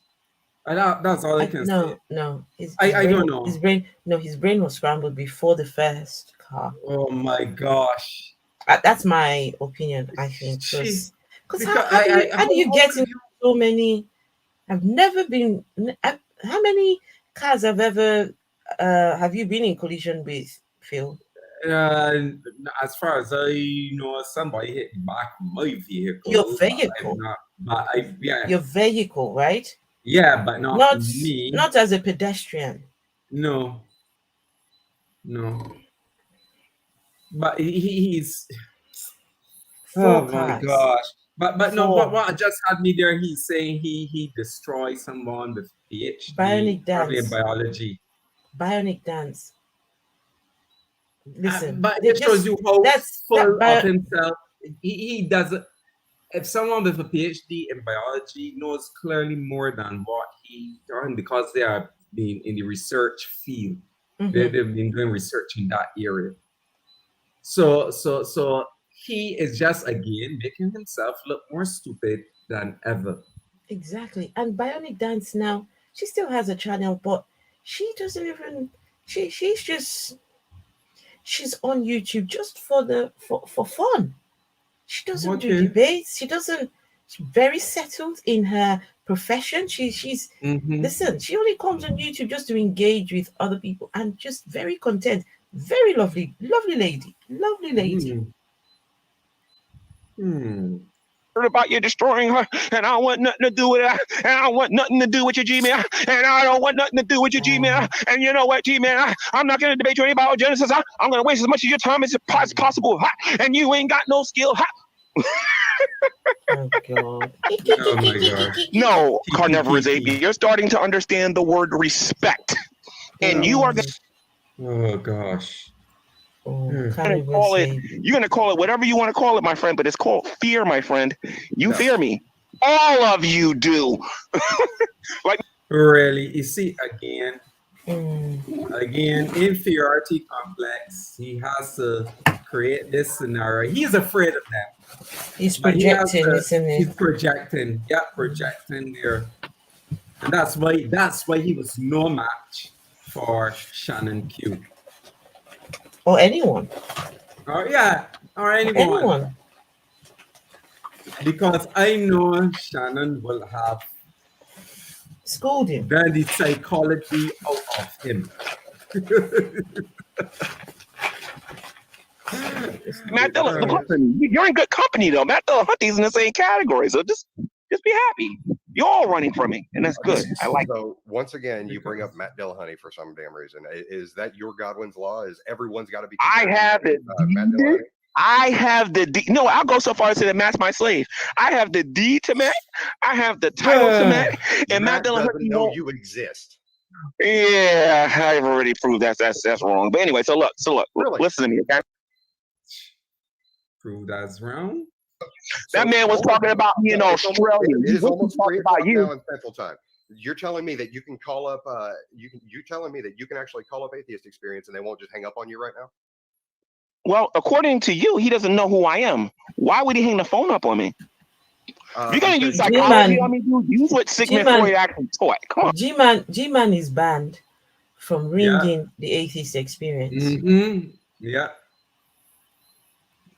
That's all I can say. No. I don't know. His brain was scrambled before the first car. Oh my gosh. That's my opinion, I think. Because how do you get into so many? I've never been. How many cars have you been in collision with, Phil? As far as I know, somebody hit back my vehicle. Your vehicle? Your vehicle, right? Yeah, but not me. Not as a pedestrian. No. But he's. Oh my gosh! But what just had me there? He's saying he destroyed someone with PhD. Bionic dance. In biology. Bionic dance. Listen, but it shows you how full of himself he doesn't. if someone with a PhD in biology knows clearly more than what he done because they are being in the research field, they've been doing research in that area. So he is just again making himself look more stupid than ever. Exactly. And Bionic Dance now, she still has a channel, but she doesn't even. She's on YouTube just for fun. She doesn't do debates. She doesn't. She's very settled in her profession. She's listen. She only comes on YouTube just to engage with other people and just very content. Very lovely lady. Heard about you destroying her, and I want nothing to do with it. And I want nothing to do with your Gman, and I don't want nothing to do with your Gman. And you know what, Gman? I'm not going to debate you any biogenesis. I'm going to waste as much of your time as possible. And you ain't got no skill. Oh God! Oh my God! No, carnivorous ape, you're starting to understand the word respect, and you are. Oh gosh! You're gonna call it whatever you want to call it, my friend, but it's called fear, my friend. You fear me. All of you do. Like really, you see again, inferiority complex. He has to create this scenario. He's afraid of them. He's projecting, isn't he? He's projecting. Yeah, projecting there, and that's why he was no match for Shannon Q. Or anyone. Or anyone. Because I know Shannon will have schooled him. Then the psychology out of him. Matt Dillon, you're in good company though. Matt Dillon Hunty's in the same category, so just be happy. You're all running from me, and that's good. I like. So once again, you bring up Matt Dillahunty for some damn reason. Is that your Godwin's law? Is everyone's got to be? I have it. I have the D. No, I'll go so far as to say that Matt's my slave. I have the D to Matt. I have the title to Matt, and Matt Dillahunty know you exist. Yeah, I've already proved that's wrong. But anyway, so look, really? Listen to me, okay? Prove that's wrong. That man was talking about me in Australia. It is almost talking about you now in Central Time. You're telling me that you can call up. You're telling me that you can actually call up Atheist Experience and they won't just hang up on you right now. Well, according to you, he doesn't know who I am. Why would he hang the phone up on me? You're gonna use psychology on me, dude. Use what Sigmund Freud actually taught. Come on. Gman is banned from ringing the Atheist Experience. Yeah.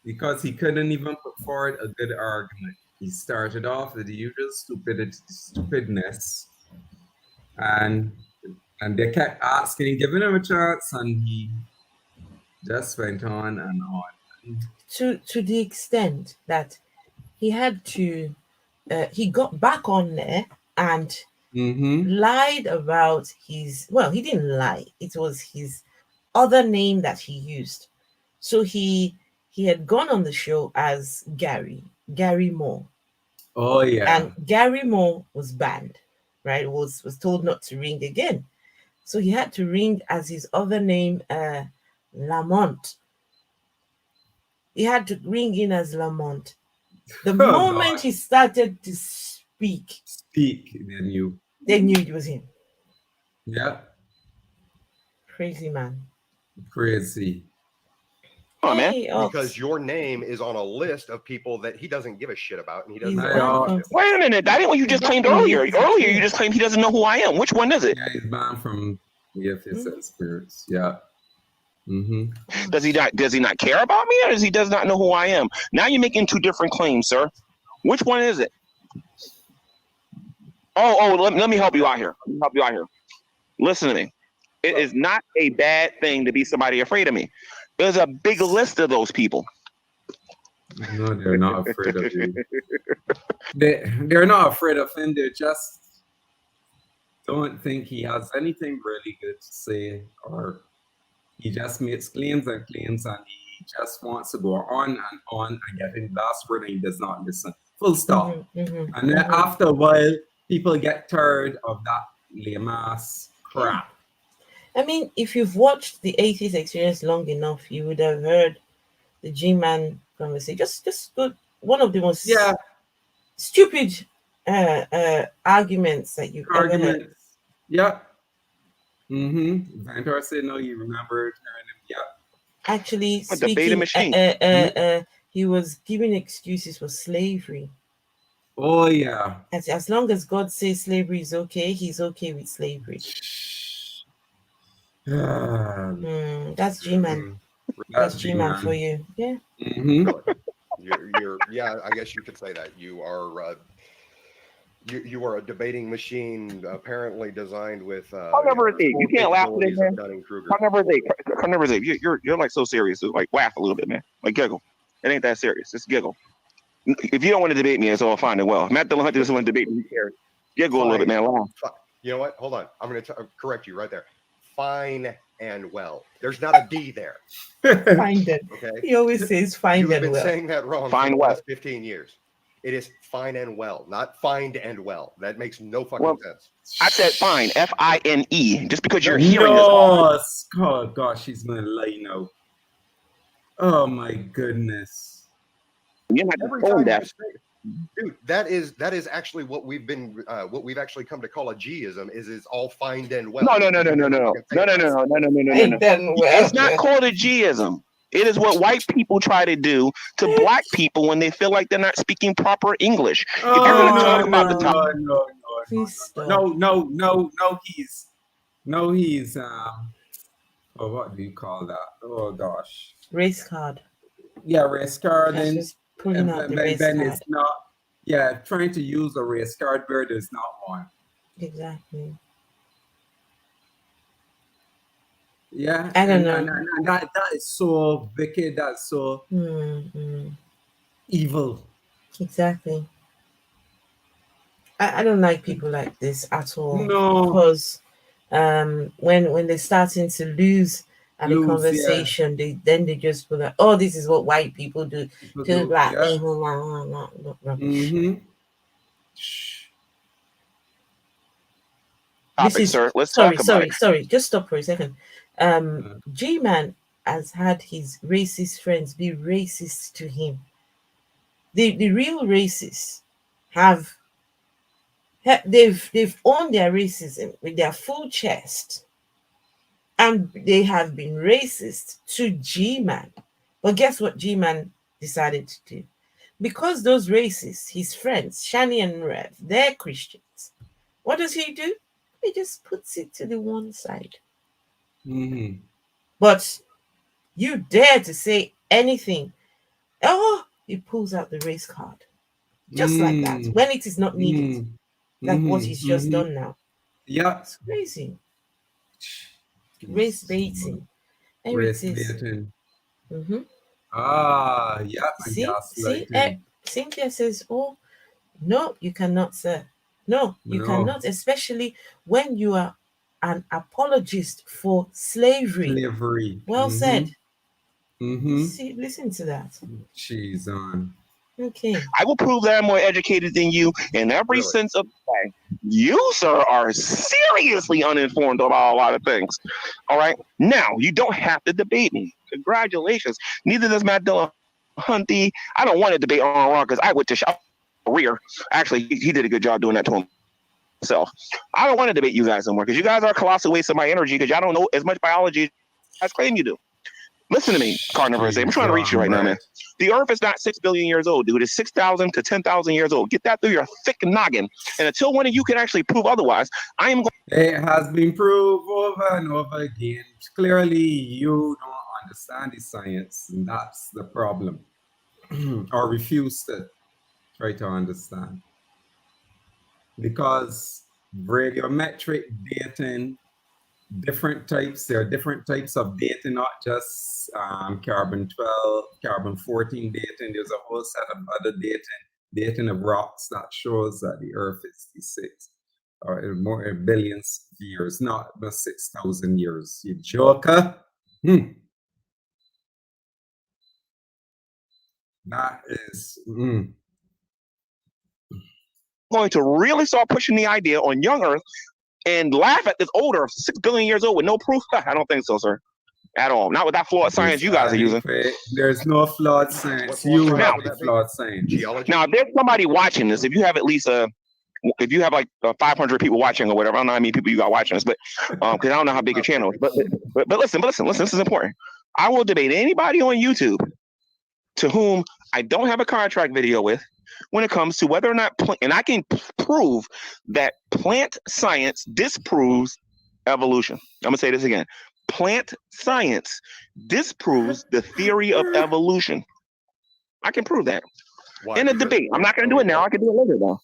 Because he couldn't even put forward a good argument. He started off with the usual stupidness, and they kept asking, giving him a chance, and he just went on and on. To the extent that he had to, he got back on there and lied about his. Well, he didn't lie. It was his other name that he used. So he had gone on the show as Gary Moore. Oh yeah. And Gary Moore was banned, right? Was told not to ring again. So he had to ring as his other name, Lamont. He had to ring in as Lamont. The moment he started to speak, they knew it was him. Yeah. Crazy man. Crazy. Oh, man. Because your name is on a list of people that he doesn't give a shit about, and he doesn't. Wait a minute! That ain't what you just claimed earlier. Earlier, you just claimed he doesn't know who I am. Which one is it? Yeah, he's banned from the Atheist Experience. Yeah. Does he not care about me, or does he does not know who I am? Now you're making two different claims, sir. Which one is it? Let me help you out here. Listen to me. It is not a bad thing to be somebody afraid of me. There's a big list of those people. No, they're not afraid of you. They're not afraid of him. They just don't think he has anything really good to say, or he just makes claims and claims, and he just wants to go on and get in last word, and he does not listen. Full stop. And then after a while, people get tired of that lame ass crap. I mean, if you've watched the Atheist Experience long enough, you would have heard the Gman conversation. Just good. One of the most stupid arguments that you've ever heard. Yeah. Vantor said no, you remembered hearing him. Yeah. Actually, A debating machine. He was giving excuses for slavery. Oh yeah. As long as God says slavery is okay, he's okay with slavery. That's Gman. That's Gman for you. Yeah. Yeah, I guess you could say that. You are you are a debating machine, apparently designed with Carnivorous Ape. You can't laugh at it, man. Carnivorous Ape. You're like so serious. So, like, laugh a little bit, man. Like, giggle. It ain't that serious. Just giggle. If you don't want to debate me, it's all fine and well. Matt Dillon Hunter doesn't want to debate me. Who cares? Giggle a little bit, man. Laugh. You know what? Hold on. I'm going to correct you right there. Fine and well. There's not a D there. Fine and. Okay. He always says fine and well. You've been saying that wrong for the last 15 years. It is fine and well, not find and well. That makes no fucking sense. I said fine, F-I-N-E, just because you're hearing this. Oh gosh, she's gonna let you know. Oh my goodness. You're not every time that. Dude, that is actually what we've actually come to call a G-ism. Is all fine and well. No. It's not called a G-ism. It is what white people try to do to black people when they feel like they're not speaking proper English. If you're going to talk about the topic, he's what do you call that? Oh gosh, race card. Yeah, race card. And pulling out the race then card. It's not. Yeah, trying to use a race card where there's not one. Exactly. Yeah, I don't know. And that is so wicked. That's so evil. Exactly. I don't like people like this at all. No, because when they're starting to lose the conversation, they just put like, oh, this is what white people do to black people. Sorry. Just stop for a second. Gman has had his racist friends be racist to him. The real racists they've owned their racism with their full chest, and they have been racist to Gman. But guess what Gman decided to do? Because those racists, his friends, Shani and Rev, they're Christians. What does he do? He just puts it to the one side. But you dare to say anything, he pulls out the race card. Just like that. When it is not needed. Like what he's just done now. Yeah. It's crazy. Race baiting. Race baiting. Cynthia says, oh, no, you cannot, sir. No, you cannot, especially when you are an apologist for slavery. Well said. See, listen to that. She's on. Okay. I will prove that I'm more educated than you in every sense of the way. You, sir, are seriously uninformed about a lot of things. All right. Now, you don't have to debate me. Congratulations. Neither does Matt Dillon Hunty. I don't want to debate on Ron because I went to career. Actually, he did a good job doing that to himself. I don't want to debate you guys anymore because you guys are a colossal waste of my energy because y'all don't know as much biology as claim you do. Listen to me, Carnivorous. I'm trying to reach you right now, man. The Earth is not 6 billion years old, dude. It's 6,000 to 10,000 years old. Get that through your thick noggin. And until one of you can actually prove otherwise, I am going. It has been proved over and over again. Clearly, you don't understand the science, and that's the problem. Or refuse to try to understand. Because radiometric dating, there are different types of dating, not just carbon 12, carbon 14 dating. There's a whole set of other dating of rocks that shows that the Earth is 6 or more billions of years, not 6,000 years. You joker. That is going to really start pushing the idea on young Earth and laugh at this old Earth, 6 billion years old with no proof. I don't think so, sir. at all. Not with that flawed science you guys are using. There's no flawed science. You have the flawed science. Geology. Now, if there's somebody watching this, if you have at least if you have like 500 people watching or whatever, I don't know how many people you got watching this, but because I don't know how big your channel is. But listen, this is important. I will debate anybody on YouTube to whom I don't have a contract video with when it comes to whether or not, and I can prove that plant science disproves evolution. I'm gonna say this again. Plant science disproves the theory of evolution. I can prove that. Why? In a debate. I'm not gonna do it now. I can do it later though.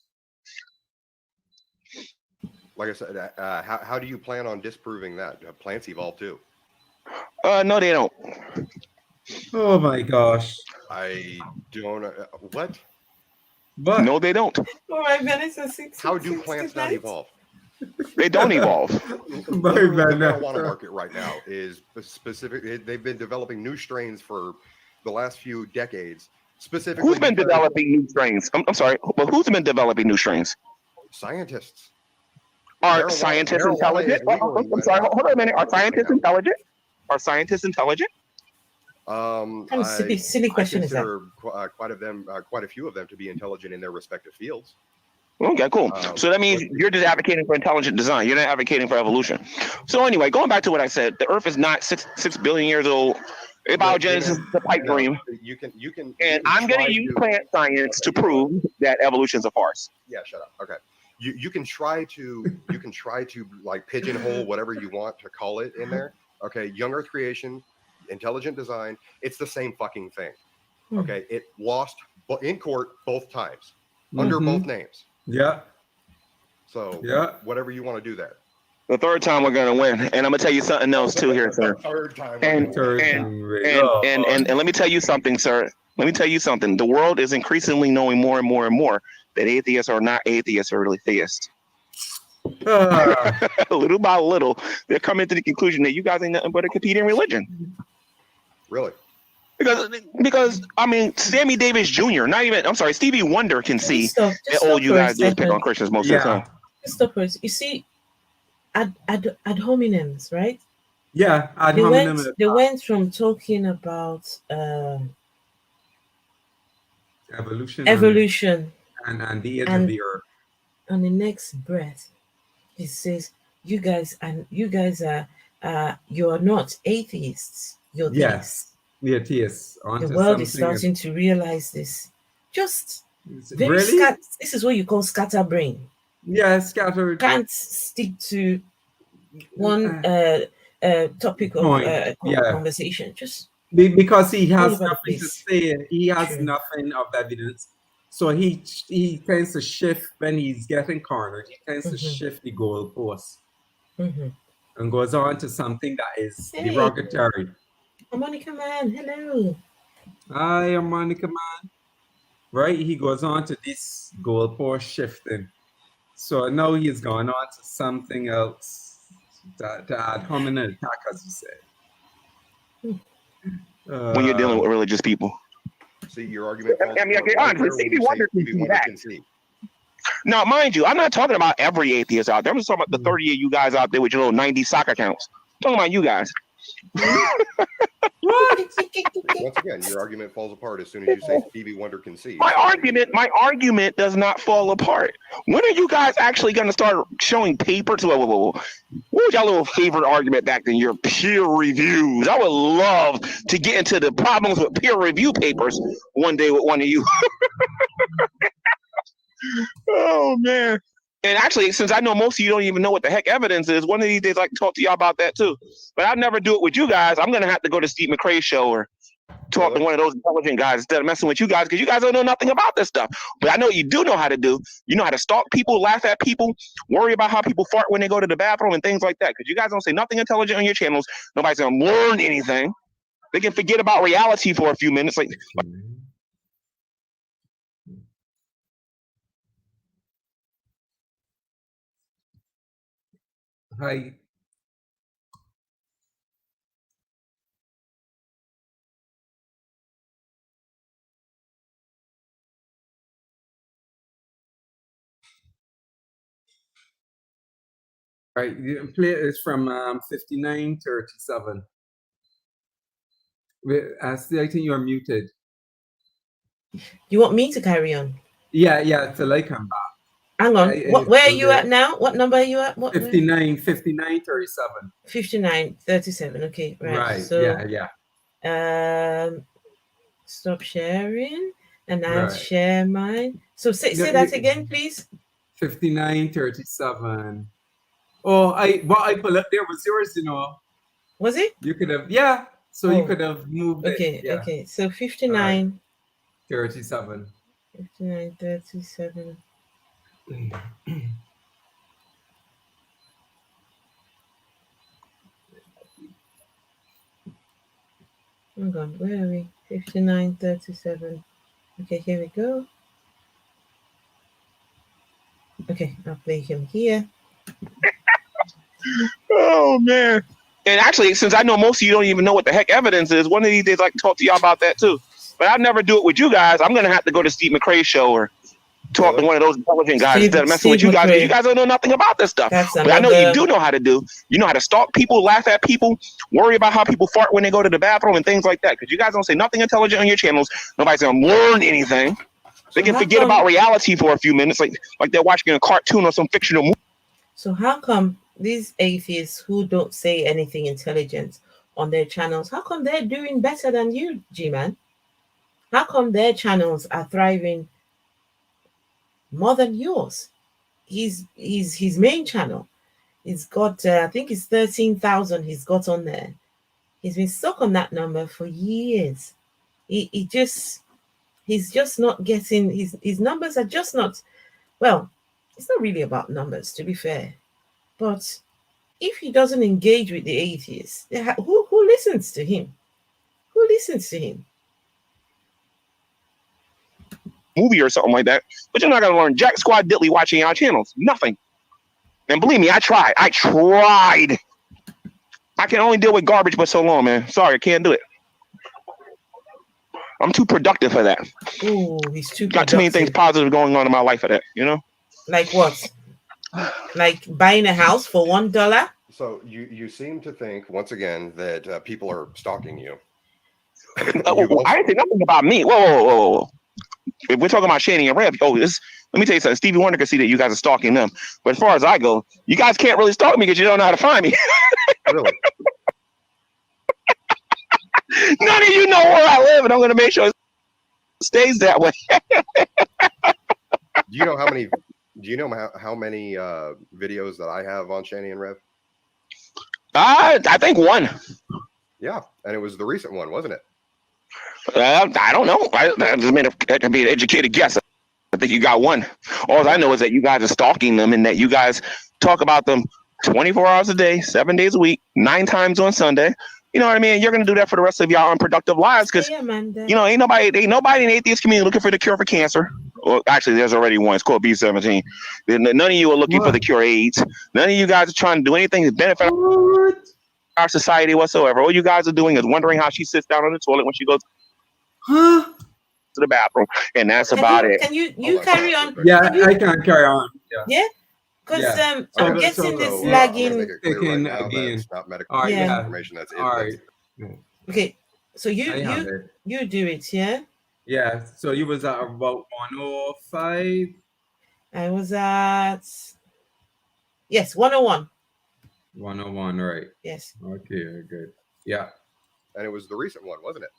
Like I said, how do you plan on disproving that? Plants evolve too. No, they don't. Oh my gosh. I don't. What? But no, they don't. Oh my goodness! How do plants not evolve? They don't evolve. The marijuana market right now is specific. They've been developing new strains for the last few decades. Specifically, who's been developing new strains? I'm sorry, but who's been developing new strains? Scientists. Are scientists intelligent? I'm sorry, hold on a minute. Are scientists intelligent? Are scientists intelligent? What kind of silly question is that? Quite a few of them to be intelligent in their respective fields. Okay, cool. So that means you're just advocating for intelligent design. You're not advocating for evolution. So anyway, going back to what I said, the Earth is not 6 billion years old. Abiogenesis is the pipe dream. You can. And I'm going to use plant science to prove that evolution is a farce. Yeah, shut up. Okay. You can try to like pigeonhole whatever you want to call it in there. Okay, young Earth creation, intelligent design, it's the same fucking thing. Okay, it lost in court both times under both names. Yeah. So whatever you want to do there. The third time we're gonna win, and I'm gonna tell you something else too here, sir. Third time. And let me tell you something, sir. Let me tell you something. The world is increasingly knowing more and more and more that atheists are not atheists, are really theists. Little by little, they're coming to the conclusion that you guys ain't nothing but a competing religion. Really? Because I mean, Sammy Davis Jr. Stevie Wonder can see that all you guys do is pick on Christians most of the time. Stoppers. You see, ad hominems, right? Yeah, ad hominem. They went from talking about evolution and the age of the earth. On the next breath, he says, "You guys are you are not atheists. You're theists." The atheists. The world is starting to realize this. Just very really? This is what you call scatterbrain. Yeah, scattered. Can't stick to one topic of conversation. Just because he has nothing to say. He has nothing of evidence. So he tends to shift when he's getting cornered. He tends to shift the goalposts and goes on to something that is derogatory. Monica Man, hello. Hi, Monica Man. Right, he goes on to this goalpost shifting. So now he's gone on to something else to ad hominem attack, as you said. When you're dealing with religious people. See, your argument. Stevie Wonder can see that. Now, mind you, I'm not talking about every atheist out there. I'm just talking about the 30 of you guys out there with your little 90 sock accounts. I'm talking about you guys. Once again, your argument falls apart as soon as you say Stevie Wonder can see. My argument does not fall apart. When are you guys actually going to start showing papers? What was your little favorite argument back then? Your peer reviews. I would love to get into the problems with peer review papers one day with one of you. Oh man. And actually, since I know most of you don't even know what the heck evidence is, one of these days I can talk to y'all about that too. But I'll never do it with you guys. I'm going to have to go to Steve McRae's show or talk to one of those intelligent guys instead of messing with you guys, because you guys don't know nothing about this stuff. But I know what you do know how to do. You know how to stalk people, laugh at people, worry about how people fart when they go to the bathroom and things like that. Because you guys don't say nothing intelligent on your channels. Nobody's going to learn anything. They can forget about reality for a few minutes. Hi. Right, the play is from 5937. I think you're muted. You want me to carry on? Yeah, till I come back. Hang on. Where are you at now? What number are you at? 59, 37. 59, 37. Okay, right. So, yeah. Stop sharing, and I'll share mine. So say that again, please. 59, 37. Oh, what I pulled up there was yours, you know. Was it? You could have, yeah. So you could have moved it. Yeah. Okay. So 59. 37. 59, 37. Hang on, where are we? 59, 37. Okay, here we go. Okay, I'll play him here. Oh, man. And actually, since I know most of you don't even know what the heck evidence is, one of these days I can talk to y'all about that too. But I'll never do it with you guys. I'm going to have to go to Steve McRae's show or talk to one of those intelligent guys instead of messing with you guys. Because you guys don't know nothing about this stuff. But I know you do know how to do. You know how to stalk people, laugh at people, worry about how people fart when they go to the bathroom and things like that. Because you guys don't say nothing intelligent on your channels. Nobody's going to learn anything. They can forget about reality for a few minutes, like they're watching a cartoon or some fictional movie. So how come these atheists who don't say anything intelligent on their channels, how come they're doing better than you, Gman? How come their channels are thriving more than yours? His main channel, he's got I think it's 13,000 he's got on there. He's been stuck on that number for years. He's just not getting, his numbers are just not, well, it's not really about numbers, to be fair. But if he doesn't engage with the atheists, who listens to him? Who listens to him? Movie or something like that, but you're not going to learn jack squad diddly watching our channels. Nothing. And believe me, I tried. I can only deal with garbage but so long, man. Sorry, I can't do it. I'm too productive for that. Oh, he's too productive. Got too many things positive going on in my life for that, you know? Like what? Like buying a house for $1? So you seem to think, once again, that people are stalking you. I didn't think nothing about me. Whoa. If we're talking about Shani and Rev, let me tell you something. Stevie Wonder can see that you guys are stalking them. But as far as I go, you guys can't really stalk me because you don't know how to find me. Really? None of you know where I live, and I'm going to make sure it stays that way. Do you know how many videos that I have on Shani and Rev? I think one. Yeah, and it was the recent one, wasn't it? I don't know. I just made an educated guess. I think you got one. All I know is that you guys are stalking them and that you guys talk about them 24 hours a day, 7 days a week, 9 times on Sunday. You know what I mean? You're going to do that for the rest of y'all unproductive lives because, you know, ain't nobody in the atheist community looking for the cure for cancer. Well, actually, there's already one. It's called B17. None of you are looking for the cure AIDS. None of you guys are trying to do anything to benefit our society whatsoever. All you guys are doing is wondering how she sits down on the toilet when she goes to the bathroom, and that's about it. Can you carry on? Yeah, I can carry on. Yeah. Because I'm getting this lagging. That's not medical information. That's it. All right. Okay, so you do it, yeah? Yeah. So you was at about 105. I was at 101. 101, right? Yes. Okay, good. Yeah. And it was the recent one, wasn't it?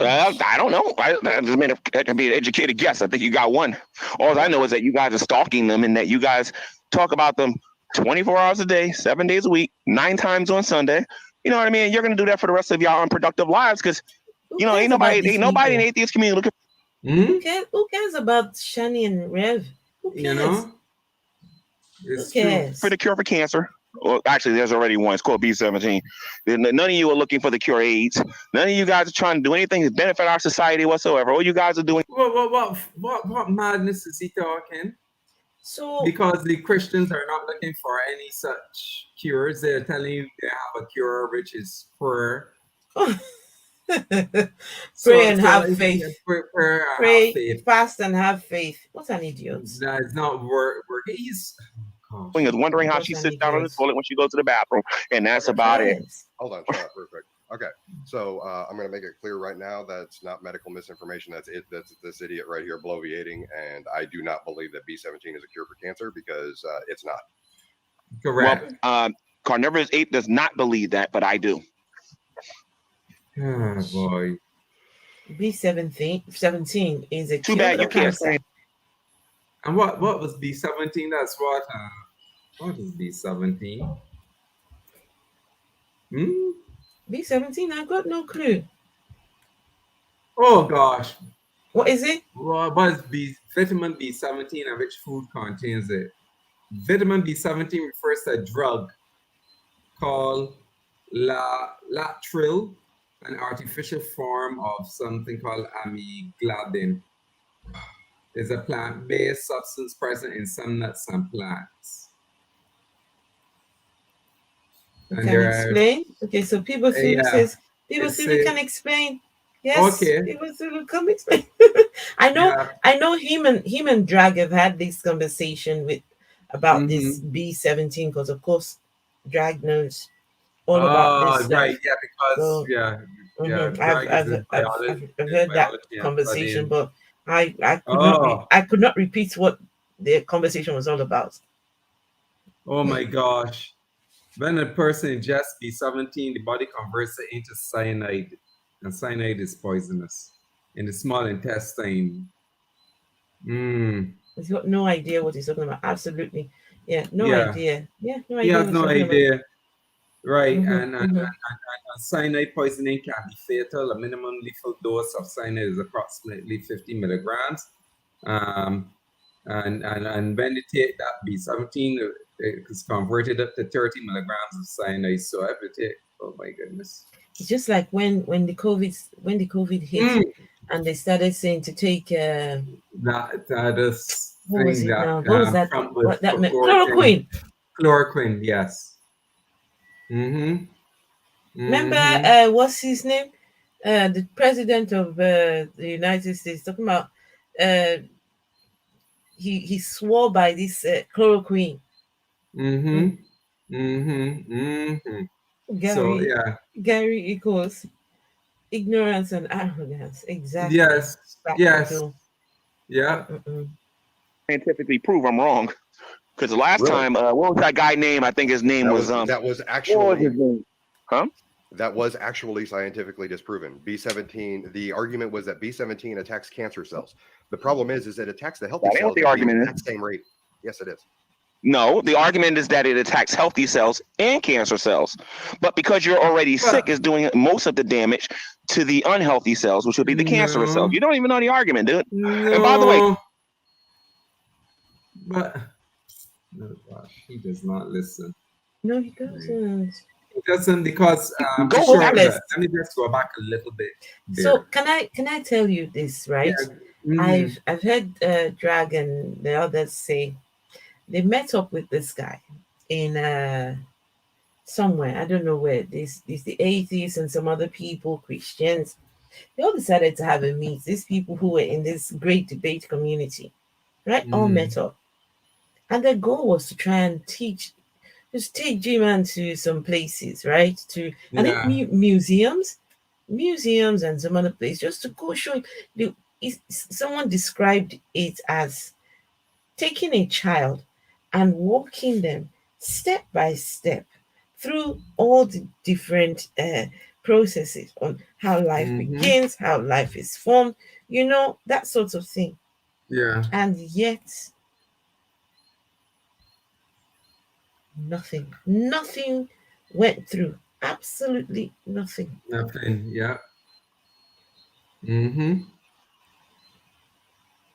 I don't know. I just made an educated guess. I think you got one. All I know is that you guys are stalking them and that you guys talk about them 24 hours a day, 7 days a week, 9 times on Sunday. You know what I mean? You're going to do that for the rest of y'all unproductive lives because, you know, ain't nobody in the atheist community looking. Who cares about Shani and Rev? Who cares? You know? Who cares? For the cure for cancer. Well, actually, there's already one. It's called B17. None of you are looking for the cure AIDS. None of you guys are trying to do anything to benefit our society whatsoever. All you guys are doing. What madness is he talking? So because the Christians are not looking for any such cures, they're telling you they have a cure, which is prayer. Pray and have faith. Pray, fast and have faith. What an idiot! That is not work. He's is wondering how she sits down on the toilet when she goes to the bathroom, and that's about it. Hold on, shut up real quick. Okay, So I'm going to make it clear right now that's not medical misinformation. That's it. That's this idiot right here bloviating. And I do not believe that B17 is a cure for cancer because it's not. Correct. Well, Carnivorous Ape does not believe that, but I do. Oh boy. B17 is a Too cure bad for you can't cancer. And what was B17? That's what is B17? B17, I've got no clue. Oh gosh. What is it? What is vitamin B17 and which food contains it? Vitamin B17 refers to a drug called latril, an artificial form of something called amygdalin. It's a plant-based substance present in some nuts and plants. Can you explain? Okay, so people says people can explain. Yes, okay. People come explain. I know him and Drag have had this conversation about this B17 because of course Drag knows all about this stuff. Right, yeah, because I've heard that conversation, but I could not repeat what the conversation was all about. Oh my gosh. When a person ingests B17, the body converts it into cyanide, and cyanide is poisonous in the small intestine. He's got no idea what he's talking about. Absolutely. Yeah, no idea. Yeah, no idea. He has no idea. Right, and cyanide poisoning can be fatal. A minimum lethal dose of cyanide is approximately 50 milligrams. And when you take that B17, it's converted up to 30 milligrams of cyanide. So every take, oh my goodness. It's just like when the COVID hit and they started saying to take what was it now? What was that? What that meant? Chloroquine. Chloroquine, yes. Remember what's his name? The president of the United States talking about he swore by this chloroquine. Gary equals ignorance and arrogance. Exactly. Yes. Yeah. Scientifically prove I'm wrong. Because the last time, what was that guy name? I think his name was that was actually what was his name? Huh? That was actually scientifically disproven. B17. The argument was that B17 attacks cancer cells. The problem is it attacks the healthy cells. The argument at the same rate. Yes, it is. No, the argument is that it attacks healthy cells and cancer cells. But because you're already sick, is doing most of the damage to the unhealthy cells, which would be the cancerous cells. You don't even know the argument, dude. No. And by the way, but he does not listen. No, he doesn't. He doesn't because let me just go back a little bit. There. So can I tell you this, right? Yeah. I've heard Drag and the others say they met up with this guy in somewhere, I don't know where. This the atheists and some other people, Christians. They all decided to have a meet. These people who were in this great debate community, right? All met up. And their goal was to try and take Gman to some places, right? I think museums and some other places, just to go show him. Someone described it as taking a child and walking them step by step through all the different processes on how life begins, how life is formed, that sort of thing. Yeah. And yet nothing went through. Absolutely nothing. Yeah.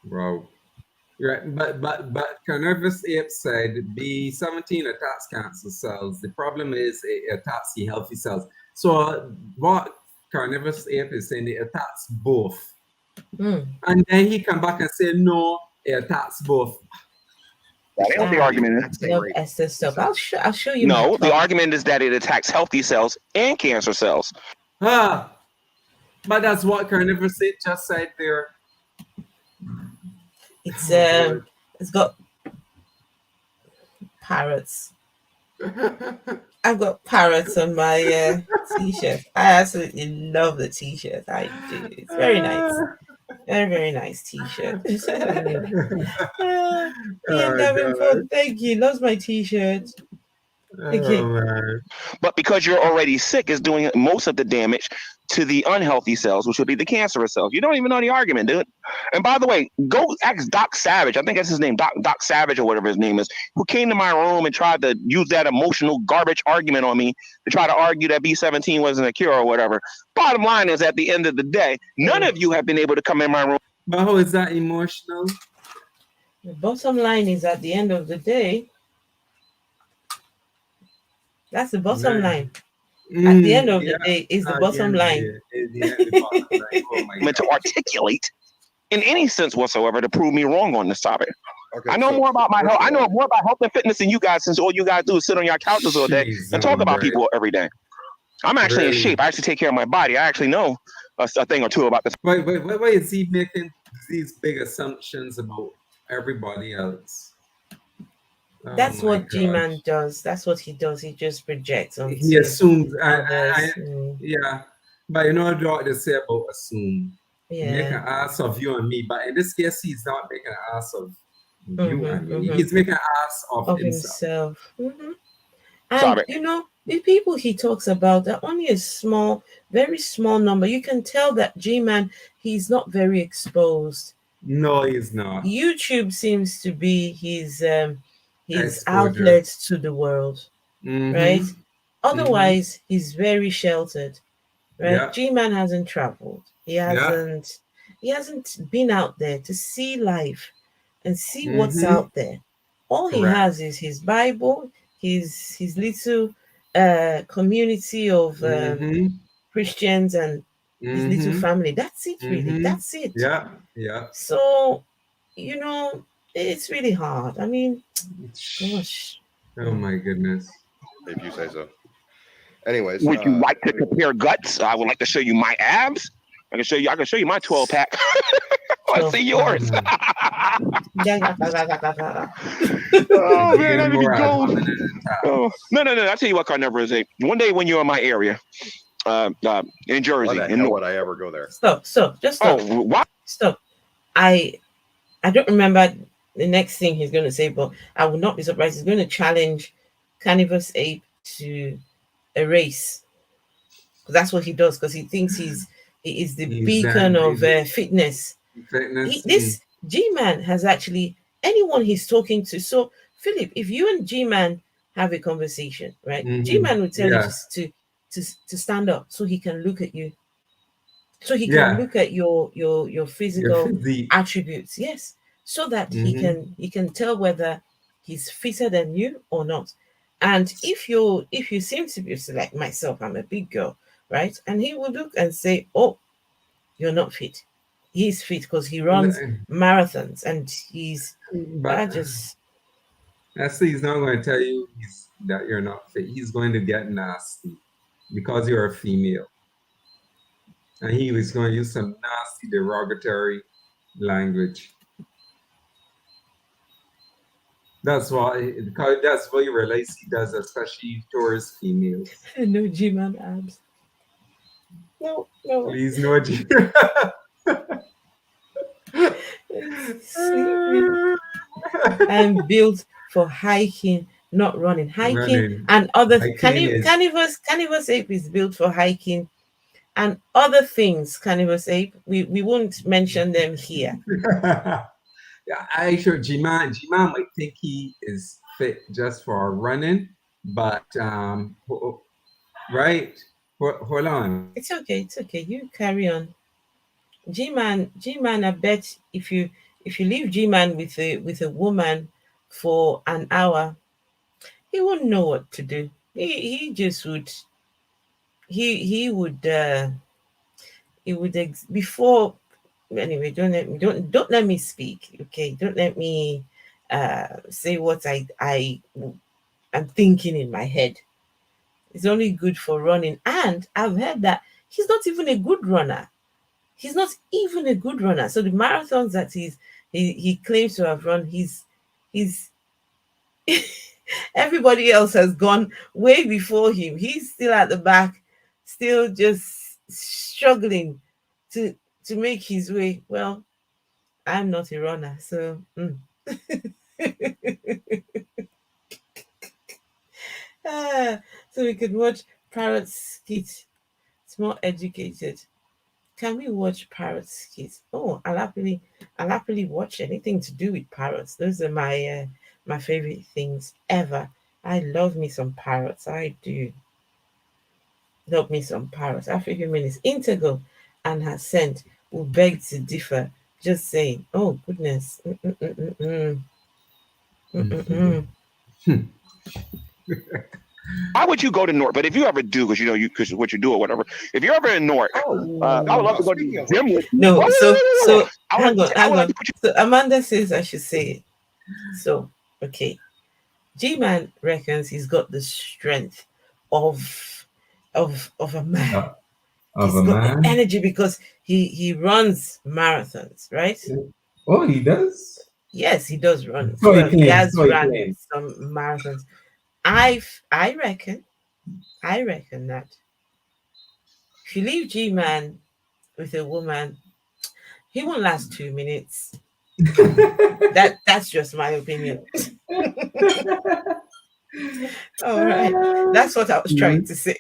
Wow. Right, but Carnivorous Ape said B17 attacks cancer cells. The problem is it attacks the healthy cells. So what Carnivorous Ape is saying, it attacks both. And then he come back and say, no, it attacks both. That ain't what the argument is. I'll show you. No, the argument is that it attacks healthy cells and cancer cells. But that's what Carnivorous Ape just said there. It's got parrots. I've got parrots on my t-shirt. I absolutely love the t-shirt. I do. It's very nice. Very, very nice t-shirt. Ian Davenport, thank you. Loves my t-shirt. Okay. Man. But because you're already sick, is doing most of the damage to the unhealthy cells, which would be the cancerous cells. You don't even know the argument, dude. And by the way, go ask Doc Savage. I think that's his name, Doc Savage or whatever his name is, who came to my room and tried to use that emotional garbage argument on me to try to argue that B17 wasn't a cure or whatever. Bottom line is, at the end of the day, none of you have been able to come in my room. But how is that emotional? The bottom line is, at the end of the day, that's the bottom line. At the end of the day, is the bottom line. Meant to articulate in any sense whatsoever to prove me wrong on this topic. Okay, I know so more about my health. I know more about health and fitness than you guys, since all you guys do is sit on your couches all day and talk about people every day. I'm actually in shape. I actually take care of my body. I actually know a thing or two about this. Why is he making these big assumptions about everybody else? That's what Gman does. That's what he does. He just projects on. He assumes. Yeah. But you know what they say about assume. Yeah. Make an ass of you and me. But in this case, he's not making an ass of you and me. He's making an ass of himself. And you know, the people he talks about are only a small, very small number. You can tell that Gman, he's not very exposed. No, he's not. YouTube seems to be his outlet to the world, right? Otherwise, he's very sheltered, right? Yeah. Gman hasn't traveled. He hasn't been out there to see life and see what's out there. All he has is his Bible, his little community of Christians and his little family. That's it, really. That's it. Yeah. So, you know, it's really hard. I mean, gosh. Oh my goodness. If you say so. Anyways, would you like to compare guts? I would like to show you my abs. I can show you my 12-pack. Let's see yours. Oh man, that'd be gold. Oh, no. I tell you what, Carnivorous Ape. One day when you're in my area, in Jersey, would I ever go there? Stop. Just stop. Oh, what? Stop. I don't remember the next thing he's going to say, but I would not be surprised. He's going to challenge Carnivorous Ape to a race. That's what he does, because he thinks he is the beacon of fitness. This Gman has actually, anyone he's talking to. So, Philip, if you and Gman have a conversation, right? Gman will tell you to stand up so he can look at you. So he can look at your physical attributes, yes, so that he can tell whether he's fitter than you or not. And if you seem to be like myself, I'm a big girl, right? And he will look and say, "Oh, you're not fit." He's fit because he runs marathons, and he's. He's not going to tell you that you're not fit. He's going to get nasty because you're a female. And he was going to use some nasty derogatory language. That's why you realize he does, especially towards females. No Gman abs. No. Please, no Gman. I'm built for hiking, not running. Hiking and other Carnivorous Ape is built for hiking and other things. Carnivorous Ape, we won't mention them here. I sure Gman might think he is fit just for running, but right. Hold on. It's okay. You carry on. Gman, I bet if you leave Gman with a woman for an hour, he wouldn't know what to do. He just would. He would. Before. Anyway, don't let me speak. Okay, don't let me say what I'm thinking in my head. It's only good for running, and I've heard that he's not even a good runner. So the marathons that he claims to have run, he's Everybody else has gone way before him. He's still at the back, still just struggling to make his way. Well, I'm not a runner, so so we could watch Parrot Skit. It's more educated. Can we watch Parrot Skit? Oh, I'll happily watch anything to do with parrots. Those are my my favorite things ever. I love me some parrots. I do. Love me some parrots. African-humanist Integral and her scent will beg to differ. Just saying. Oh goodness. Why would you go to North? But if you ever do, because what you do or whatever, if you're ever in North, I would love to go to the gym with you. No, so hang on. So Amanda says I should say it. So okay, Gman reckons he's got the strength of a man. He's got the energy because he runs marathons, right? Oh, he does. Yes, he does run. He has run some marathons. I reckon that if you leave Gman with a woman, he won't last 2 minutes. That's just my opinion. All right, that's what I was trying to say.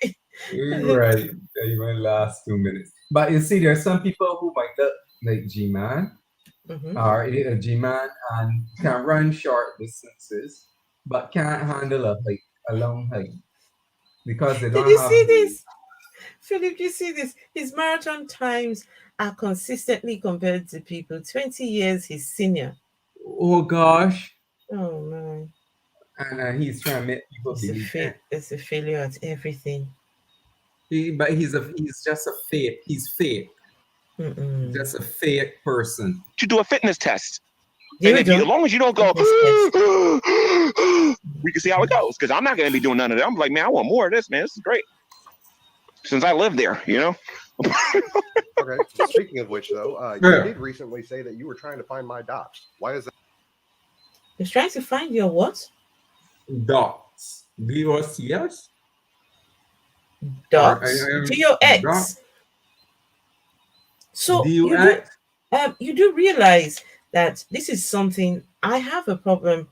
Right, you won't last 2 minutes. But you see, there are some people who might look like Gman, or a Gman, and can run short distances, but can't handle a long hike because they don't Did you see this? Philip, did you see this? His marathon times are consistently compared to people 20 years his senior. Oh gosh. Oh man. And he's trying to make people believe that. It's a failure at everything. But he's just a fake. He's fake. Just a fake person. You do a fitness test. And as long as you don't go, we can see how it goes. Because I'm not going to be doing none of that. I'm like, man, I want more of this, man. This is great. Since I live there, Okay. Speaking of which, though, you did recently say that you were trying to find my docs. Why is that? You're trying to find your what? Docs. D-O-C-S? Docs. D-O-X. So you do realize that this is something I have a problem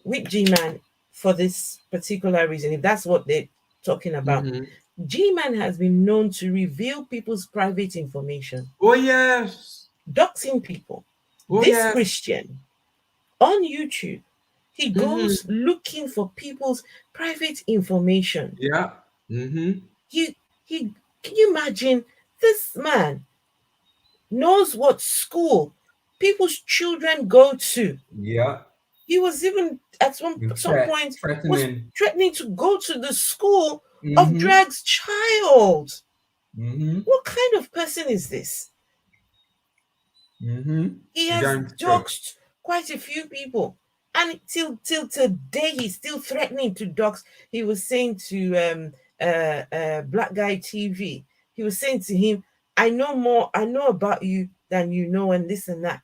with Gman for this particular reason, if that's what they're talking about. Gman has been known to reveal people's private information. Oh yes. Doxing people. Christian on YouTube, he goes looking for people's private information. Yeah. He can you imagine this man knows what school people's children go to. Yeah. He was even at some point threatening to go to the school of Drag's child. What kind of person is this? He has doxed quite a few people, and till today he's still threatening to dox. He was saying to Black Guy TV, he was saying to him, I know about you than you know, and this and that.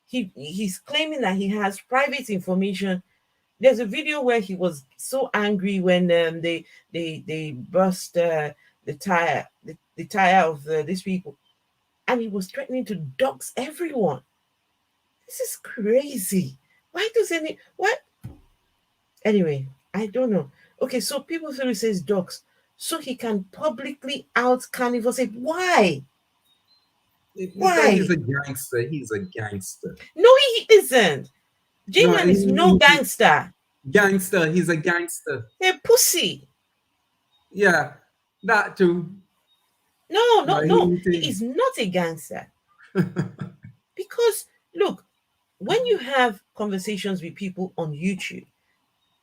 He's claiming that he has private information. There's a video where he was so angry when they burst the tire of these people, and he was threatening to dox everyone. This is crazy. Why does what? Anyway, I don't know. Okay, so people say he says dox so he can publicly out Carnivore. Say why? Why? He's a gangster. He's a gangster. No, he isn't. Gman is no gangster. Gangster. He's a gangster. A pussy. Yeah, that too. No. He is not a gangster. Because look, when you have conversations with people on YouTube,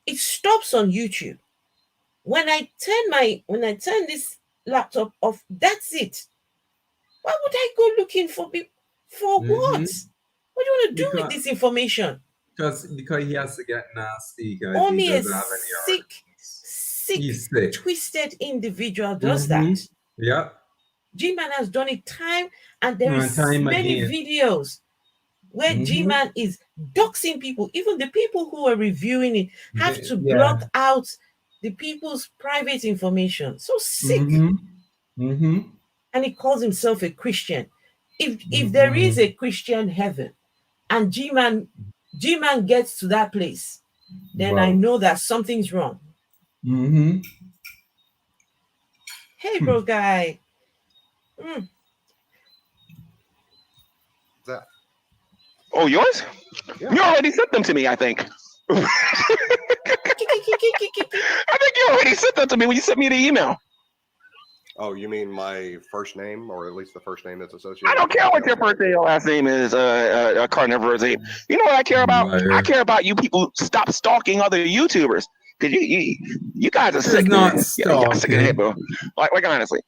it stops on YouTube. When I turn this laptop off, that's it. Why would I go looking for people? For what? What do you want to do with this information? Because he has to get nasty. Only a sick, twisted individual does that. Yeah. Gman has done it time, and there is many videos. where Gman is doxing people. Even the people who are reviewing it have to block out the people's private information. So sick. And he calls himself a Christian. If there is a Christian heaven and Gman gets to that place, then I know that something's wrong. Hey, bro, guy. That. Oh, yours? Yeah. You already sent them to me, I think. I think you already sent them to me when you sent me the email. Oh, you mean my first name, or at least the first name that's associated? I don't care what your first name or last name is, Carnivorous Ape. You know what I care about? I care about you people stop stalking other YouTubers. Because you guys are sick, man. Y'all sick in the head, bro. Like honestly.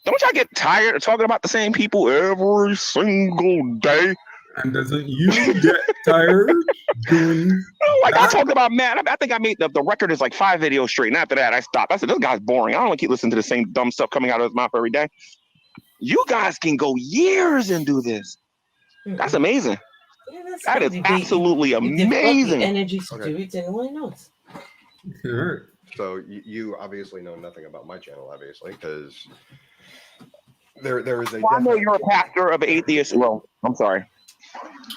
Don't y'all get tired of talking about the same people every single day? And doesn't you get tired doing like that? I talked about, man, I think I made the record is like 5 videos straight. And after that, I stopped. I said, this guy's boring. I don't want to keep listening to the same dumb stuff coming out of his mouth every day. You guys can go years and do this. That's amazing. Yeah, that's that is absolutely amazing. They've got the energy to do it, and why not? Sure. So you obviously know nothing about my channel, obviously, because there is a. Well, I know you're a pastor of an atheist. Well, I'm sorry.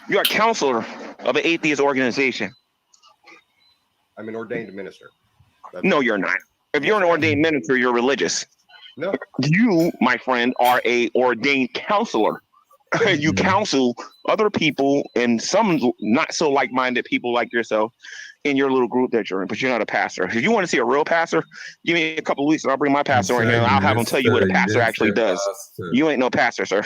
You're a counselor of an atheist organization. I'm an ordained minister. No, you're not. If you're an ordained minister, you're religious. No. You, my friend, are a ordained counselor. You counsel other people and some not so like-minded people like yourself in your little group that you're in, but you're not a pastor. If you want to see a real pastor, give me a couple of weeks and I'll bring my pastor in here and I'll have him tell you what a pastor actually does. You ain't no pastor, sir.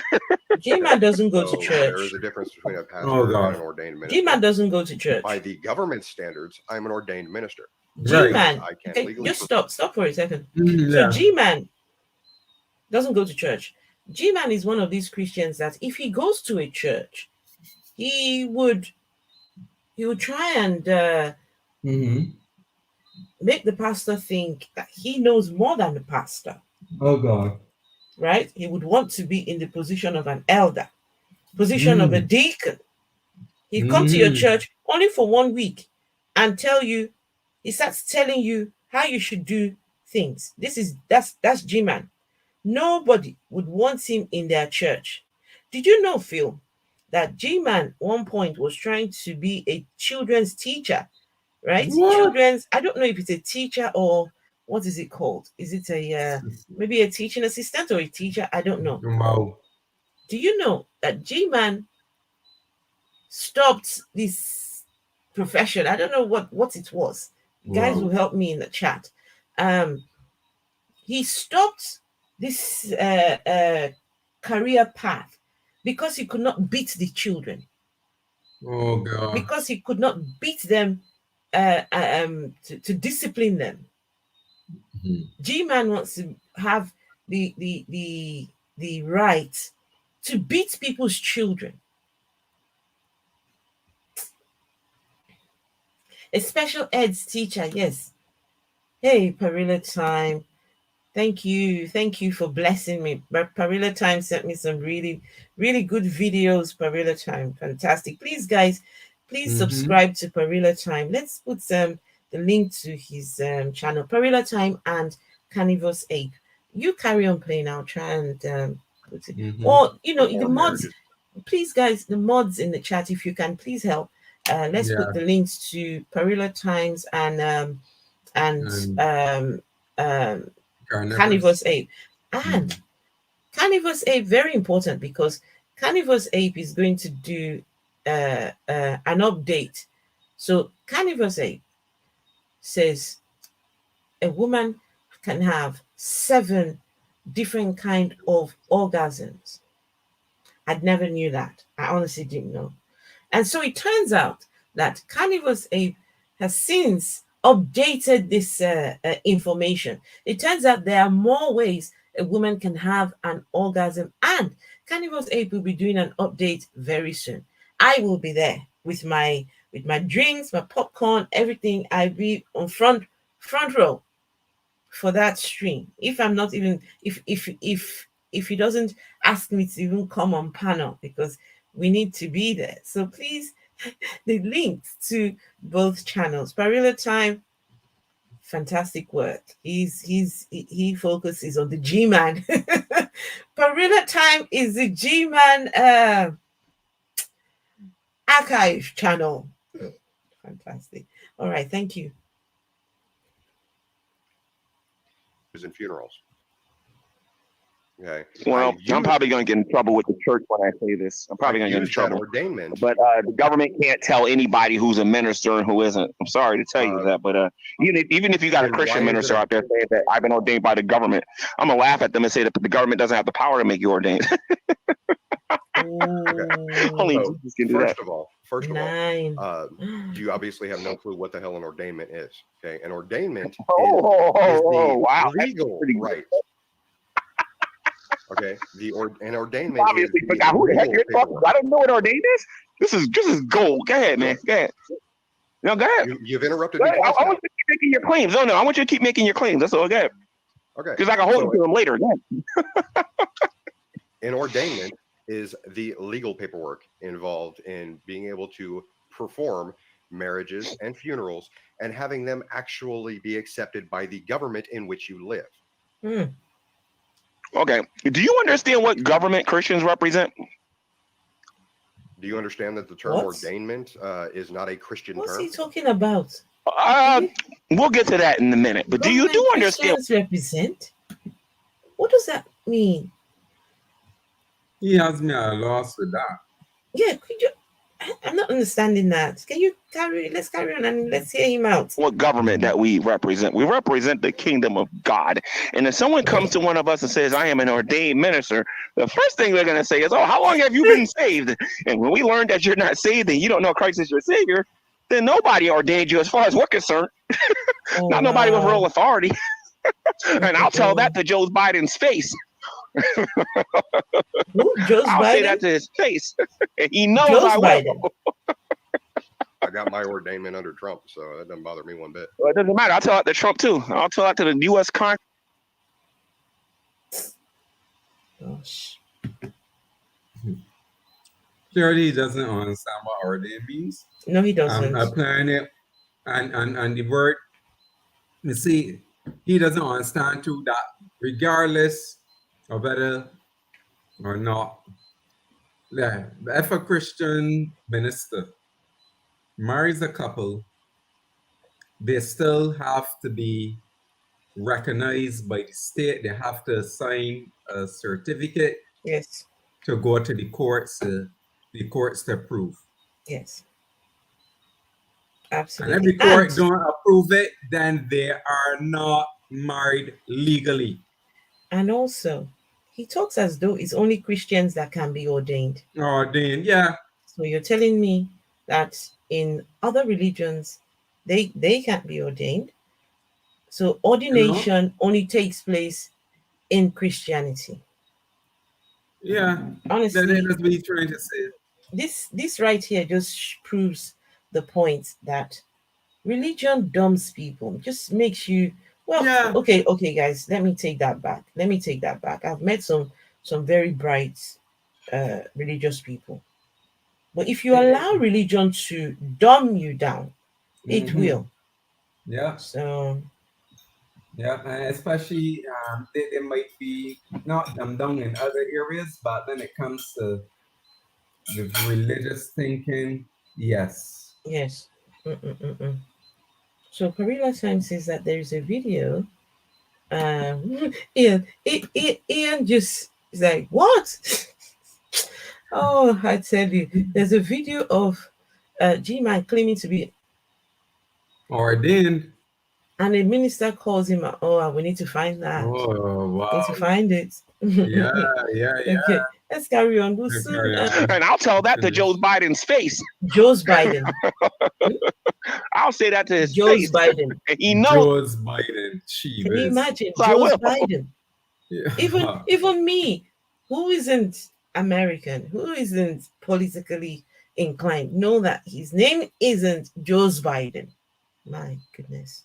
Gman doesn't go to church. There is a difference between a pastor and an ordained minister. Gman doesn't go to church. By the government standards, I'm an ordained minister. Gman, I can't okay, legally just stop for a second. Yeah. So Gman doesn't go to church. Gman is one of these Christians that if he goes to a church, he would try and make the pastor think that he knows more than the pastor. Oh God. Right? He would want to be in the position of an elder, position of a deacon. He'd come to your church only for 1 week and he starts telling you how you should do things. That's Gman. Nobody would want him in their church. Did you know, Phil, that Gman one point was trying to be a children's teacher, right? What? Children's, I don't know if it's a teacher or what is it called? Is it a maybe a teaching assistant or a teacher? I don't know. Wow. Do you know that Gman stopped this profession? I don't know what it was. Guys will help me in the chat. He stopped this career path because he could not beat the children. Oh God. Because he could not beat them to discipline them. Gman wants to have the right to beat people's children. A special eds teacher, yes. Hey, Parilla Time. Thank you for blessing me. But Parilla Time sent me some really, really good videos. Parilla Time, fantastic. Please, guys, subscribe to Parilla Time. Let's put the link to his channel, Parilla Time and Carnivorous Ape. You carry on playing. I'll try and put it. Or the mods. Please, guys, the mods in the chat, if you can, please help. Let's put the links to Parilla Times and Carnivorous Ape. And Carnivorous Ape, very important, because Carnivorous Ape is going to do an update. So Carnivorous Ape says a woman can have 7 different kind of orgasms. I never knew that. I honestly didn't know. And so it turns out that Carnivorous Ape has since updated this information. It turns out there are more ways a woman can have an orgasm, and Carnivorous Ape will be doing an update very soon. I will be there with my drinks, my popcorn, everything. I'll be on front row for that stream. If I'm not even if he doesn't ask me to even come on panel, because We need to be there. So please, the links to both channels. Parilla Time, fantastic work. He focuses on the Gman. Parilla Time is the Gman archive channel. Fantastic. All right, thank you. And funerals. Okay. Well, I'm probably going to get in trouble with the church when I say this. I'm probably going to get in trouble. Ordainment. But the government can't tell anybody who's a minister and who isn't. I'm sorry to tell you that, but even if you got a Christian minister out there saying that I've been ordained by the government, I'm gonna laugh at them and say that the government doesn't have the power to make you ordained. Only Jesus can do that. First of all, you obviously have no clue what the hell an ordainment is. Okay, an ordainment is the legal right. Okay, an ordainment. Obviously, forgot who the heck you're talking about. I don't know what ordained is. This is gold. Go ahead, man. Go ahead. No, go ahead. You've interrupted me. I want you to keep making your claims. No, I want you to keep making your claims. That's all. Go ahead. Okay. Because I can hold to them later. An ordainment is the legal paperwork involved in being able to perform marriages and funerals and having them actually be accepted by the government in which you live. Okay. Do you understand what government Christians represent? Do you understand that the term ordainment is not a Christian term? What's he talking about? We'll get to that in a minute. But do you understand? Represent? What does that mean? He has me at a loss with that. Yeah, could you? I'm not understanding that. Can you let's carry on and let's hear him out. What government that we represent? We represent the kingdom of God. And if someone comes to one of us and says, I am an ordained minister, the first thing they're going to say is, oh, how long have you been saved? And when we learn that you're not saved and you don't know Christ is your savior, then nobody ordained you as far as we're concerned. Not nobody with real authority. And I'll tell that to Joe Biden's face. I'll say that to his face. He knows I will. I got my ordainment under Trump, so it doesn't bother me one bit. Well, it doesn't matter. I'll tell that to Trump too. I'll tell that to the U.S. Congress. Gosh. Clearly, he doesn't understand what ordained means. No, he doesn't. Applying it and the word, you see, he doesn't understand too that regardless of whether or not, if a Christian minister marries a couple, they still have to be recognized by the state. They have to sign a certificate. Yes. To go to the courts to approve. Yes. Absolutely. And if the court don't approve it, then they are not married legally. And also, he talks as though it's only Christians that can be ordained. Ordained, yeah. So you're telling me that in other religions, they can't be ordained. So ordination only takes place in Christianity. Yeah. Honestly, that's what he's trying to say. This right here just proves the point that religion dumbs people. Just makes you okay, guys. Let me take that back. I've met some very bright religious people. But if you allow religion to dumb you down, it will. Yeah. So yeah, especially they might be not dumbed down in other areas, but when it comes to the religious thinking, yes. Yes. So Parilla Time says that there is a video. Ian just is like, what? Oh, I tell you, there's a video of Gman claiming to be ordained. And a minister calls him, we need to find that. Oh, wow. Need to find it. Yeah. Okay, let's carry on. We'll soon, and I'll tell that to Joe Biden's face. Joe Biden. I'll say that to his Joe face. Biden. He knows. Joe Biden. Can you imagine? Joe Biden. Yeah. Even me, who isn't American, who isn't politically inclined, know that his name isn't Joe Biden. My goodness.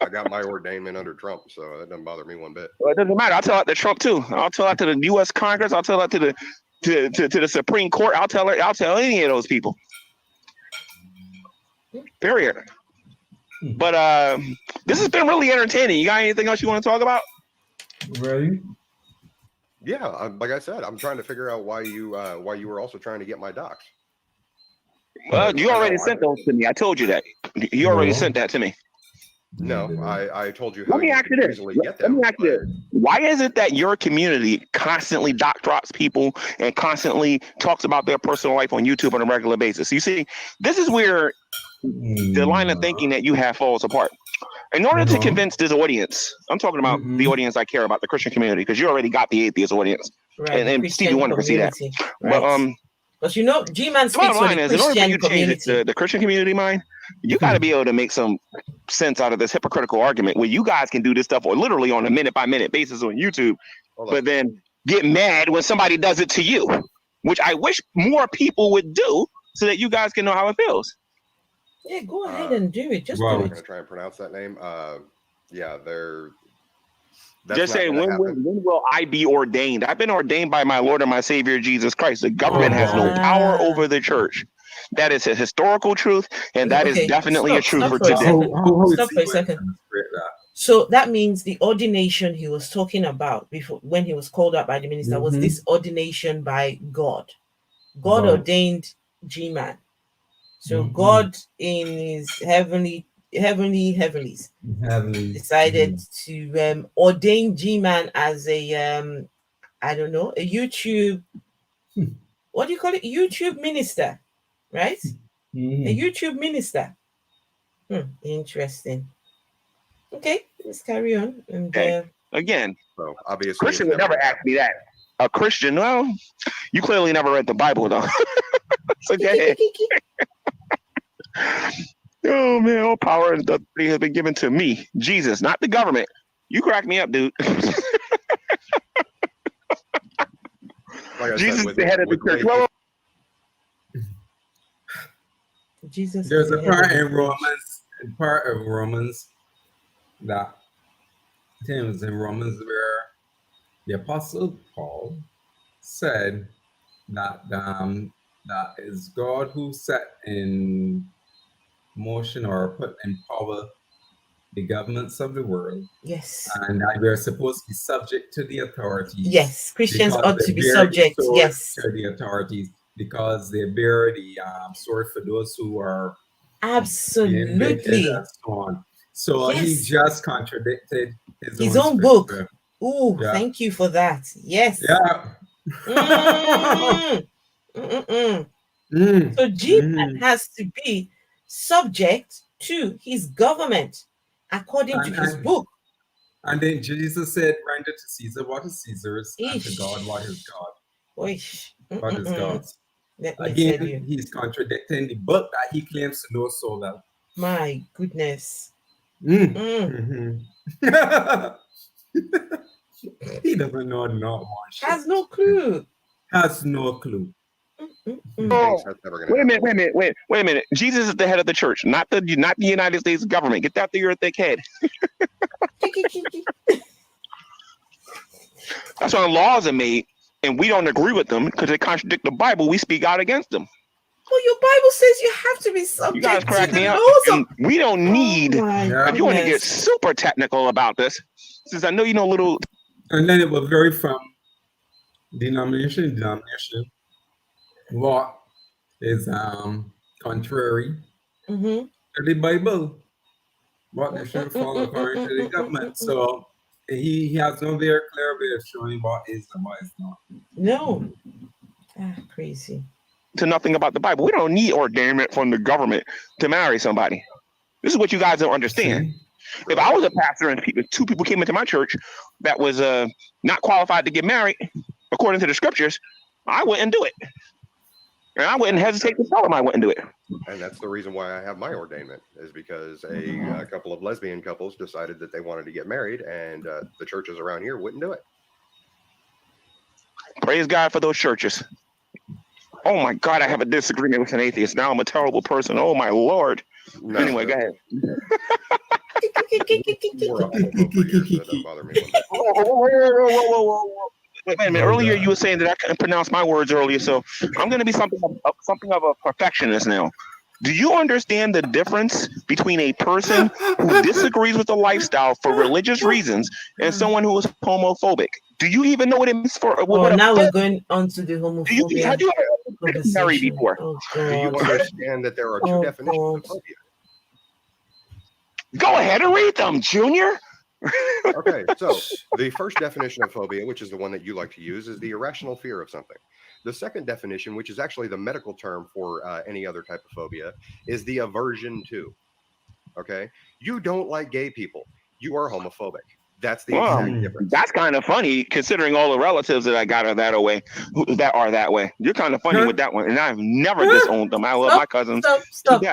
I got my ordainment under Trump, so that doesn't bother me one bit. Well, it doesn't matter. I'll tell that to Trump too. I'll tell that to the U.S. Congress. I'll tell that to the Supreme Court. I'll tell any of those people. Period. But this has been really entertaining. You got anything else you want to talk about? Ready? Yeah, like I said, I'm trying to figure out why you were also trying to get my docs. Well, you already sent those to me. I told you that. You already sent that to me. No, I told you how Let me you ask you could this. easily get them. Let me ask you this. Why is it that your community constantly doc drops people and constantly talks about their personal life on YouTube on a regular basis? You see, this is where the line of thinking that you have falls apart. In order to convince this audience, I'm talking about the audience I care about, the Christian community, because you already got the atheist audience, right, and Stevie Wonder can see that. Right. But you know, Gman speaks bottom for line the is, in order for Christian you to community. change the Christian community mind, you got to be able to make some sense out of this hypocritical argument where you guys can do this stuff or literally on a minute by minute basis on YouTube, but then get mad when somebody does it to you, which I wish more people would do so that you guys can know how it feels. Yeah, go ahead and do it. Just I'm do it. going to try and pronounce that name. Yeah, that's just saying, when will I be ordained? I've been ordained by my Lord and my Savior Jesus Christ. The government has no power over the church. That is a historical truth, and that is definitely a truth for today. Stop for a second. So that means the ordination he was talking about before, when he was called up by the minister, was this ordination by God. God ordained Gman. So God in his heavenlies decided to ordain Gman as a I don't know, a YouTube, what do you call it? YouTube minister, right? A YouTube minister. Interesting. Okay, let's carry on. And again, so obviously Christian would never ask me that. A Christian, well, you clearly never read the Bible though. So go ahead. Oh man, all power and authority has been given to me, Jesus, not the government. You crack me up, dude. Jesus is the head of the church. Well, Jesus. There's a part in Romans that I think it was in Romans where the Apostle Paul said that that is God who set in motion or put in power the governments of the world. Yes. And that we're supposed to be subject to the authorities. Yes, Christians ought to be subject. Yes. To the authorities because they bear the sword for those who are absolutely and so on. So he just contradicted his own book. Ooh, thank you for that. Yes. Yeah. So Jesus has to be subject to his government according to his book. And then Jesus said, render to Caesar what is Caesar's, and to God what is God. What is God's. Again, he's contradicting the book that he claims to know so well. My goodness. He doesn't know not one shit. Has no clue. Has no clue. Oh, wait a minute. Jesus is the head of the church, not the United States government. Get that through your thick head. That's why laws are made, and we don't agree with them because they contradict the Bible. We speak out against them. Well, your Bible says you have to be subject. You guys crack to me the up. laws. We don't need. If you want to get super technical about this, since I know you know little. And then it will vary from denomination. What is contrary to the Bible? What they should follow according to the government. So he has no very clear way of showing what is and what is not. No. Crazy. To nothing about the Bible. We don't need ordainment from the government to marry somebody. This is what you guys don't understand. If I was a pastor and two people came into my church that was not qualified to get married, according to the scriptures, I wouldn't do it. And I wouldn't hesitate to tell them I wouldn't do it. And that's the reason why I have my ordainment, is because a couple of lesbian couples decided that they wanted to get married, and the churches around here wouldn't do it. Praise God for those churches. Oh my God, I have a disagreement with an atheist. Now I'm a terrible person. Oh my Lord. No, anyway, go ahead. Doesn't bother me one bit. Whoa. Wait a minute. Earlier you were saying that I couldn't pronounce my words earlier, so I'm going to be something of a perfectionist now. Do you understand the difference between a person who disagrees with the lifestyle for religious reasons and someone who is homophobic? Do you even know what it means for? Now we're going on to the homophobia. Have you ever been married before? Oh, Do you understand that there are two definitions of phobia? Go ahead and read them, Junior. Okay, so the first definition of phobia, which is the one that you like to use, is the irrational fear of something. The second definition, which is actually the medical term for any other type of phobia, is the aversion to. Okay, you don't like gay people. You are homophobic. That's the exact difference. That's kind of funny, considering all the relatives that I got are that way. You're kind of funny with that one, and I've never disowned them. I love my cousins. Stop.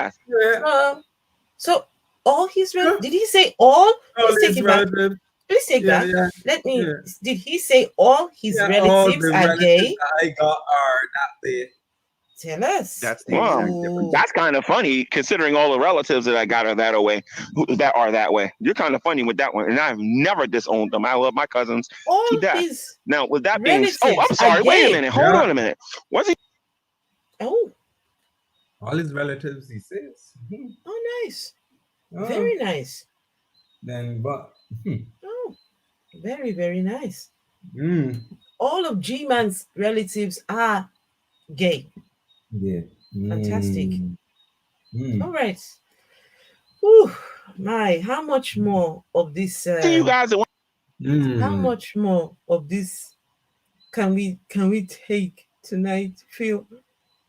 So all his relatives? Did he say all? Please take it back. Please take that. Yeah. Let me. Yeah. Did he say all his relatives are gay? I got are not there. Tell us. That's the exact difference. That's kind of funny, considering all the relatives that I got are that way. You're kind of funny with that one, and I've never disowned them. I love my cousins to death. Now, with that being, I'm sorry. Wait a minute. Hold on a minute. Was he? Oh. All his relatives, he says. Oh, nice. Oh. Very nice. Then what? Oh, very, very nice. All of Gman's relatives are gay. Yeah. Fantastic. All right. Whew, how much more of this? You guys. How much more of this can we take tonight, Phil?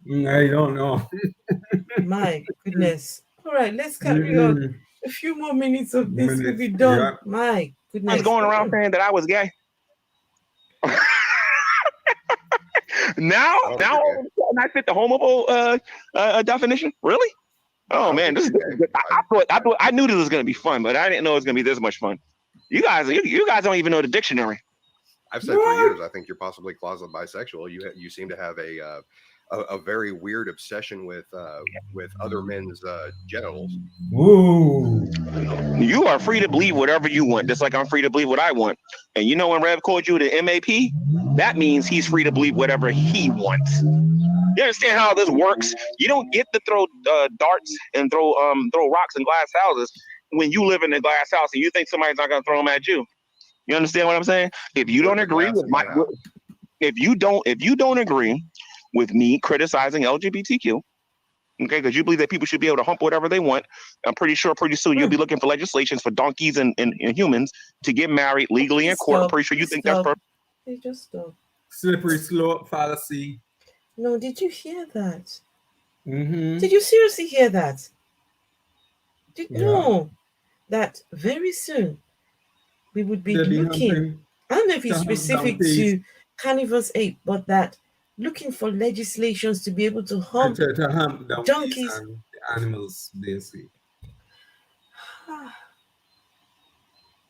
I don't know. My goodness. All right, let's carry on. A few more minutes of this will be done. Yeah. My goodness. I was going around saying that I was gay. now I fit the homophobe definition. Really? Oh man, this is good. I knew this was gonna be fun, but I didn't know it was gonna be this much fun. You guys don't even know the dictionary. I've said for years, I think you're possibly closet bisexual. You seem to have a very weird obsession with other men's genitals. Ooh. You are free to believe whatever you want, just like I'm free to believe what I want. And you know when Rev called you the MAP, that means he's free to believe whatever he wants. You understand how this works? You don't get to throw darts and throw rocks in glass houses when you live in a glass house and you think somebody's not gonna throw them at you. You understand what I'm saying? If you don't agree with if you don't agree with me criticizing LGBTQ, okay, because you believe that people should be able to hump whatever they want, I'm pretty sure pretty soon you'll be looking for legislations for donkeys and humans to get married legally in court. I'm pretty sure you think that's perfect. They just stop. Slippery slope fallacy. No, did you hear that? Mm-hmm. Did you seriously hear that? No, that very soon we would be looking. I don't know if it's specific to carnivorous ape, but that looking for legislations to be able to hump, donkeys and animals, basically.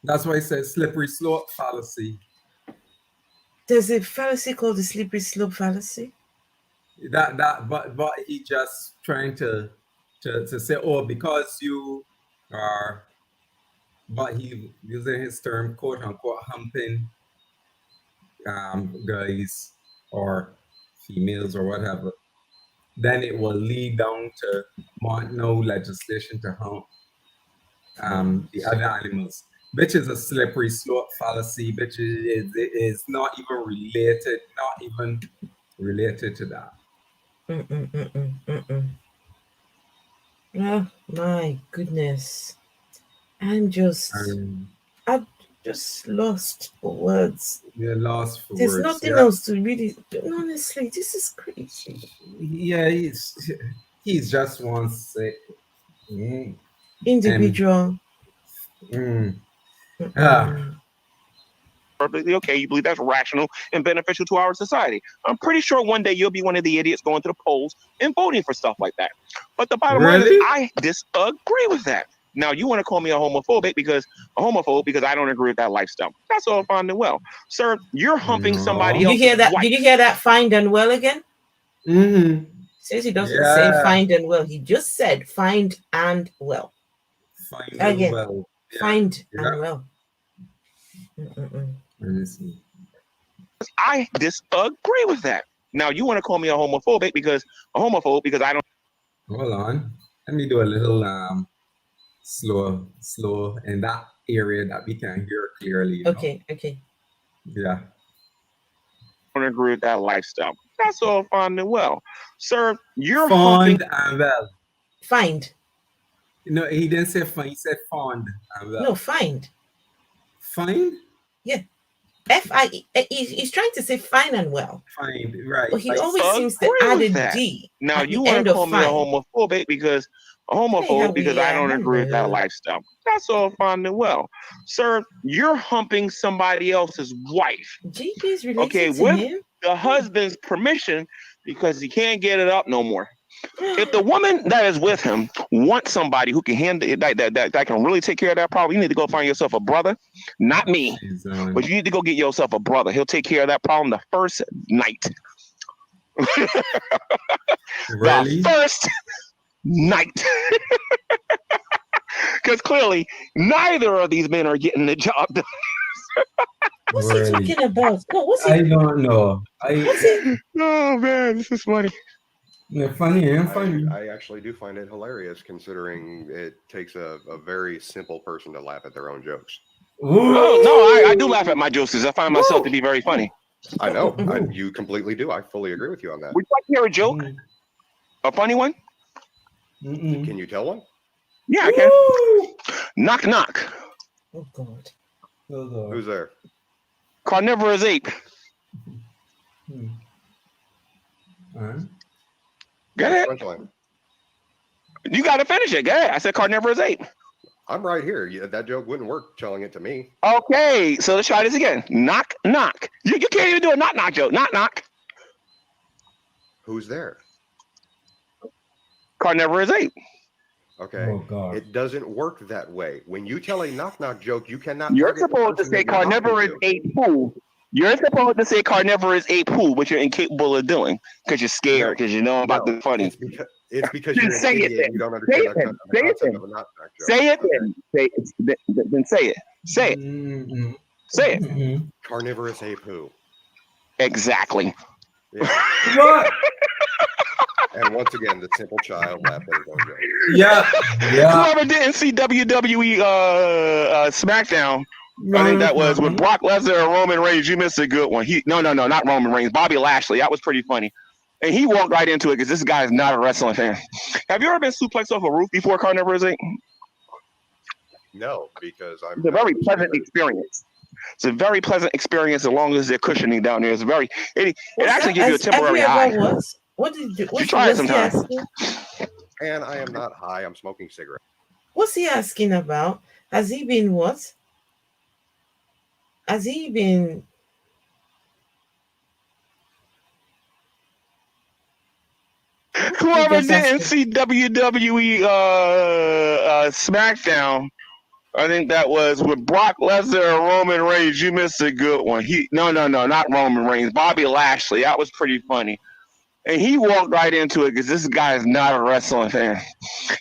That's why it says slippery slope fallacy. There's a fallacy called the slippery slope fallacy. But he just trying to say, oh, because you are, but he using his term quote unquote humping guys or females or whatever, then it will lead down to no legislation to hump the other animals, which is a slippery slope fallacy, which is not even related to that. Oh my goodness. I've just lost for words. You're lost for There's words. There's nothing else to really. Honestly, this is crazy. Yeah, he's just one sick individual. Perfectly okay. You believe that's rational and beneficial to our society. I'm pretty sure one day you'll be one of the idiots going to the polls and voting for stuff like that. But the bottom line is, I disagree with that. Now you want to call me a homophobe because I don't agree with that lifestyle. That's all fine and well, sir. You're humping somebody else. Did you hear that? Wife. Did you hear that? Find and well again. Mm-hmm. Says he doesn't say find and well. He just said find and well. Find and well. Find and well. Let me see. I disagree with that. Now you want to call me a homophobe because I don't. Hold on. Let me do a little slow in that area that we can hear clearly. Okay. Yeah. I don't agree with that lifestyle. That's all fine and well, sir. You're fond and well. Find. No, he didn't say fine. He said fond and well. No, find. Find? Yeah. F-I-E. He's trying to say fine and well. Find, right. But he always seems to add a D. Now you want to call me a homophobic because I don't agree with that lifestyle. That's all fine and well, sir. You're humping somebody else's wife. GP's related to with him? The husband's permission because he can't get it up no more. If the woman that is with him wants somebody who can handle it, that can really take care of that problem, you need to go find yourself a brother, not me, but you need to go get yourself a brother. He'll take care of that problem the first night. Really? The first night. Because clearly neither of these men are getting the job done. What's he talking about? No, what's he? I don't know. Oh man, this is funny. Yeah, funny. I actually do find it hilarious considering it takes a very simple person to laugh at their own jokes. Oh, no, I do laugh at my jokes because I find myself to be very funny. I know. You completely do. I fully agree with you on that. Would you like to hear a joke? A funny one? Can you tell one? Yeah, I can. Knock, knock. Oh, God. Who's there? Carnivorous ape. Go ahead. You got to finish it. Go ahead. I said carnivorous ape. I'm right here. That joke wouldn't work telling it to me. Okay, so let's try this again. Knock, knock. You can't even do a knock, knock joke. Knock, knock. Who's there? Carnivorous ape. Okay. Oh, God. It doesn't work that way. When you tell a knock, knock joke, you cannot. You're supposed to say carnivorous ape who. You're supposed to say carnivorous ape who, which you're incapable of doing because you're scared because you know about the funny. It's because you're say an it idiot then. and you don't understand the concept of a knock, knock joke. Say it then. Then say it. Say it. Say it. Carnivorous ape who? Exactly. Yeah. What? And once again, the simple child laughed at his own joke. Yeah. Whoever didn't see WWE SmackDown, I think that was with Brock Lesnar and Roman Reigns. You missed a good one. No, not Roman Reigns. Bobby Lashley. That was pretty funny. And he walked right into it because this guy is not a wrestling fan. Have you ever been suplexed off a roof before, Carnivorous Ape? No, because It's a very pleasant experience. It's a very pleasant experience as long as they're cushioning down there. It actually gives you a temporary high. What did you do? You try it sometime. And I am not high. I'm smoking cigarettes. What's he asking about? Has he been what? Has he been? Whoever didn't see WWE SmackDown, I think that was with Brock Lesnar and Roman Reigns. You missed a good one. No, not Roman Reigns. Bobby Lashley. That was pretty funny. And he walked right into it because this guy is not a wrestling fan.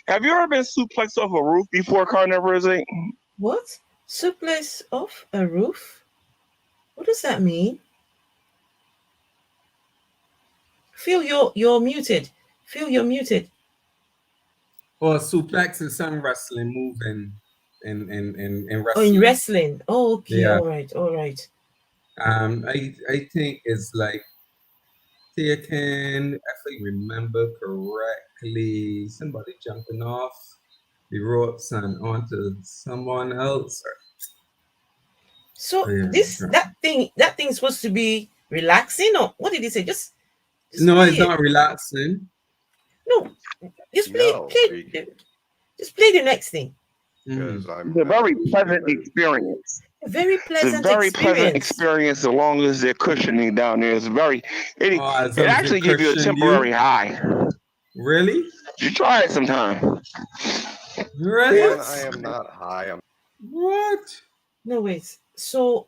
Have you ever been suplexed off a roof before, Carnivorous Ape? What? Suplex off a roof? What does that mean? Phil, you're muted. Phil, you're muted. Or suplex is some wrestling move in wrestling. Oh, in wrestling. Oh, okay. Yeah. All right. I think it's like taken, if I remember correctly, somebody jumping off the ropes and onto someone else. So that thing's supposed to be relaxing, or what did he say? Just no, it's not relaxing. No, just play the next thing. Because It's a very pleasant experience. A very pleasant pleasant experience as long as they're cushioning down there. It actually gives you a temporary high. Really? You try it sometime. Really? And I am not high. What? No, wait. So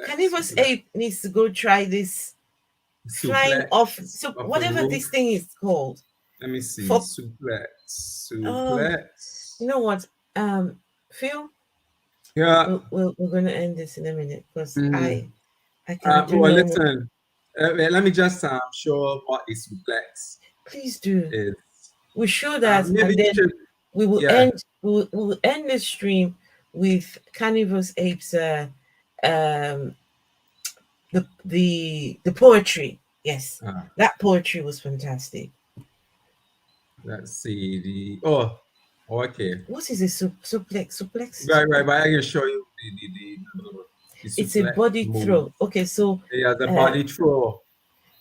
Carnivorous Ape needs to go try this flying off. So whatever this thing is called. Let me see. For- Suplex. You know what? Phil, Yeah. we're going to end this in a minute because Mhm. I can do well, no more. listen. Let me just show what a suplex Please do. is. We show that, Maybe and then you should, we will yeah. end. We will end the stream with Carnivor's Apes. The poetry. Yes, that poetry was fantastic. Let's see the okay. What is a suplex? Right. But I can show you the It's a body move. throw. Okay, so yeah, the body throw.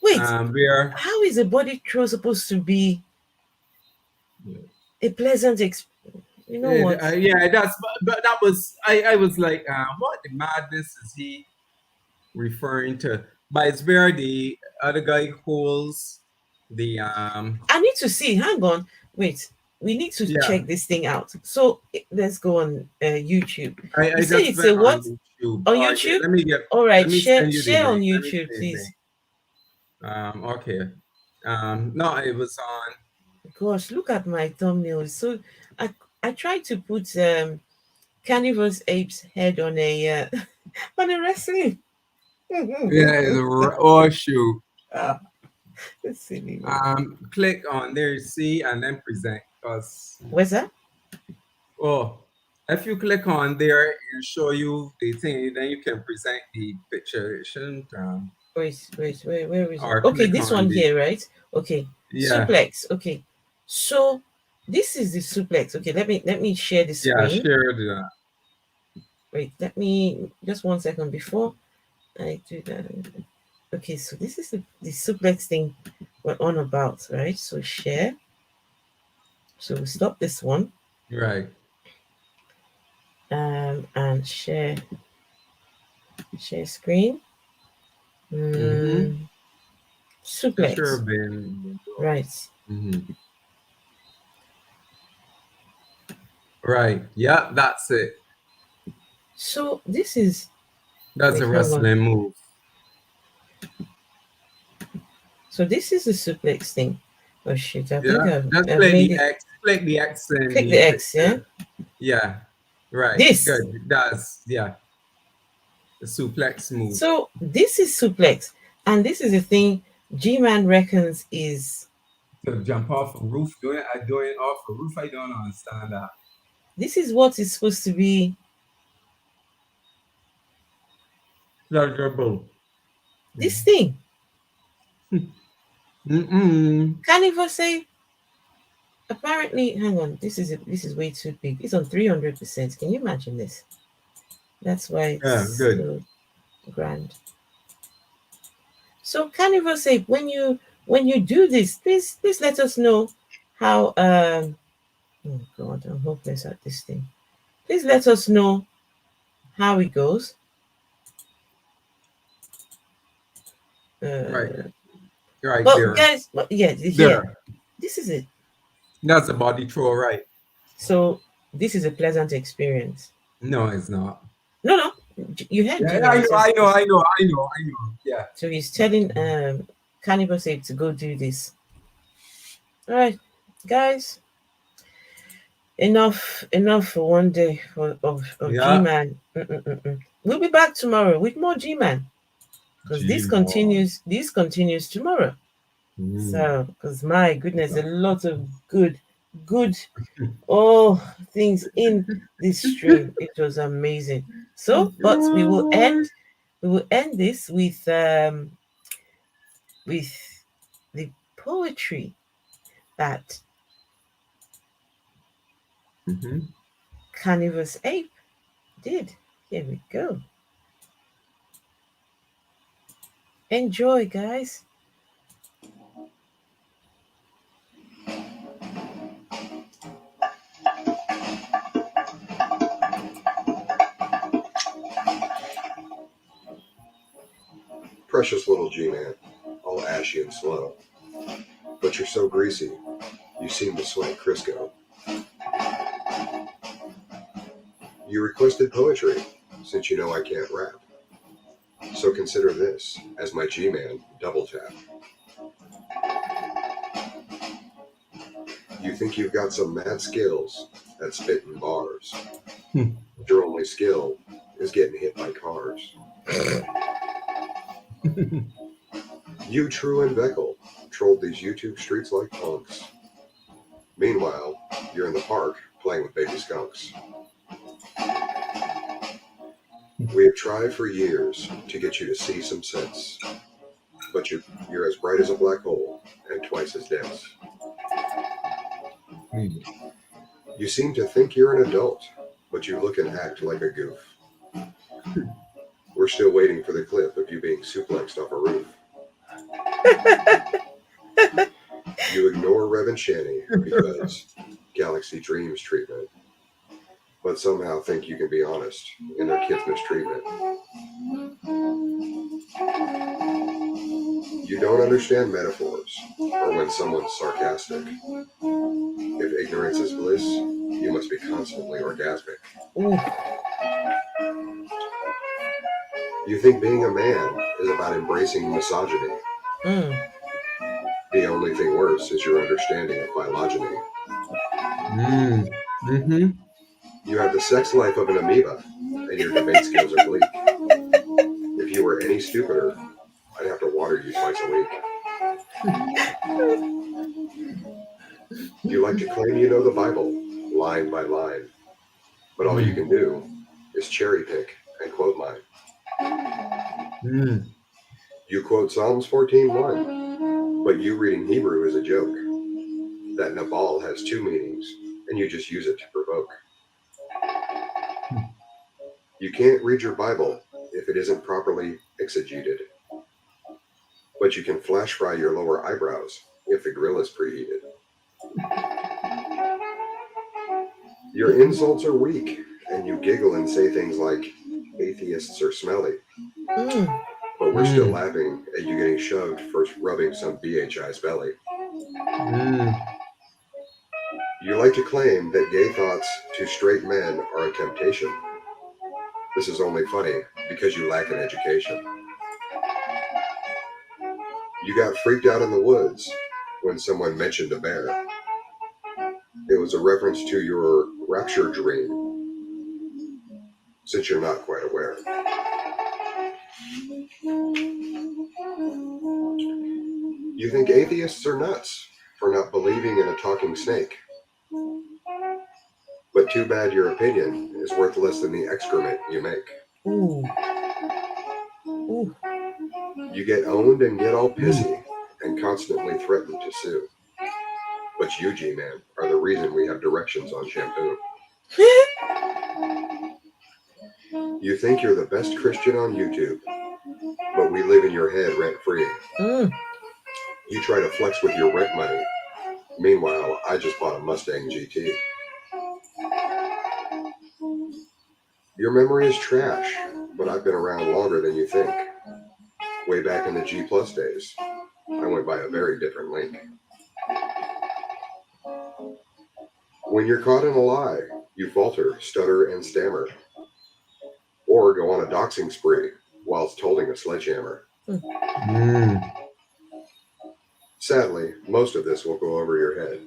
Wait, where how is a body throw supposed to be a pleasant experience? You know what? but that was I was like, what the madness is he referring to? But it's where the other guy holds the I need to see. Hang on. Wait. We need to check this thing out. So let's go on YouTube. I say just it's a what? YouTube. On YouTube? Let me get. All right. Let me Share send you the on link. YouTube, please. Okay. No, it was on. Gosh, look at my thumbnail. So I tried to put Carnivor's Ape's head on a on a wrestling. Shoot. That's silly. Click on there, see, and then present. Cause where's that? If you click on there, it'll show you the thing. Then you can present the picture. It shouldn't. Wait, where is it? Okay, this one here, right? Okay. Yeah. Suplex. Okay. So this is the suplex. Okay, let me share the screen. Yeah, share that. Wait, let me just 1 second before I do that. Okay, so this is the suplex thing we're on about, right? So share. So we stop this one. Right. And share screen. Suplex. Sure, right. Right. Yeah, that's it. So this is that's a wrestling move. So this is the suplex thing. Oh shit! I think I've click made the it. X. Click the X. Click the X. Yeah. Yeah. Right. This. Good. That's the suplex move. So this is suplex, and this is the thing Gman reckons is to jump off a roof. Doing off a roof. I don't understand that. This is what is supposed to be pleasurable. This thing. Carnivore say. Apparently, hang on. This is way too big. It's on 300%. Can you imagine this? That's why it's good. So grand. So Carnivore say when you do this, please let us know how. Oh God, I'm hopeless at this thing. Please let us know how it goes. Right but there. Guys, here. This is it. That's a body throw, right? So this is a pleasant experience. No, it's not. No. You heard. I know. Yeah. So he's telling Carnivore say to go do this. All right, guys. Enough for one day of Gman. We'll be back tomorrow with more Gman. Because this continues tomorrow. So, because my goodness, a lot of good things in this stream. It was amazing. So, but we will end this with the poetry that Carnivor's Ape did. Here we go. Enjoy, guys. Precious little G-Man, all ashy and slow. But you're so greasy, you seem to sweat Crisco. You requested poetry, since you know I can't rap. So consider this as my G-Man double tap. You think you've got some mad skills at spitting bars. Your only skill is getting hit by cars. You, True, and Beckel trolled these YouTube streets like punks. Meanwhile, you're in the park playing with baby skunks. We have tried for years to get you to see some sense, but you're as bright as a black hole and twice as dense. You seem to think you're an adult, but you look and act like a goof. We're still waiting for the clip of you being suplexed off a roof. You ignore Reverend Shanny because Galaxy Dreams treatment, but somehow think you can be honest in their kids' mistreatment. You don't understand metaphors or when someone's sarcastic. If ignorance is bliss, you must be constantly orgasmic. You think being a man is about embracing misogyny. The only thing worse is your understanding of phylogeny. You have the sex life of an amoeba, and your debate skills are bleak. If you were any stupider, I'd have to water you twice a week. You like to claim you know the Bible, line by line, but all you can do is cherry pick and quote mine. You quote Psalms 14:1, but you reading Hebrew is a joke. That Nabal has two meanings, and you just use it to provoke. You can't read your Bible if it isn't properly exegeted, but you can flash fry your lower eyebrows if the grill is preheated. Your insults are weak, and you giggle and say things like, atheists are smelly. But we're still laughing at you getting shoved for rubbing some BHI's belly. You like to claim that gay thoughts to straight men are a temptation. This is only funny because you lack an education. You got freaked out in the woods when someone mentioned a bear. It was a reference to your rapture dream, since you're not quite aware. You think atheists are nuts for not believing in a talking snake. But too bad your opinion is worth less than the excrement you make. You get owned and get all pissy and constantly threaten to sue. But you, Gman, are the reason we have directions on shampoo. You think you're the best Christian on YouTube, but we live in your head rent-free. You try to flex with your rent money. Meanwhile, I just bought a Mustang GT. Your memory is trash, but I've been around longer than you think. Way back in the G+ days, I went by a very different link. When you're caught in a lie, you falter, stutter, and stammer. Or go on a doxing spree whilst holding a sledgehammer. Sadly, most of this will go over your head.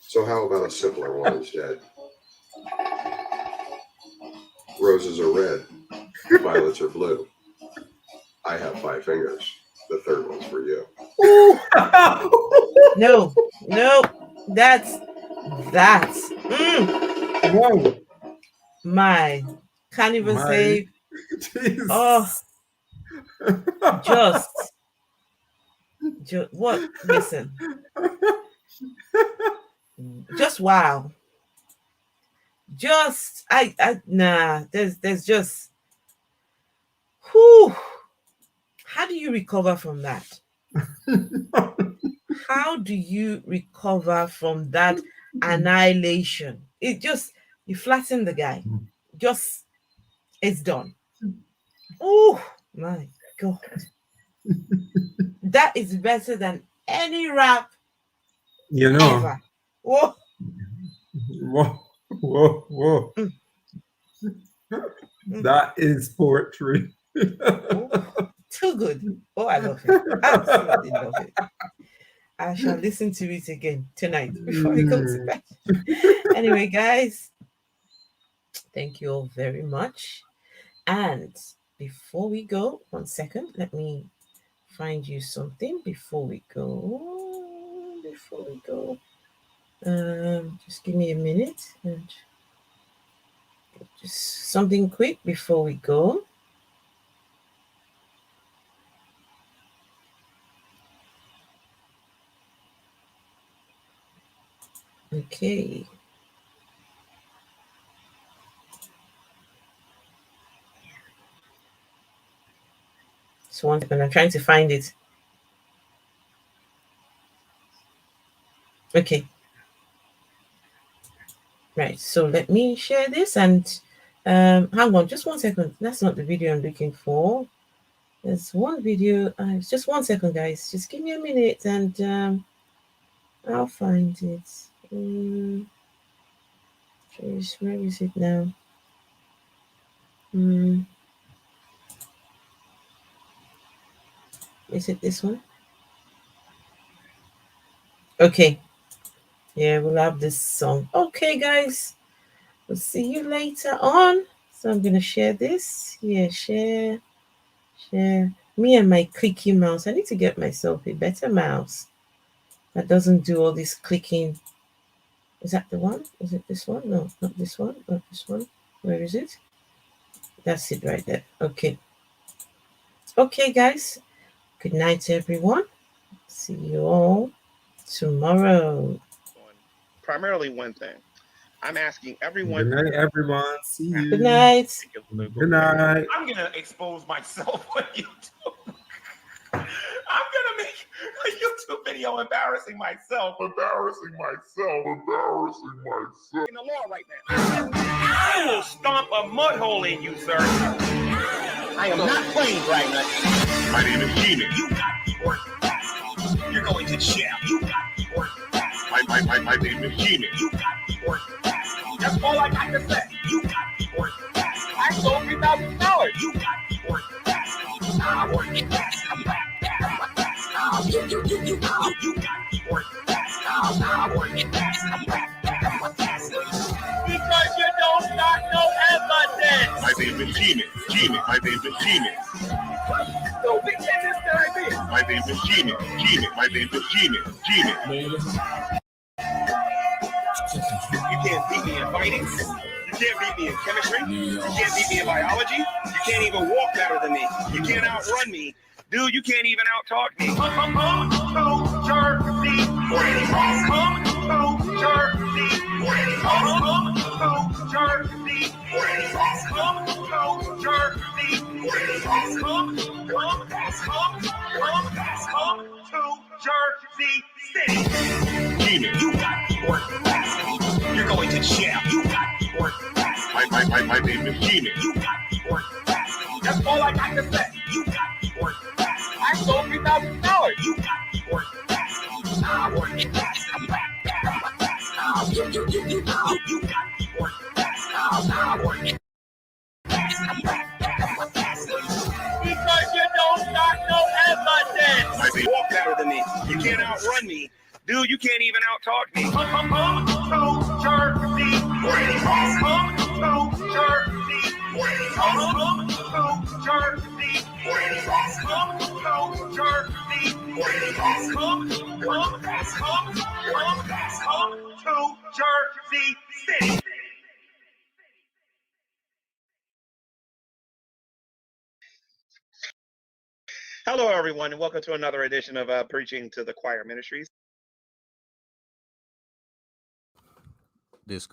So how about a simpler one instead? Roses are red, violets are blue. I have 5 fingers. The third one's for you. No, that's Whoa. my can't even My- say. Jeez. Oh, just what? Listen, just wow. Just There's just whew. How do you recover from that? How do you recover from that annihilation? It just, you flatten the guy. Just, it's done. Oh my God. That is better than any rap ever. Whoa. Whoa. That is poetry. Too good. Oh, I love it. Absolutely love it. I shall listen to it again tonight before I go to bed. Anyway, guys, thank you all very much. And before we go, 1 second, let me find you something before we go. Just give me a minute and just something quick before we go. Okay. So 1 second, I'm trying to find it. Okay. Right, so let me share this and hang on, just 1 second. That's not the video I'm looking for. There's one video. Just 1 second, guys. Just give me a minute and I'll find it. Where is it now? Is it this one? Okay. Yeah, we'll have this song. Okay, guys. We'll see you later on. So I'm going to share this. Yeah, share. Me and my clicky mouse. I need to get myself a better mouse that doesn't do all this clicking. Is that the one? Is it this one? No, not this one. Not this one. Where is it? That's it right there. Okay. Okay, guys. Good night, everyone. See you all tomorrow. Primarily one thing. I'm asking everyone. Good night, everyone. See you. Good night. Good night. I'm gonna expose myself on YouTube. I'm gonna make a YouTube video embarrassing myself. In the law right now. I will stomp a mud hole in you, sir. I am not playing right now. My name is Gman. You got the order. You're going to jail. You got the order. My name is Gman. You got the order. That's all I got to say. You got the order. I sold $3,000. You got the order. I work it fast. I'm back. You got the order. I work it fast. I'm back. Because you don't got no evidence. My name is Gman. My name is Gman. So big business that I did. My name is Gman. My name is Gman. You can't beat me in fighting. You can't beat me in chemistry. You can't beat me in biology. You can't even walk better than me. You can't outrun me. Dude, you can't even out-talk me. Come to Jersey. Come to Jersey. Come to Jersey. Come to Jersey. Come to Jersey City. Gman. You got the order. You're going to jail. You got the order. My name is Gman. You got the order. That's all I got to say. You got the order. I sold $3,000. You got the order. I work it fast. I'm back. You got the order. I work it fast. I'm back. Because you don't got no evidence. Walk better than me. You can't outrun me. Dude, you can't even out-talk me. Come to Jersey. Come to Jersey. Come to Jersey. Come to Jersey. Come to Jersey City. Hello, everyone, and welcome to another edition of Preaching to the Choir Ministries.